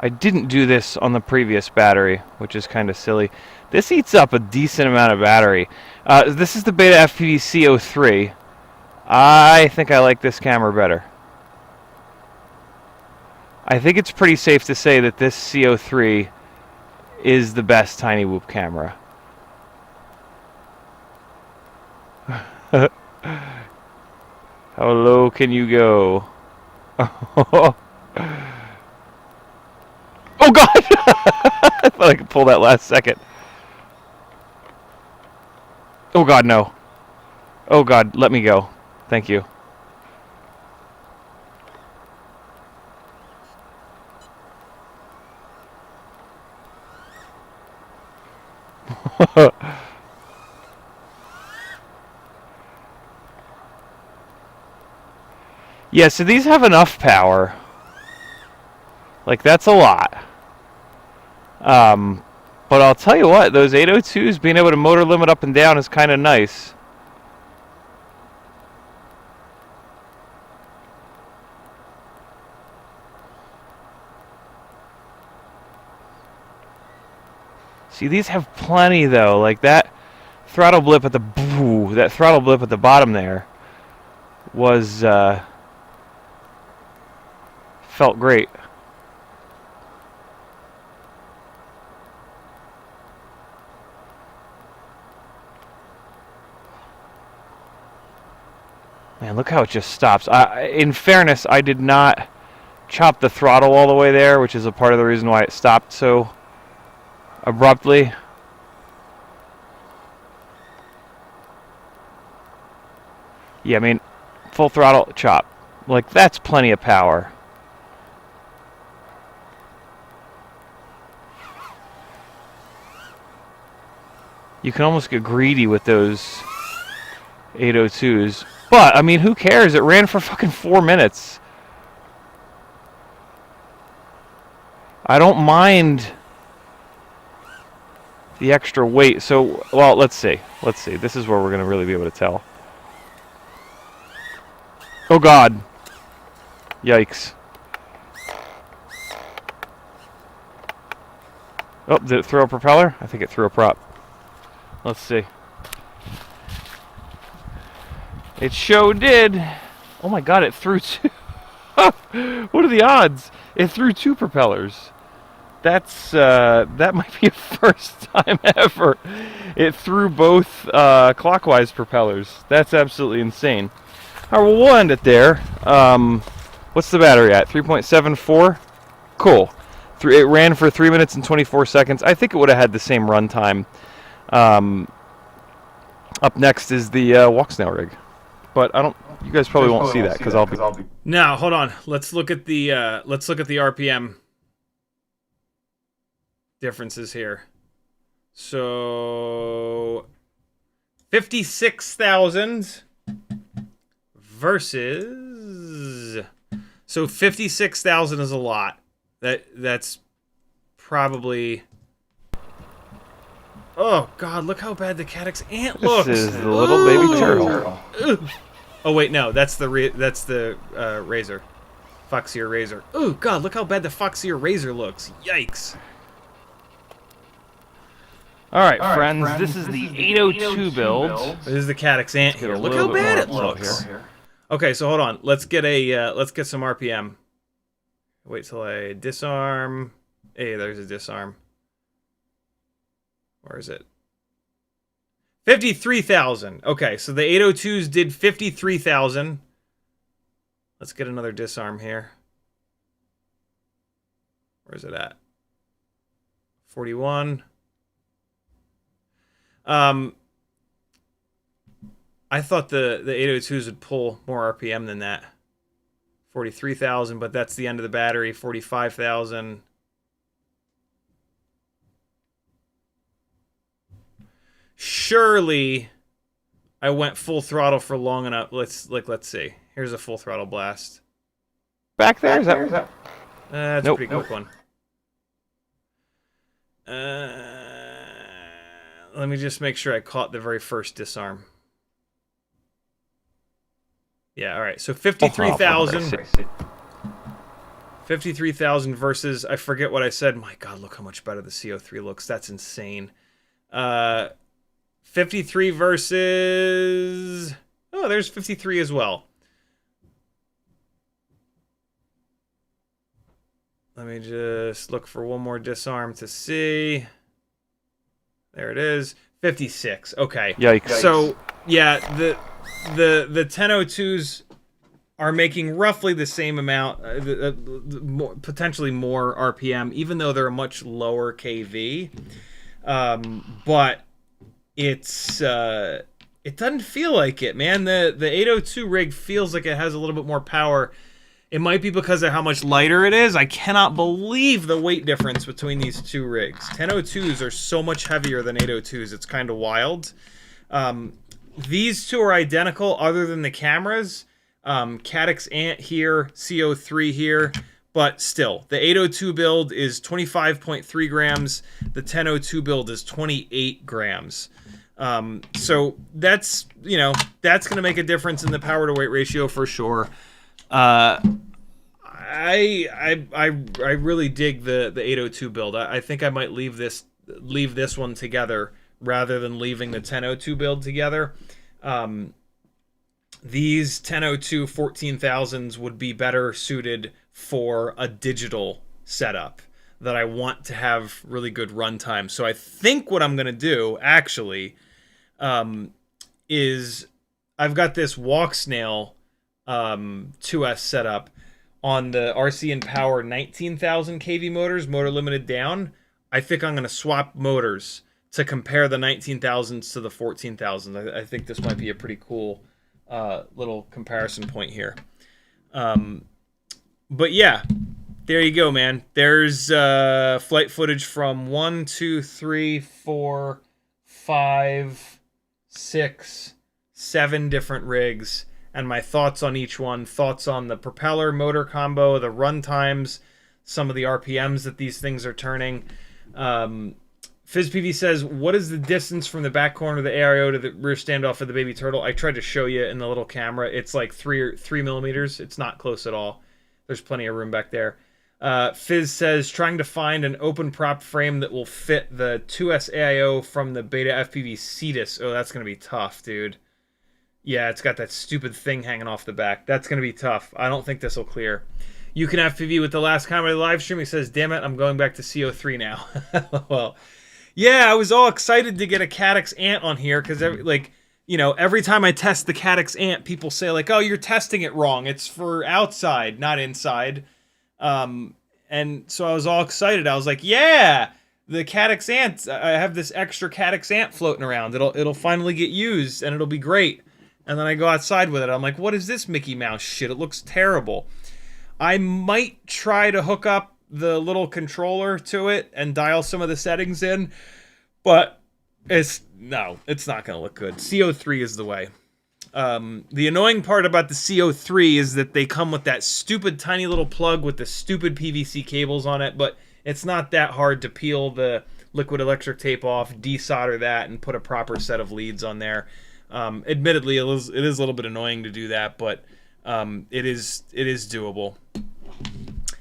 I didn't do this on the previous battery, which is kind of silly. This eats up a decent amount of battery. This is the BetaFPV CO3. I think I like this camera better. I think it's pretty safe to say that this CO3 is the best tiny whoop camera. How low can you go? Oh God! I thought I could pull that last second. Oh God, no. Oh God, let me go. Thank you. Yeah, so these have enough power. Like, that's a lot. But I'll tell you what, those 802s being able to motor limit up and down is kind of nice. See, these have plenty though. Like that throttle blip at the bottom there was felt great. Man, look how it just stops. In fairness, I did not chop the throttle all the way there, which is a part of the reason why it stopped so abruptly. Yeah, I mean, full throttle chop. Like, that's plenty of power. You can almost get greedy with those 802s. But, I mean, who cares? It ran for fucking 4 minutes. I don't mind the extra weight. So, well, let's see. Let's see. This is where we're going to really be able to tell. Oh, God. Yikes. Oh, did it throw a propeller? I think it threw a prop. Let's see. It sure did. Oh my god, it threw two. What are the odds? It threw two propellers. That might be a first time ever. It threw both clockwise propellers. That's absolutely insane. All right, well, we'll end it there. What's the battery at? 3.74? Cool. It ran for 3 minutes and 24 seconds. I think it would have had the same runtime. Up next is the walk snail rig. But I don't. You guys probably won't see that because I'll be.
Now, hold on. Let's look at the RPM differences here. So 56,000 versus 56,000 is a lot. That's probably. Oh God! Look how bad the Caddx Ant looks.
This is the little baby turtle.
Oh wait, no, that's the Razor, Foxier Razor. Oh God! Look how bad the Foxier Razor looks. Yikes!
All right, friends. This is the 802 build.
This is the Caddx Ant here. Look how bad it looks. Okay, so hold on. Let's get some RPM. Wait till I disarm. Hey, there's a disarm. Where is it? 53,000. Okay, so the 802s did 53,000. Let's get another disarm here. Where's it at? 41. I thought the 802s would pull more RPM than that. 43,000, but that's the end of the battery. 45,000. Surely I went full throttle for long enough. Let's see. Here's a full throttle blast.
Back there? Is that?
That's a pretty quick one. Let me just make sure I caught the very first disarm. Yeah, all right. So 53,000. 53,000 versus, I forget what I said. My God, look how much better the CO3 looks. That's insane. 53 versus... Oh, there's 53 as well. Let me just look for one more disarm to see. There it is. 56. Okay.
Yikes.
So, yeah, the 1002s are making roughly the same amount, potentially more RPM, even though they're a much lower KV. But it's it doesn't feel like it, man. The 802 rig feels like it has a little bit more power. It might be because of how much lighter it is. I cannot believe the weight difference between these two rigs. 1002s are so much heavier than 802s. It's kind of wild. These two are identical other than the cameras. Caddx Ant here, CO3 here. But still, the 802 build is 25.3 grams. The 1002 build is 28 grams. So that's, that's going to make a difference in the power to weight ratio for sure. I really dig the 802 build. I think I might leave this one together rather than leaving the 1002 build together. These 1002 14,000s would be better suited for a digital setup that I want to have really good runtime. So I think what I'm going to do actually is I've got this walk snail 2S setup on the RC and Power 19,000 kV motors, motor limited down. I think I'm going to swap motors to compare the 19,000s to the 14,000s. I think this might be a pretty cool little comparison point here. But yeah, there you go, man. There's flight footage from 1, 2, 3, 4, 5, 6, 7 different rigs, and my thoughts on each one. Thoughts on the propeller motor combo, the run times, some of the RPMs that these things are turning. FizzPV says, what is the distance from the back corner of the ARIO to the rear standoff of the baby turtle? I tried to show you in the little camera. It's like 3 millimeters. It's not close at all. There's plenty of room back there. Fizz says, trying to find an open prop frame that will fit the 2S AIO from the BetaFPV Cetus. Oh, that's going to be tough, dude. Yeah, it's got that stupid thing hanging off the back. That's going to be tough. I don't think this will clear. You can FPV with the last comment of the live stream. He says, damn it, I'm going back to CO3 now. Well, yeah, I was all excited to get a Caddx Ant on here because, like, you know, every time I test the Caddx Ant, people say, like, oh, you're testing it wrong. It's for outside, not inside. And so I was all excited. I was like, yeah, the Caddx Ant, I have this extra Caddx Ant floating around. It'll finally get used and it'll be great. And then I go outside with it. I'm like, what is this Mickey Mouse shit? It looks terrible. I might try to hook up the little controller to it and dial some of the settings in, but it's not going to look good. CO3 is the way. The annoying part about the CO3 is that they come with that stupid tiny little plug with the stupid PVC cables on it, but it's not that hard to peel the liquid electric tape off, desolder that, and put a proper set of leads on there. Admittedly, it is a little bit annoying to do that, but it is doable.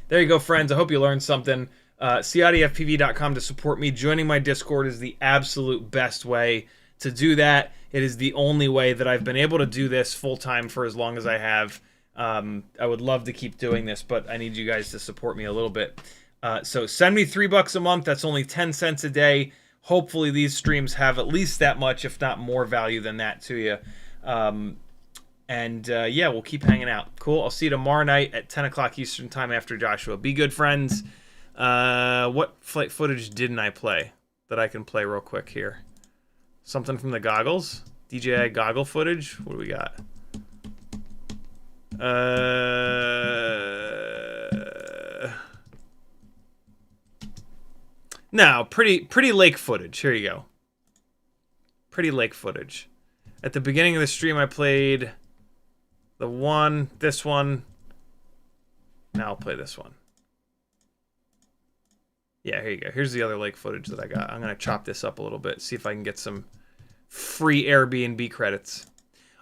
There you go, friends. I hope you learned something. CiottiFPV.com to support me. Joining my Discord is the absolute best way to do that. It is the only way that I've been able to do this full-time for as long as I have. I would love to keep doing this, but I need you guys to support me a little bit. So send me $3 a month. That's only 10 cents a day. Hopefully these streams have at least that much, if not more value than that to you. Yeah, we'll keep hanging out. Cool. I'll see you tomorrow night at 10 o'clock Eastern time after Joshua. Be good, friends. What flight footage didn't I play that I can play real quick here? Something from the goggles? DJI goggle footage? What do we got? No, pretty lake footage. Here you go. Pretty lake footage. At the beginning of the stream, I played this one. Now I'll play this one. Yeah, here you go. Here's the other lake footage that I got. I'm going to chop this up a little bit, see if I can get some free Airbnb credits.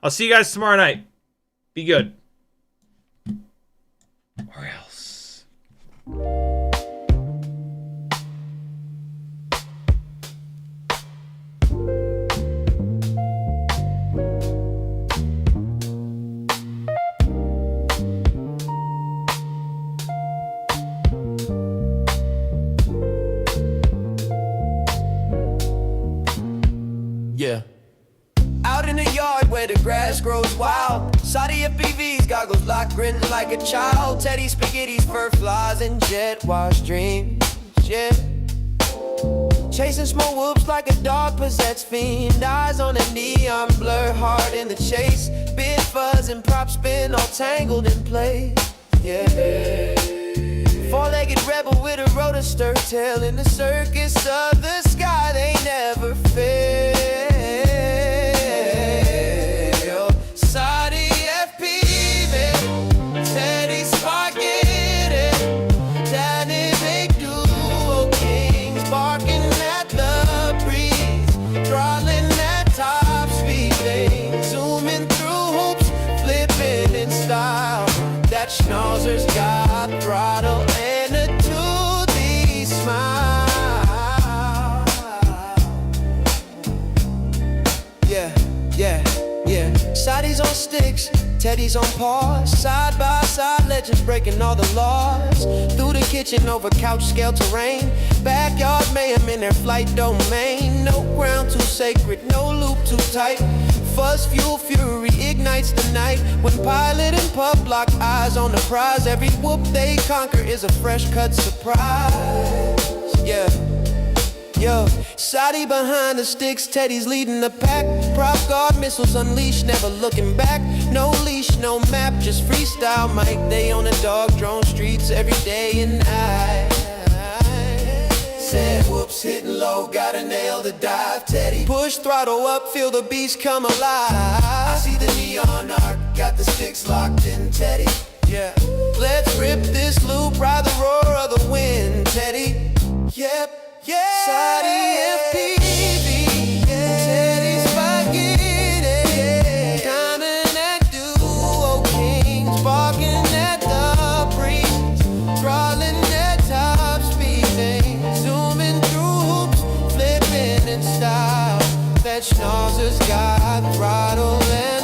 I'll see you guys tomorrow night. Be good. Or else.
Yeah. Out in the yard where the grass grows wild, CiottiFPV's goggles locked, grinning like a child. Teddy spaghetti's, fur flies, and jet wash dreams. Yeah. Chasing small whoops like a dog possessed fiend. Eyes on a neon blur, hard in the chase. Bit fuzz and prop spin, all tangled in place. Yeah. Four-legged rebel with a rotor stir tail in the circus of the sky. They never fail. CiottiFPV, Teddy Spaghetti, dynamic duo kings, barking at the breeze, throttling at top speed, they zooming through hoops, flipping in style. That schnauzer's got throttle and a toothy smile. Yeah. Sadi's on sticks, Teddy's on paws. Side by side, legends breaking all the laws. Through the kitchen, over couch scale terrain. Backyard mayhem in their flight domain. No ground too sacred, no loop too tight. Fuzz, fuel, fury ignites the night. When pilot and pup lock eyes on the prize, every whoop they conquer is a fresh cut surprise. Yeah. Yo, Sadi behind the sticks, Teddy's leading the pack. Prop guard missiles unleashed, never looking back. No leash, no map, just freestyle Mike. They on the dog drone streets every day and night. Said whoops, hitting low, gotta nail the dive, Teddy. Push throttle up, feel the beast come alive. I see the neon arc, got the sticks locked in, Teddy. Yeah, let's rip this loop, ride the roar of the wind, Teddy. Yep. Yeah, CiottiFPV, Teddy Spaghetti, dynamic duo kings, barking at the breeze, throttling just got throttle and